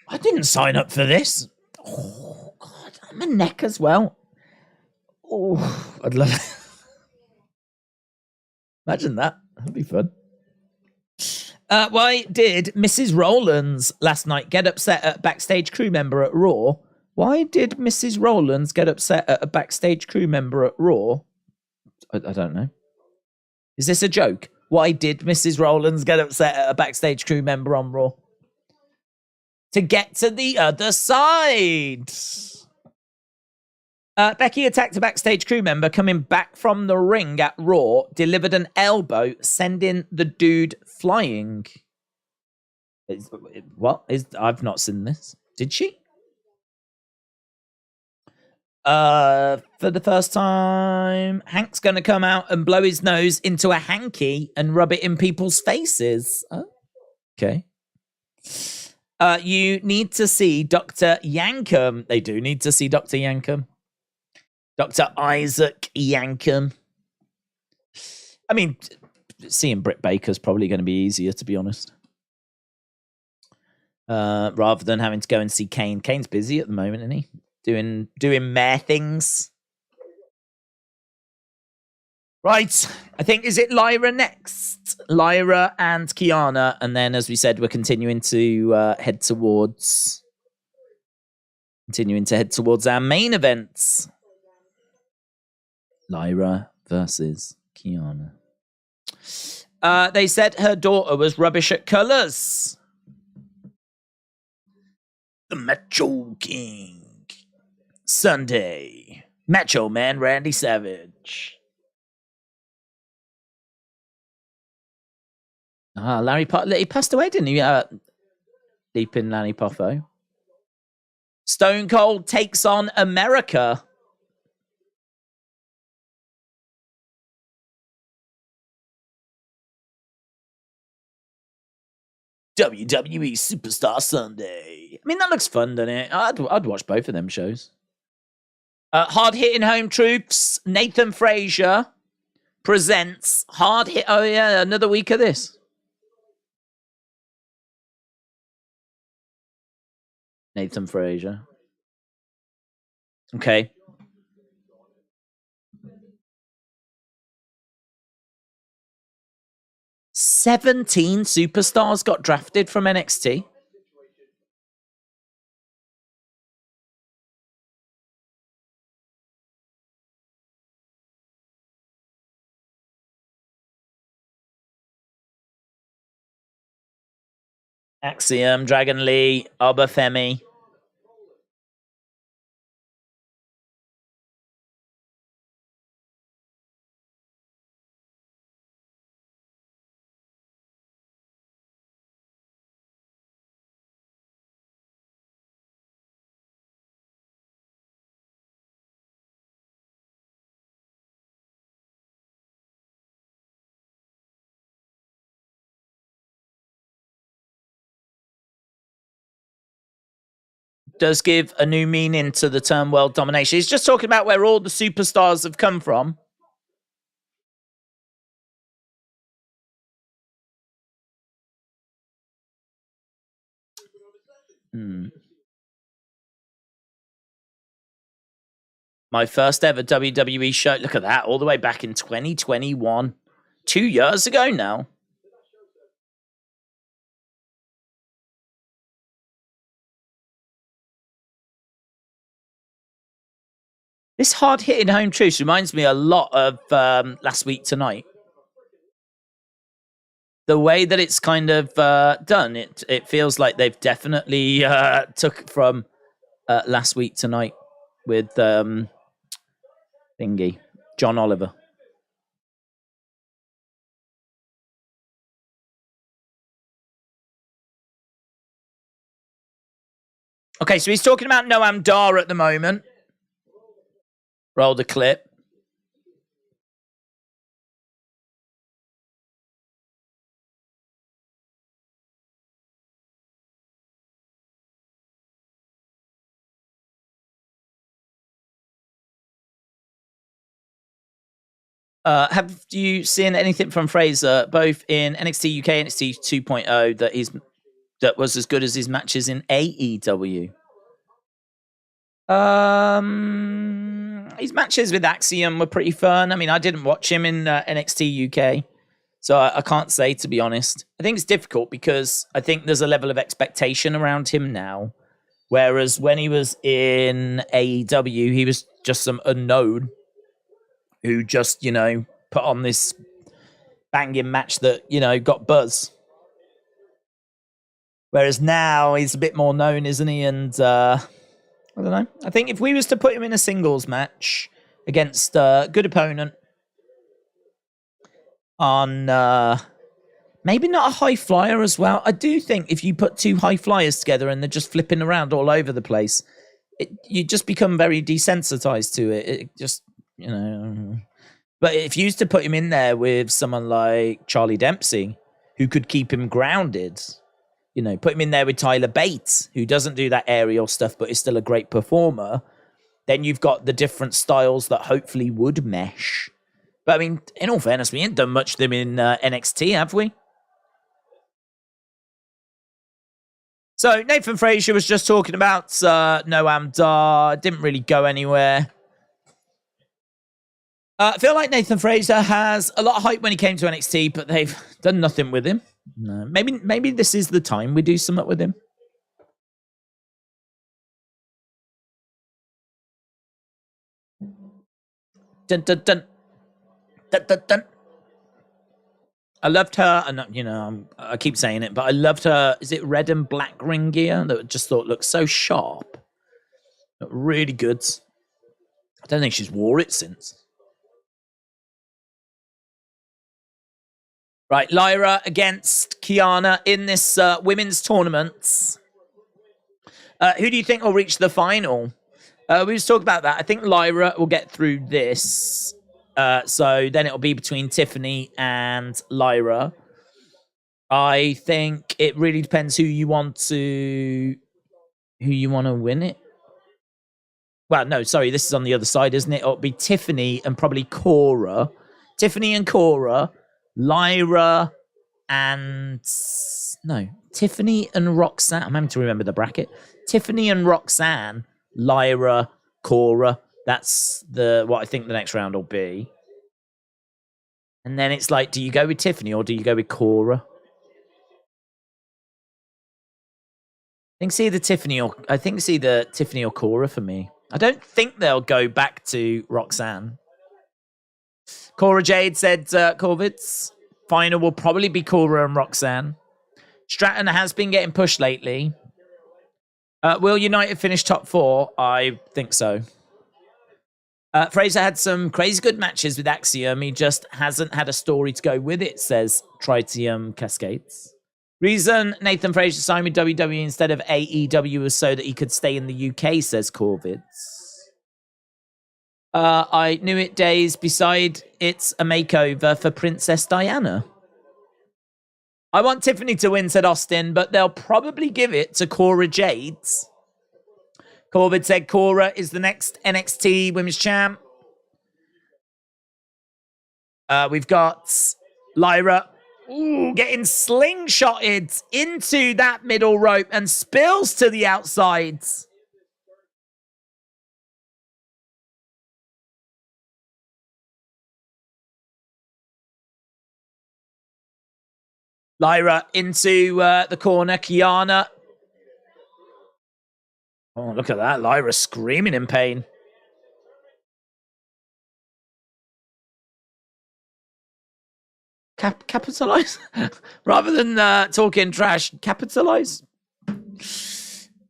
I didn't sign up for this. Oh God, my neck as well. Oh, I'd love it. Imagine that. That'd be fun. Why did Mrs. Rowlands last night get upset at a backstage crew member at Raw? Why did Mrs. Rowlands get upset at a backstage crew member at Raw? I don't know. Is this a joke? Why did Mrs. Rowlands get upset at a backstage crew member on Raw? To get to the other side. Becky attacked a backstage crew member coming back from the ring at Raw, delivered an elbow, sending the dude flying. I've not seen this. Did she? For the first time, Hank's going to come out and blow his nose into a hanky and rub it in people's faces. Oh, okay. You need to see Dr. Yankum. They do need to see Dr. Yankum. Dr. Isaac Yankum. I mean, seeing Britt Baker's probably going to be easier, to be honest. Rather than having to go and see Kane. Kane's busy at the moment, isn't he? Doing mare things. Right. I think, is it Lyra next? Lyra and Kiana. And then, as we said, we're continuing to head towards our main events. Lyra versus Kiana. They said her daughter was rubbish at colours. The Macho King. Sunday. Macho Man Randy Savage. Larry Poffo. He passed away, didn't he? Deep in Lanny Poffo. Stone Cold takes on America. WWE Superstar Sunday. I mean, that looks fun, doesn't it? I'd watch both of them shows. Hard-hitting home troops. Nathan Frazier presents Hard Hit. Oh, yeah, another week of this. Nathan Frazier. Okay. "17 superstars got drafted from NXT. Axiom, Dragon Lee, Obafemi. Does give a new meaning to the term world domination. He's just talking about where all the superstars have come from. My first ever WWE show. Look at that, all the way back in 2021. 2 years ago now. This hard-hitting home truth reminds me a lot of Last Week Tonight. The way that it's kind of done, it feels like they've definitely took from Last Week Tonight with thingy, John Oliver. Okay, so he's talking about Noam Dar at the moment. Roll the clip. Have you seen anything from Fraser, both in NXT UK, NXT 2.0, that was as good as his matches in AEW? His matches with Axiom were pretty fun. I mean, I didn't watch him in NXT UK, so I can't say, to be honest. I think it's difficult because I think there's a level of expectation around him now, whereas when he was in AEW, he was just some unknown who just, put on this banging match that, got buzz. Whereas now he's a bit more known, isn't he? And I don't know. I think if we was to put him in a singles match against a good opponent on maybe not a high flyer as well. I do think if you put two high flyers together and they're just flipping around all over the place, you just become very desensitized to it. It just, But if you used to put him in there with someone like Charlie Dempsey, who could keep him grounded, put him in there with Tyler Bates, who doesn't do that aerial stuff but is still a great performer, then you've got the different styles that hopefully would mesh. But I mean, in all fairness, we ain't done much of them in NXT, have we? So Nathan Frazier was just talking about Noam Dar. Didn't really go anywhere. I feel like Nathan Frazier has a lot of hype when he came to NXT, but they've done nothing with him. No, maybe this is the time we do something with him. Dun, dun, dun. Dun, dun, dun. I loved her, and I keep saying it, but I loved her. Is it red and black ring gear that I just thought looked so sharp? Looked really good. I don't think she's wore it since. Right, Lyra against Kiana in this women's tournament. Who do you think will reach the final? We just talked about that. I think Lyra will get through this. So then it'll be between Tiffany and Lyra. I think it really depends who you want to win it. Well, no, sorry, this is on the other side, isn't it? It'll be Tiffany and probably Cora. Tiffany and Cora, Lyra and Tiffany and Roxanne. I'm having to remember the bracket. Tiffany and Roxanne, Lyra, Cora. That's what I think the next round will be. And then it's like, do you go with Tiffany or do you go with Cora? I think it's either Tiffany or Cora for me. I don't think they'll go back to Roxanne. Cora Jade said Corvids. Final will probably be Cora and Roxanne. Stratton has been getting pushed lately. Will United finish top 4? I think so. Fraser had some crazy good matches with Axiom. He just hasn't had a story to go with it, says Tritium Cascades. Reason Nathan Fraser signed with WWE instead of AEW was so that he could stay in the UK, says Corvids. I knew it days beside it's a makeover for Princess Diana. I want Tiffany to win, said Austin, but they'll probably give it to Cora Jades. Corvid said Cora is the next NXT Women's Champ. We've got Lyra getting slingshotted into that middle rope and spills to the outsides. Lyra into the corner. Kiana. Oh, look at that. Lyra screaming in pain. Capitalize? Rather than talking trash, capitalize?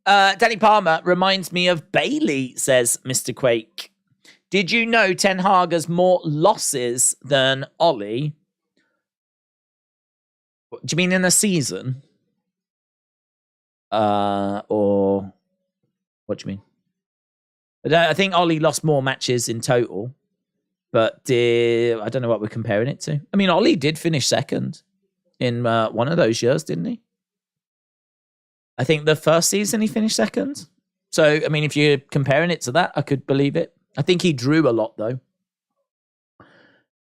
Danny Palmer reminds me of Bailey, says Mr. Quake. Did you know Ten Hag has more losses than Ollie? Do you mean in a season? Or what do you mean? I think Ollie lost more matches in total, but I don't know what we're comparing it to. I mean, Ollie did finish second in one of those years, didn't he? I think the first season he finished second. So, I mean, if you're comparing it to that, I could believe it. I think he drew a lot, though.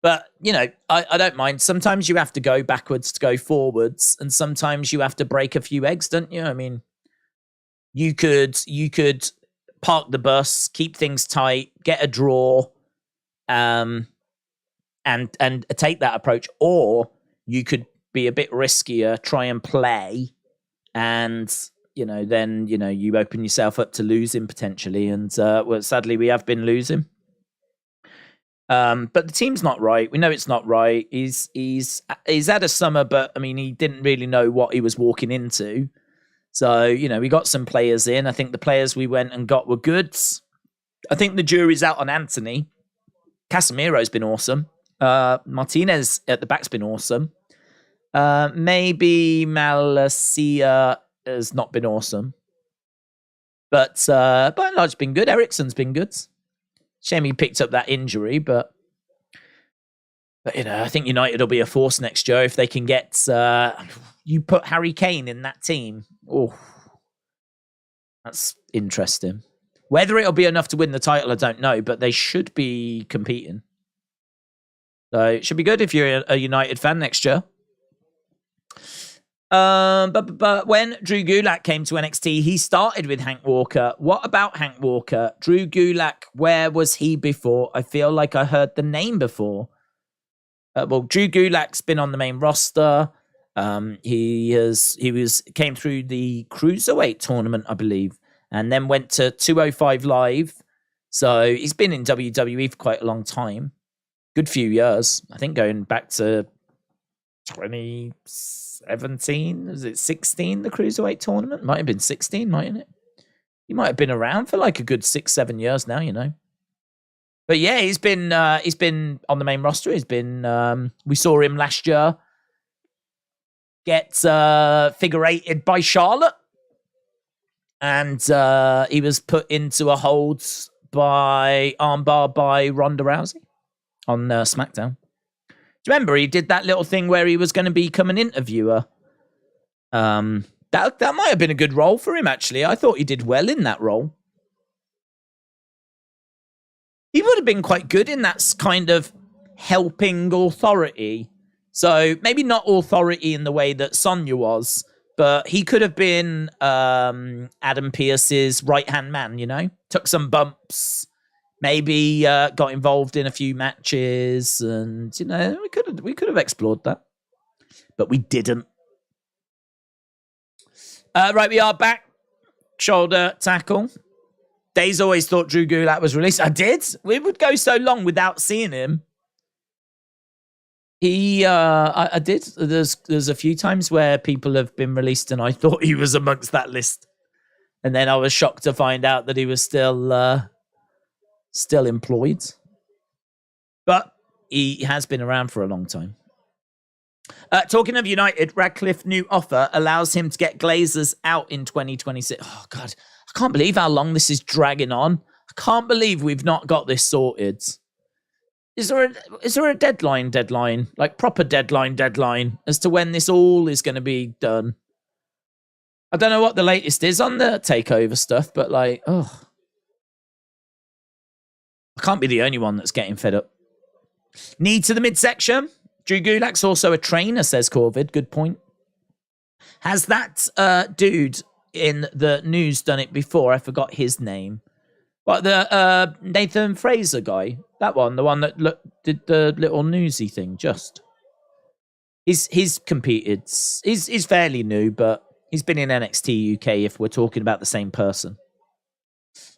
But, you know, I don't mind. Sometimes you have to go backwards to go forwards, and sometimes you have to break a few eggs, don't you? I mean, you could park the bus, keep things tight, get a draw, and take that approach, or you could be a bit riskier, try and play, and then you open yourself up to losing potentially. And well, sadly, we have been losing. But the team's not right. We know it's not right. He's had a summer, but I mean, he didn't really know what he was walking into. So, we got some players in. I think the players we went and got were good. I think the jury's out on Anthony. Casemiro's been awesome. Martinez at the back's been awesome. Maybe Malacia has not been awesome. But by and large, it's been good. Ericsson's been good. Shame he picked up that injury, but I think United will be a force next year if they can get... you put Harry Kane in that team. Oh, that's interesting. Whether it'll be enough to win the title, I don't know, but they should be competing. So it should be good if you're a United fan next year. But when Drew Gulak came to NXT, he started with Hank Walker. What about Hank Walker? Drew Gulak, where was he before? I feel like I heard the name before. Well, Drew Gulak's been on the main roster. He came through the Cruiserweight tournament, I believe, and then went to 205 Live. So he's been in WWE for quite a long time. Good few years. I think going back to 2017, was it 16, the Cruiserweight tournament? Might have been 16, mightn't it? He might have been around for like a good 6-7 years now, But yeah, he's been on the main roster. He's been we saw him last year get figure eighted by Charlotte And he was put into a hold by armbar by Ronda Rousey on SmackDown. Do you remember he did that little thing where he was going to become an interviewer? That might have been a good role for him, actually. I thought he did well in that role. He would have been quite good in that kind of helping authority. So maybe not authority in the way that Sonya was, but he could have been Adam Pearce's right-hand man, you know? Took some bumps, maybe got involved in a few matches, and, you know, we could have explored that. But we didn't. Right, we are back. Shoulder tackle. Daze always thought Drew Gulak was released. I did. We would go so long without seeing him. I did. There's a few times where people have been released and I thought he was amongst that list. And then I was shocked to find out that he was still employed. But he has been around for a long time. Talking of United, Radcliffe's new offer allows him to get Glazers out in 2026. Oh, God. I can't believe how long this is dragging on. I can't believe we've not got this sorted. Is there a deadline, like proper deadline, as to when this all is going to be done? I don't know what the latest is on the takeover stuff, but like, oh. I can't be the only one that's getting fed up. Knee to the midsection. Drew Gulak's also a trainer, says Corvid. Good point. Has that dude in the news done it before? I forgot his name. What, the Nathan Fraser guy? That one, the one that did the little newsy thing, just. He's competed. He's fairly new, but he's been in NXT UK if we're talking about the same person.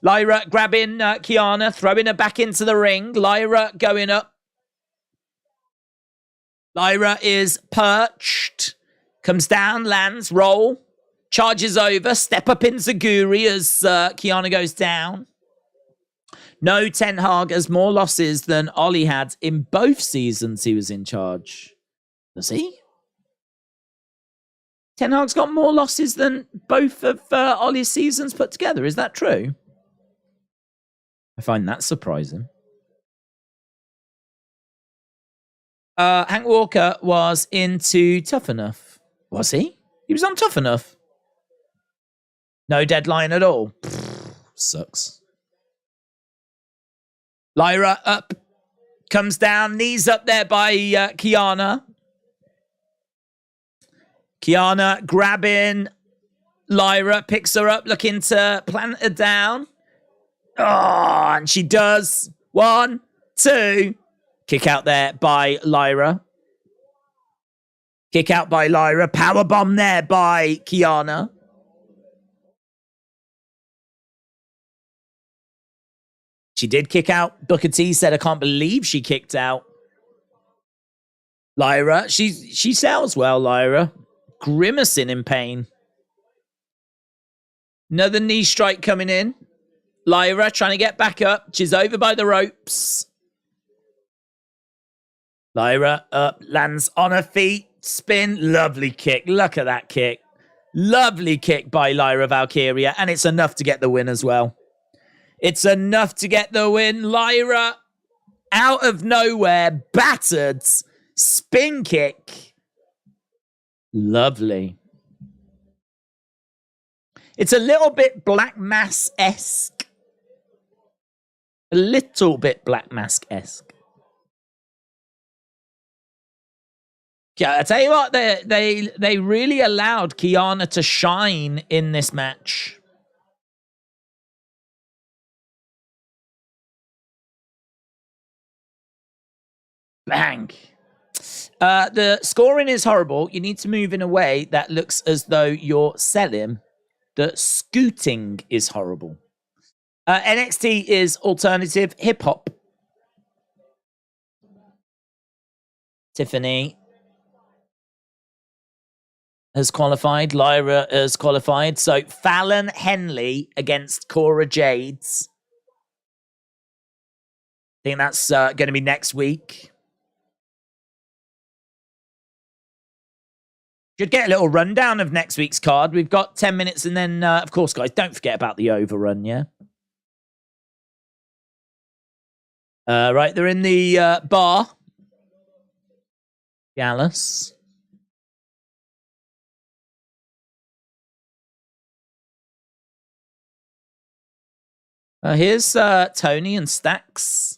Lyra grabbing Kiana, throwing her back into the ring. Lyra going up. Lyra is perched. Comes down, lands, roll. Charges over. Step up in Zaguri as Kiana goes down. No, Ten Hag has more losses than Ollie had in both seasons he was in charge. Does he? Ten Hag's got more losses than both of Ollie's seasons put together. Is that true? I find that surprising. Hank Walker was into Tough Enough. Was he? He was on Tough Enough. No deadline at all. Pfft, sucks. Lyra up. Comes down. Knees up there by Kiana. Kiana grabbing Lyra. Picks her up. Looking to plant her down. Oh, and she does. 1, 2. Kick out there by Lyra. Kick out by Lyra. Powerbomb there by Kiana. She did kick out. Booker T said, I can't believe she kicked out. Lyra. She sells well, Lyra. Grimacing in pain. Another knee strike coming in. Lyra trying to get back up. She's over by the ropes. Lyra up, lands on her feet. Spin. Lovely kick. Look at that kick. Lovely kick by Lyra Valkyria. And it's enough to get the win as well. It's enough to get the win. Lyra, out of nowhere, battered. Spin kick. Lovely. It's a little bit Black Mass-esque. A little bit Black Mask-esque. Yeah, I tell you what, they really allowed Kiana to shine in this match. Bang. The scoring is horrible. You need to move in a way that looks as though you're selling. The scooting is horrible. NXT is alternative hip-hop. Tiffany has qualified. Lyra has qualified. So Fallon Henley against Cora Jades. I think that's going to be next week. Should get a little rundown of next week's card. We've got 10 minutes, and then, of course, guys, don't forget about the overrun, yeah? Right, they're in the bar. Gallus. Here's Tony and Stacks.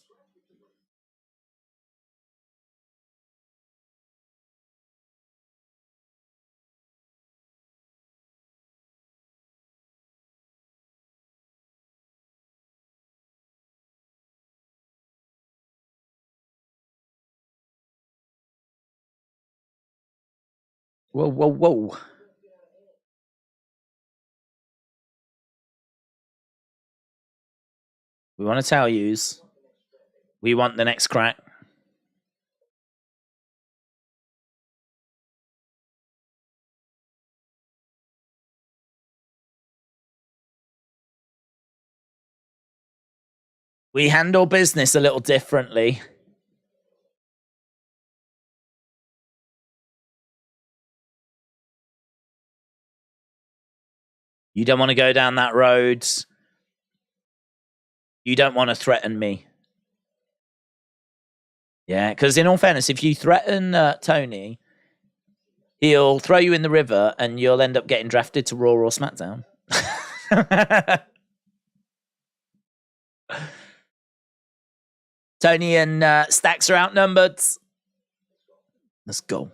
Whoa, whoa, whoa. We want to tell yous. We want the next crack. We handle business a little differently. You don't want to go down that road. You don't want to threaten me. Yeah, because in all fairness, if you threaten Tony, he'll throw you in the river and you'll end up getting drafted to Raw or SmackDown. Tony and Stacks are outnumbered. Let's go.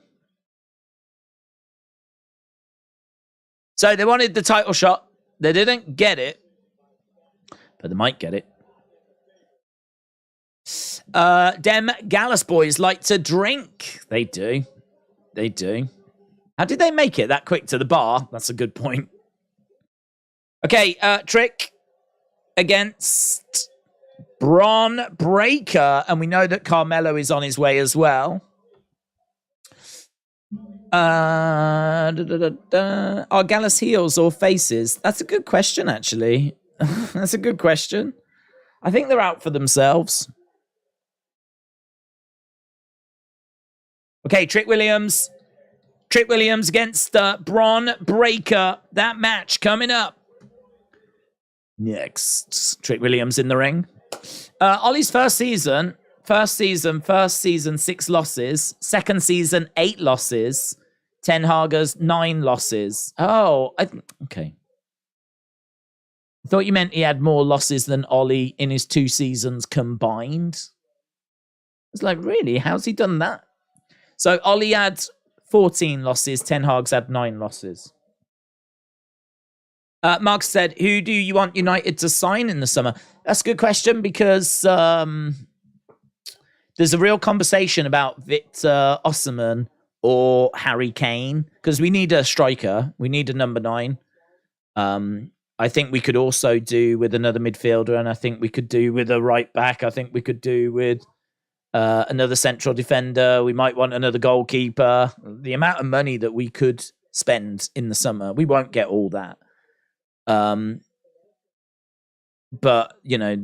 So they wanted the title shot. They didn't get it, but they might get it. Dem Gallus boys like to drink. They do. They do. How did they make it that quick to the bar? That's a good point. Okay, Trick against Braun Breaker. And we know that Carmelo is on his way as well. Are Gallus heels or faces? That's a good question, actually. That's a good question. I think they're out for themselves. Okay, Trick Williams. Trick Williams against Braun Breaker. That match coming up. Next. Trick Williams in the ring. Ollie's first season, 6 losses. Second season, 8 losses. Ten Hagers, 9 losses. Oh, okay. I thought you meant he had more losses than Ollie in his 2 seasons combined. It's like, really? How's he done that? So Ollie had 14 losses. Ten Hags had 9 losses. Mark said, who do you want United to sign in the summer? That's a good question because there's a real conversation about Victor Osimhen or Harry Kane because we need a striker. We need a number 9. I think we could also do with another midfielder, and I think we could do with a right back. I think we could do with another central defender. We might want another goalkeeper. The amount of money that we could spend in the summer, we won't get all that. But, you know,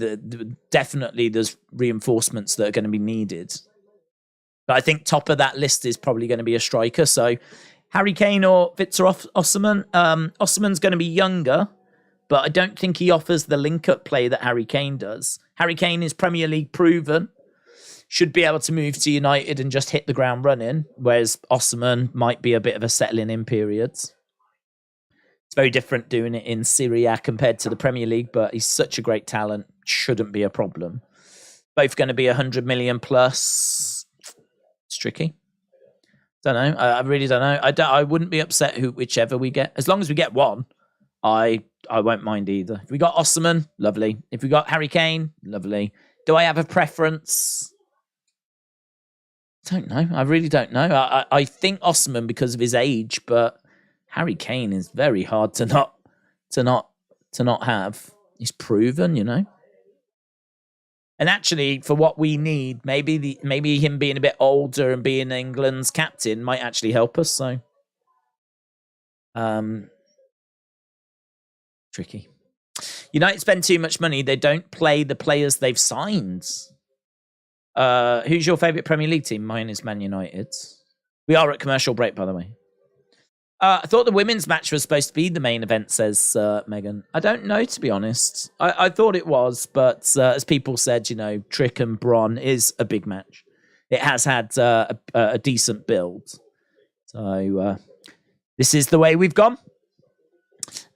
definitely there's reinforcements that are going to be needed. But I think top of that list is probably going to be a striker. So Harry Kane or Victor Osimhen. Osimhen's going to be younger, but I don't think he offers the link-up play that Harry Kane does. Harry Kane is Premier League proven, should be able to move to United and just hit the ground running, whereas Osimhen might be a bit of a settling in period. It's very different doing it in Serie A compared to the Premier League, but he's such a great talent, shouldn't be a problem. Both going to be 100 million plus. It's tricky. Don't know. I really don't know. I wouldn't be upset whichever we get. As long as we get one, I won't mind either. If we got Osimhen, lovely. If we got Harry Kane, lovely. Do I have a preference? I don't know. I really don't know. I think Osimhen because of his age, but Harry Kane is very hard to not have. He's proven, you know. And actually, for what we need, maybe him being a bit older and being England's captain might actually help us. So, tricky. United spend too much money. They don't play the players they've signed. Who's your favourite Premier League team? Mine is Man United. We are at commercial break, by the way. I thought the women's match was supposed to be the main event, says Megan. I don't know, to be honest. I thought it was, but as people said, you know, Trick and Bron is a big match. It has had a decent build. So this is the way we've gone.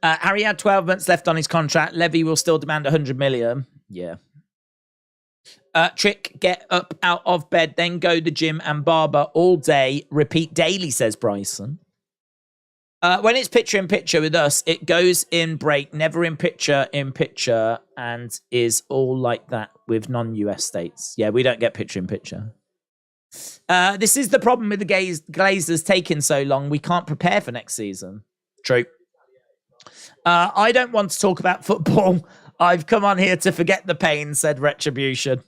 Harry had 12 months left on his contract. Levy will still demand 100 million. Yeah. Trick, get up out of bed, then go to the gym and barber all day. Repeat daily, says Bryson. When it's picture-in-picture with us, it goes in break, never in picture, and is all like that with non-US states. Yeah, we don't get picture-in-picture. This is the problem with the Glazers taking so long. We can't prepare for next season. True. I don't want to talk about football. I've come on here to forget the pain, said Retribution.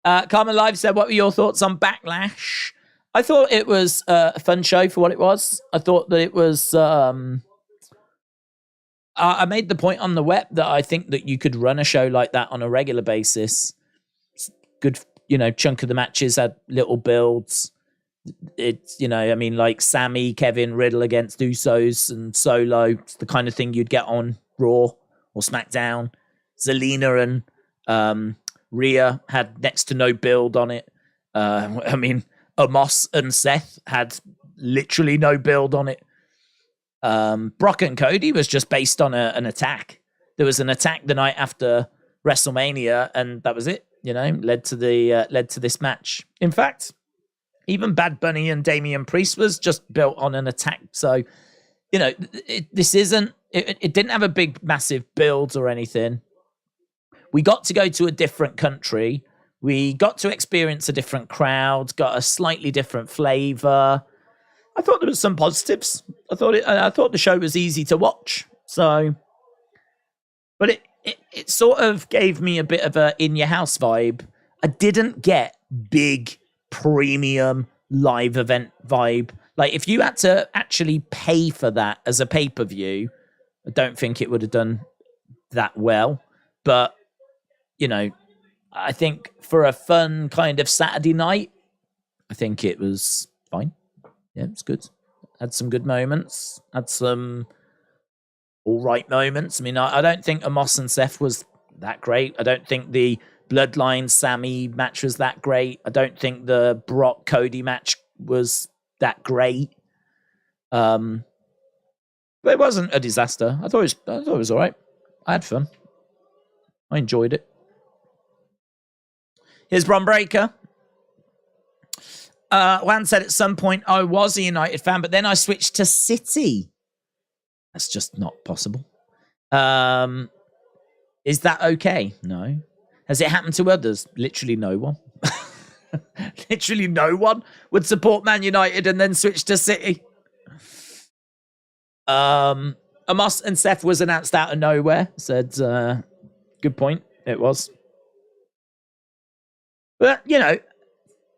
Carmen Live said, what were your thoughts on Backlash? I thought it was a fun show for what it was. I thought that it was... I made the point on the web that I think that you could run a show like that on a regular basis. Good, you know, chunk of the matches had little builds. It's, you know, I mean, like Sammy, Kevin, Riddle against Usos and Solo. It's the kind of thing you'd get on Raw or SmackDown. Zelina and Rhea had next to no build on it. I mean, Amos and Seth had literally no build on it. Brock and Cody was just based on an attack. There was an attack the night after WrestleMania, and that was it. You know, led to this match. In fact, even Bad Bunny and Damian Priest was just built on an attack. So, you know, this isn't. It didn't have a big, massive build or anything. We got to go to a different country. We got to experience a different crowd. Got a slightly different flavor. I thought there was some positives. I thought the show was easy to watch. So, but it sort of gave me a bit of a in your house vibe. I didn't get big premium live event vibe. Like if you had to actually pay for that as a pay-per-view, I don't think it would have done that well. But, you know, I think for a fun kind of Saturday night, I think it was fine. Yeah, it's good. Had some good moments. Had some all right moments. I mean, I don't think Amos and Seth was that great. I don't think the Bloodline Sammy match was that great. I don't think the Brock Cody match was that great. But it wasn't a disaster. I thought it was all right. I had fun. I enjoyed it. Here's Bron Breakker. Juan said at some point I was a United fan, but then I switched to City. That's just not possible. Is that okay? No. Has it happened to others? Literally no one. Literally no one would support Man United and then switch to City. Amos and Seth was announced out of nowhere. Said, good point. It was. But, you know,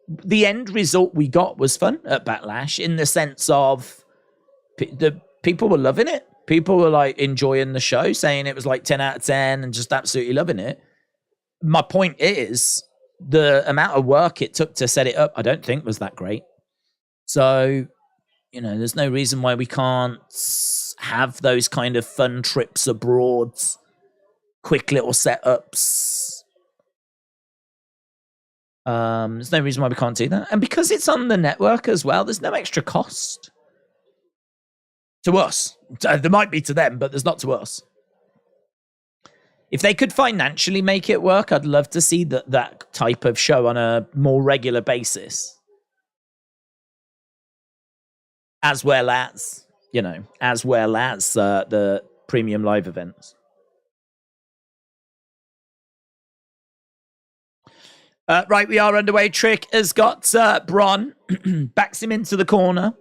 the end result we got was fun at Backlash in the sense of the people were loving it. People were like enjoying the show, saying it was like 10 out of 10 and just absolutely loving it. My point is the amount of work it took to set it up, I don't think was that great. So, you know, there's no reason why we can't have those kind of fun trips abroad, quick little setups. There's no reason why we can't do that. And because it's on the network as well, there's no extra cost. To us. There might be to them, but there's not to us. If they could financially make it work, I'd love to see that type of show on a more regular basis. As well as, you know, the premium live events. Right, we are underway. Trick has got Bron, backs him into the corner.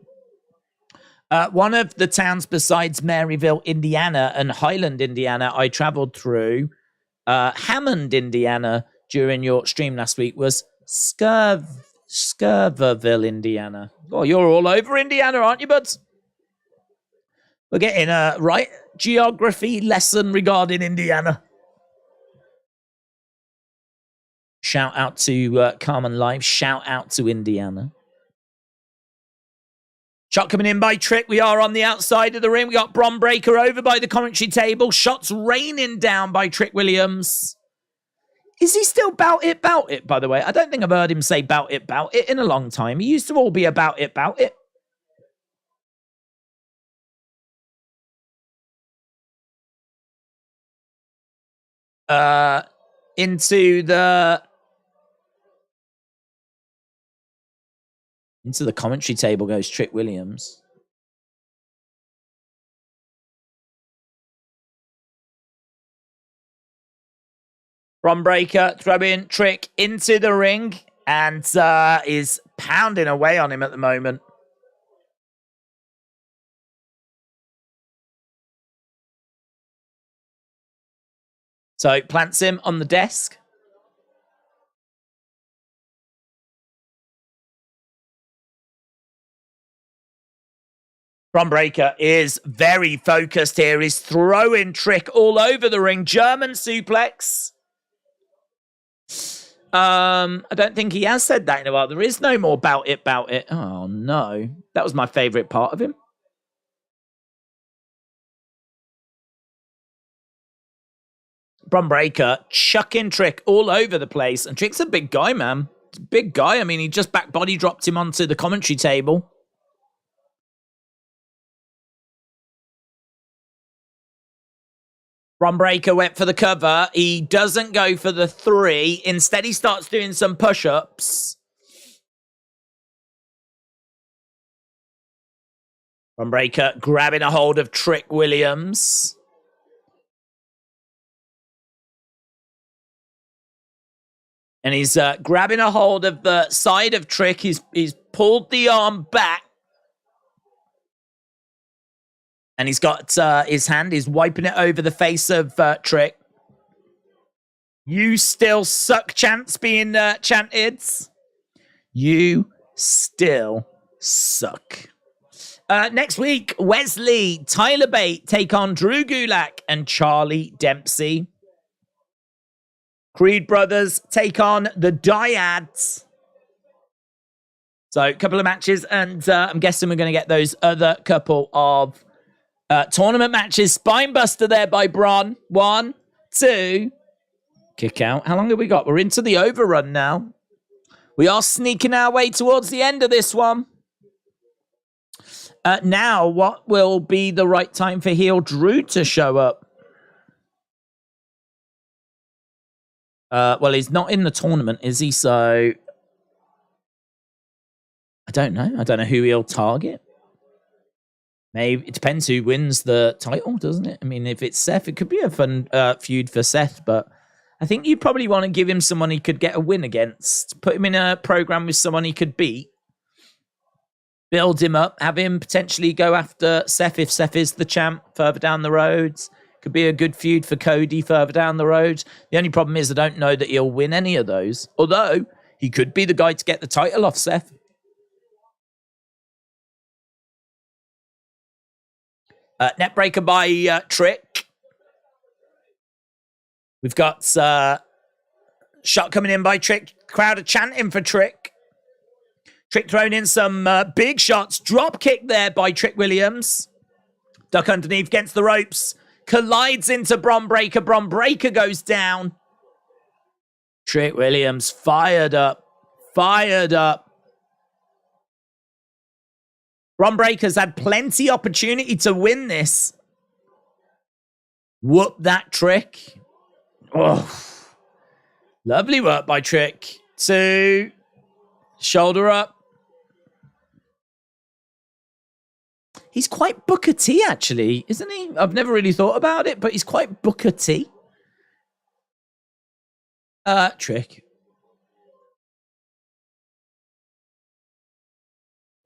One of the towns besides Maryville, Indiana, and Highland, Indiana, I traveled through. Hammond, Indiana, during your stream last week was Skerverville, Indiana. Oh, you're all over Indiana, aren't you, buds? We're getting a right geography lesson regarding Indiana. Shout out to Carmen Live. Shout out to Indiana. Shot coming in by Trick. We are on the outside of the ring. We got Bron Breakker over by the commentary table. Shots raining down by Trick Williams. Is he still bout it, by the way? I don't think I've heard him say bout it in a long time. He used to all be about it. Into the commentary table goes Trick Williams. Bron Breakker throwing Trick into the ring and is pounding away on him at the moment. So plants him on the desk. Bron Breakker is very focused here. He's throwing Trick all over the ring. German suplex. I don't think he has said that in a while. There is no more bout it. Oh, no. That was my favourite part of him. Bron Breakker chucking Trick all over the place. And Trick's a big guy, man. Big guy. I mean, he just back body dropped him onto the commentary table. Bron Breakker went for the cover. He doesn't go for the 3. Instead, he starts doing some push-ups. Bron Breakker grabbing a hold of Trick Williams. And he's grabbing a hold of the side of Trick. He's pulled the arm back. And he's got his hand. He's wiping it over the face of Trick. You still suck chants being chanted. You still suck. Next week, Wesley, Tyler Bate take on Drew Gulak and Charlie Dempsey. Creed Brothers take on the Dyads. So a couple of matches, and I'm guessing we're going to get those other couple of tournament matches. Spinebuster there by Bron. 1, 2. Kick out. How long have we got? We're into the overrun now. We are sneaking our way towards the end of this one. Now, what will be the right time for heel Drew to show up? Well, he's not in the tournament, is he? So, I don't know. I don't know who he'll target. Maybe it depends who wins the title, doesn't it? I mean, if it's Seth, it could be a fun feud for Seth, but I think you probably want to give him someone he could get a win against. Put him in a program with someone he could beat. Build him up. Have him potentially go after Seth if Seth is the champ further down the road. Could be a good feud for Cody further down the road. The only problem is I don't know that he'll win any of those. Although, he could be the guy to get the title off Seth. Netbreaker by Trick. We've got shot coming in by Trick. Crowd are chanting for Trick. Trick throwing in some big shots. Drop kick there by Trick Williams. Duck underneath against the ropes. Collides into Bron Breakker. Bron Breakker goes down. Trick Williams fired up. Bron Breakker's had plenty opportunity to win this. Whoop that Trick. Oh, lovely work by Trick. 2. Shoulder up. He's quite Booker T, actually, isn't he? I've never really thought about it, but he's quite Booker T. Trick.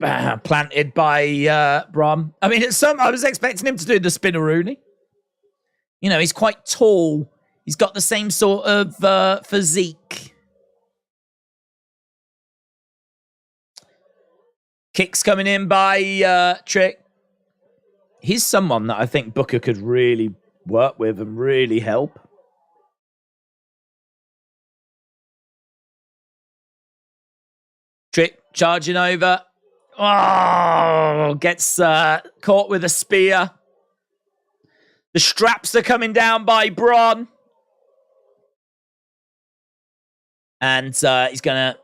Planted by Bron. I mean, I was expecting him to do the spinneroonie. You know, he's quite tall. He's got the same sort of physique. Kicks coming in by Trick. He's someone that I think Booker could really work with and really help. Trick charging over. Oh, gets caught with a spear. The straps are coming down by Braun. And he's going to...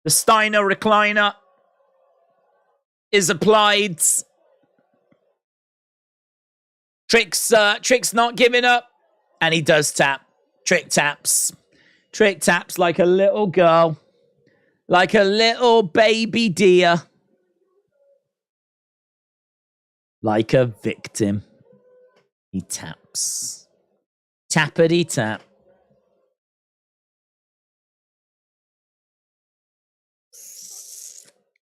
The Steiner recliner is applied. Trick's not giving up. And he does tap. Trick taps. Trick taps like a little girl. Like a little baby deer. Like a victim. He taps. Tappity tap.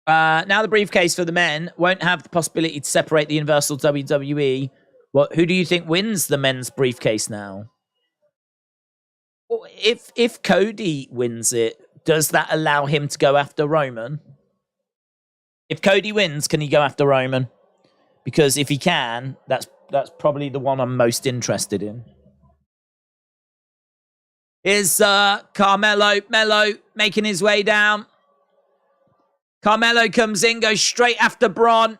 Now the briefcase for the men won't have the possibility to separate the Universal WWE. Who do you think wins the men's briefcase now? If Cody wins it, does that allow him to go after Roman? If Cody wins, can he go after Roman? Because if he can, that's probably the one I'm most interested in. Is Carmelo making his way down? Carmelo comes in, goes straight after Braun.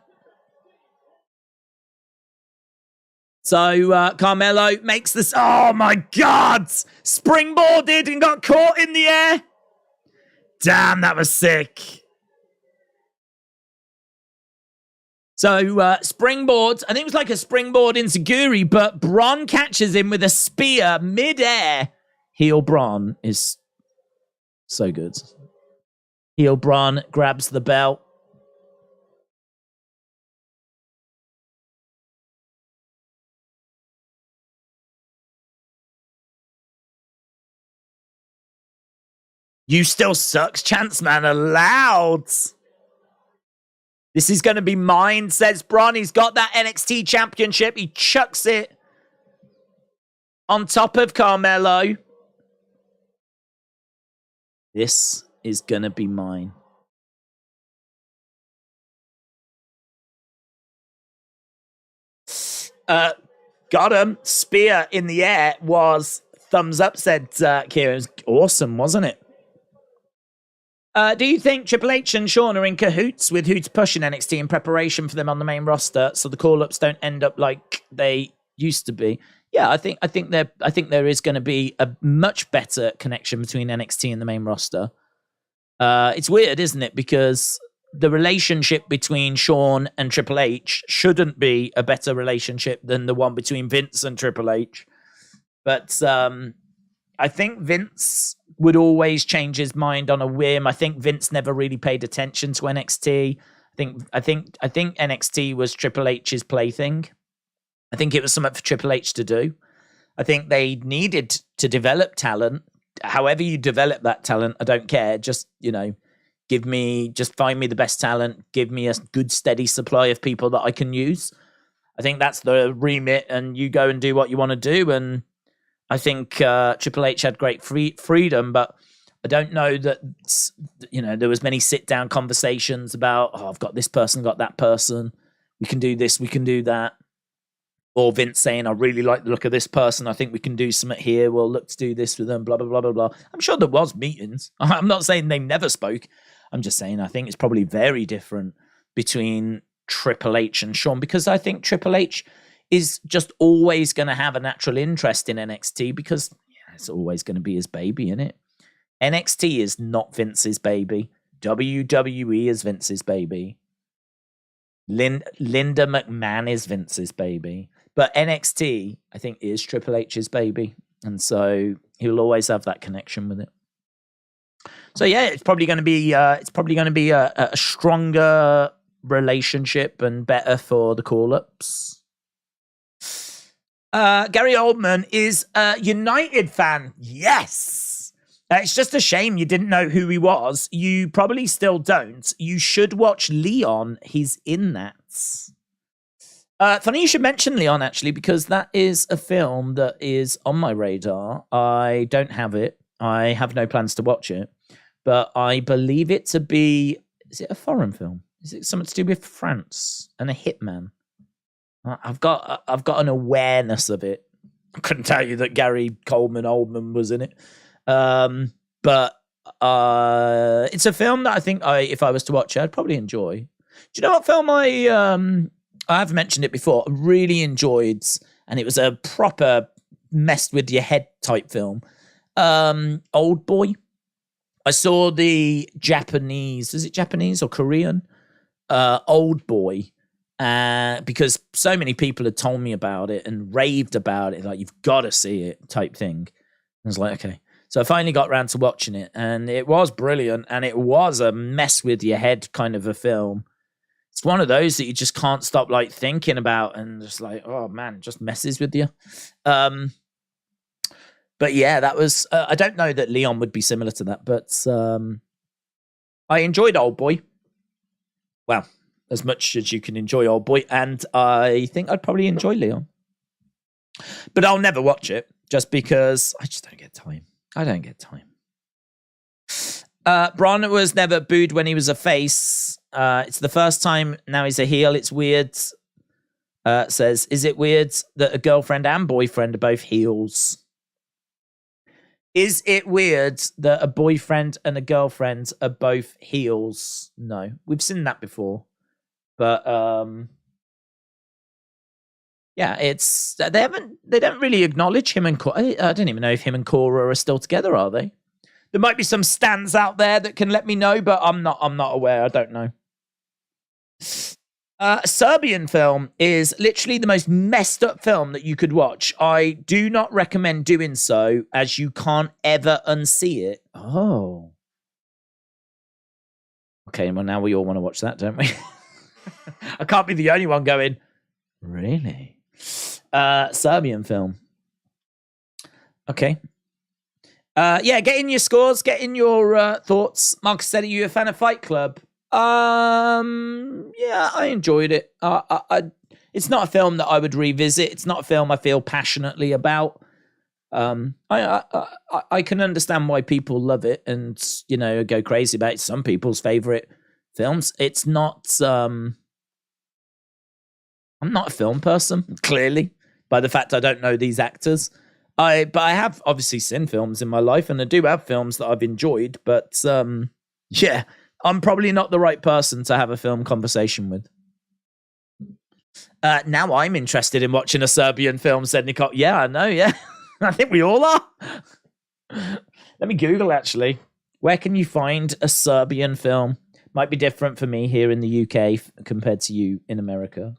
So Carmelo makes this... Oh, my God! Springboarded and got caught in the air. Damn, that was sick. So springboards. I think it was like a springboard enziguri, but Braun catches him with a spear mid-air. Heel Braun is so good. Heel Braun grabs the belt. You still sucks, Chance Man allowed. This is going to be mine, says Braun. He's got that NXT championship. He chucks it on top of Carmelo. This is going to be mine. Got him. Spear in the air was thumbs up, said Kieran. It was awesome, wasn't it? Do you think Triple H and Shawn are in cahoots with who to push in NXT in preparation for them on the main roster, so the call-ups don't end up like they used to be? Yeah, I think there is going to be a much better connection between NXT and the main roster. It's weird, isn't it? Because the relationship between Shawn and Triple H shouldn't be a better relationship than the one between Vince and Triple H. But I think Vince would always change his mind on a whim. I think Vince never really paid attention to NXT. I think NXT was Triple H's plaything. I think it was something for Triple H to do. I think they needed to develop talent. However you develop that talent, I don't care. Just, find me the best talent. Give me a good, steady supply of people that I can use. I think that's the remit, and you go and do what you want to do. And I think Triple H had great freedom, but I don't know that, there was many sit-down conversations about, I've got this person, got that person. We can do this, we can do that. Or Vince saying, I really like the look of this person. I think we can do something here. We'll look to do this with them, blah, blah, blah, blah, blah. I'm sure there was meetings. I'm not saying they never spoke. I'm just saying I think it's probably very different between Triple H and Shawn, because I think Triple H is just always going to have a natural interest in NXT because it's always going to be his baby, isn't it? NXT is not Vince's baby. WWE is Vince's baby. Linda McMahon is Vince's baby. But NXT, I think, is Triple H's baby. And so he'll always have that connection with it. So yeah, it's probably going to be a stronger relationship and better for the call-ups. Gary Oldman is a United fan. Yes. It's just a shame you didn't know who he was. You probably still don't. You should watch Leon. He's in that. Funny you should mention Leon, actually, because that is a film that is on my radar. I don't have it. I have no plans to watch it. But I believe it to be... Is it a foreign film? Is it something to do with France and a hitman? I've got an awareness of it. I couldn't tell you that Gary Oldman was in it. But It's a film that I think if I was to watch it, I'd probably enjoy. Do you know what film I've mentioned it before, really enjoyed, and it was a proper messed with your head type film. Old Boy. I saw the Japanese, is it Japanese or Korean? Old Boy. Because so many people had told me about it and raved about it, like, you've got to see it type thing. I was like, okay. So I finally got around to watching it, and it was brilliant, and it was a mess with your head kind of a film. It's one of those that you just can't stop like thinking about, and just like, oh man, just messes with you. But yeah, that was, I don't know that Leon would be similar to that, but I enjoyed Old Boy. Well, as much as you can enjoy Old Boy, and I think I'd probably enjoy Leon. But I'll never watch it, just because I just don't get time. I don't get time. Braun was never booed when he was a face. It's the first time now he's a heel. It's weird. Says, is it weird that a girlfriend and boyfriend are both heels? Is it weird that a boyfriend and a girlfriend are both heels? No, we've seen that before. But yeah, it's they don't really acknowledge him and Cora. I don't even know if him and Cora are still together, are they? There might be some stands out there that can let me know, but I'm not aware. I don't know. Serbian film is literally the most messed up film that you could watch. I do not recommend doing so, as you can't ever unsee it. Oh. Okay, well, now we all want to watch that, don't we? I can't be the only one going, really? Serbian film. Okay. Yeah, get in your scores, get in your thoughts. Marcus said, are you a fan of Fight Club? Yeah, I enjoyed it. It's not a film that I would revisit. It's not a film I feel passionately about. I can understand why people love it and, you know, go crazy about it. Some people's favorite films. It's not, I'm not a film person, clearly, by the fact I don't know these actors. But I have obviously seen films in my life, and I do have films that I've enjoyed, but yeah, I'm probably not the right person to have a film conversation with. Now I'm interested in watching a Serbian film, said Nicole. Yeah, I know, yeah. I think we all are. Let me Google, actually. Where can you find a Serbian film? Might be different for me here in the UK compared to you in America.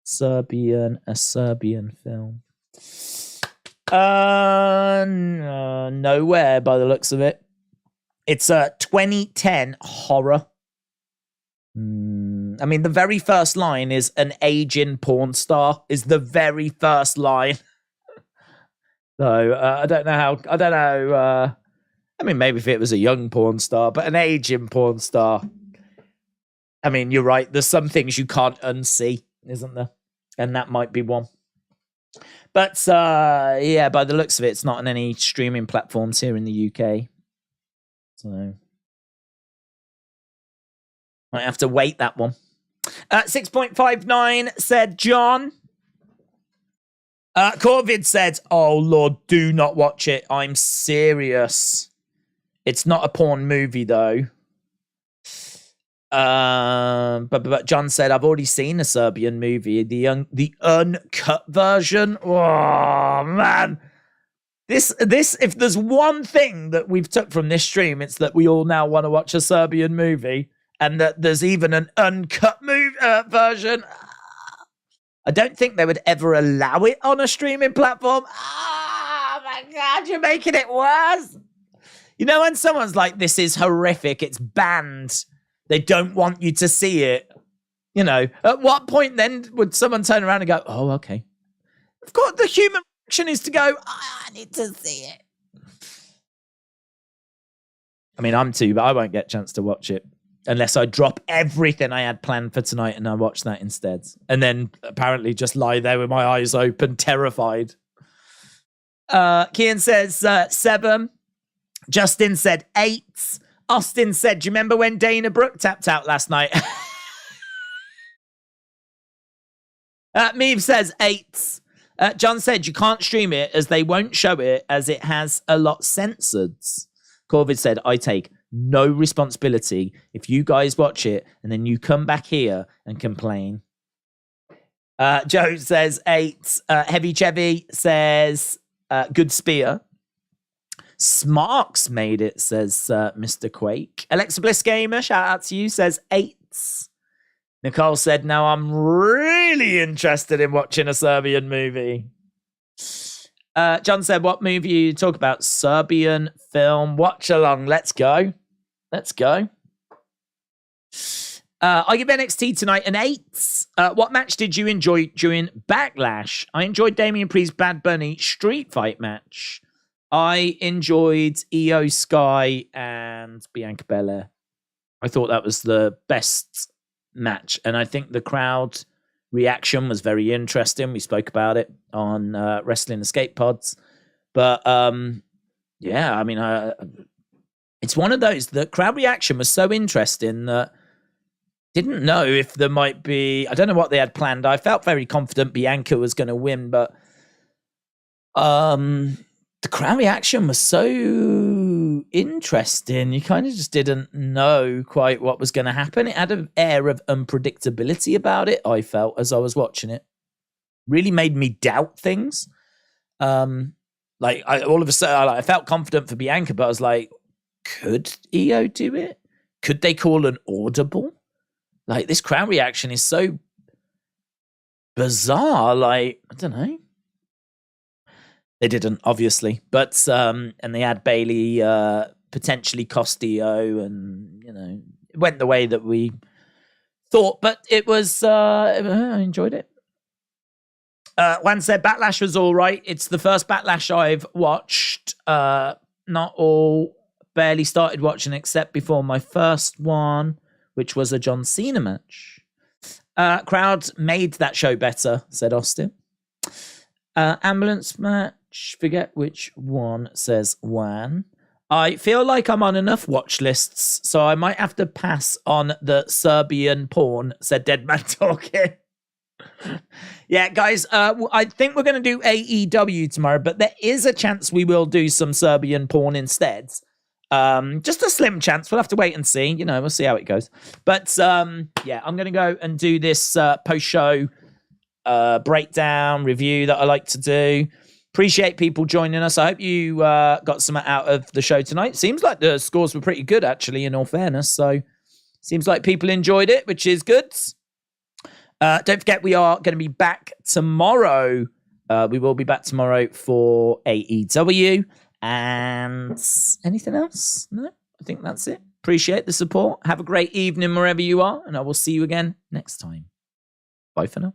A Serbian film. Nowhere by the looks of it. It's a 2010 horror. I mean, the very first line is an aging porn star is the very first line. So I don't know. I mean, maybe if it was a young porn star, but an aging porn star. I mean, you're right. There's some things you can't unsee, isn't there? And that might be one. But yeah, by the looks of it, it's not on any streaming platforms here in the UK. So might have to wait that one. 6.59 said John. Corvid said, oh Lord, do not watch it. I'm serious. It's not a porn movie though. But John said, I've already seen a Serbian movie, the uncut version. Oh man. This if there's one thing that we've took from this stream, it's that we all now want to watch a Serbian movie, and that there's even an uncut version. I don't think they would ever allow it on a streaming platform. Oh my God, you're making it worse. You know, when someone's like, this is horrific, it's banned, they don't want you to see it. You know, at what point then would someone turn around and go, oh, okay. Of course, the human reaction is to go, I need to see it. I mean, I'm too, but I won't get a chance to watch it unless I drop everything I had planned for tonight and I watch that instead. And then apparently just lie there with my eyes open, terrified. Kian says 7. Justin said 8. Austin said, do you remember when Dana Brooke tapped out last night? Meave says 8. John said you can't stream it as they won't show it as it has a lot censored. Corvid said, I take no responsibility if you guys watch it and then you come back here and complain. Joe says 8. Heavy Chevy says good spear. Smarks made it, says Mr. Quake. Alexa Bliss Gamer, shout out to you, says 8. Nicole said, now I'm really interested in watching a Serbian movie. John said, what movie you talk about? Serbian film. Watch along. Let's go. Let's go. I give NXT tonight an 8. What match did you enjoy during Backlash? I enjoyed Damian Priest's Bad Bunny street fight match. I enjoyed Io Sky and Bianca Belair. I thought that was the best match. And I think the crowd reaction was very interesting. We spoke about it on Wrestling Escape Pods. But yeah, I mean, it's one of those, the crowd reaction was so interesting that didn't know if there might be, I don't know what they had planned. I felt very confident Bianca was going to win, but the crowd reaction was so interesting. You kind of just didn't know quite what was going to happen. It had an air of unpredictability about it, I felt, as I was watching it. Really made me doubt things. All of a sudden, I felt confident for Bianca, but I was like, could Io do it? Could they call an audible? Like, this crowd reaction is so bizarre. Like, I don't know. They didn't, obviously. But, and they had Bailey potentially cost Io, and, you know, it went the way that we thought. But it was, I enjoyed it. Juan said, Backlash was all right. It's the first Backlash I've watched. Not all. Barely started watching except before my first one, which was a John Cena match. Crowd made that show better, said Austin. Ambulance match, forget which one, says Juan. I feel like I'm on enough watch lists, so I might have to pass on the Serbian porn, said Dead Man Talking. Yeah, guys, I think we're going to do AEW tomorrow, but there is a chance we will do some Serbian porn instead. Just a slim chance. We'll have to wait and see. You know, we'll see how it goes. But yeah, I'm going to go and do this post-show breakdown review that I like to do. Appreciate people joining us. I hope you got some out of the show tonight. Seems like the scores were pretty good, actually, in all fairness. So seems like people enjoyed it, which is good. Don't forget, we are going to be back tomorrow. We will be back tomorrow for AEW. And anything else? No, I think that's it. Appreciate the support. Have a great evening wherever you are, and I will see you again next time. Bye for now.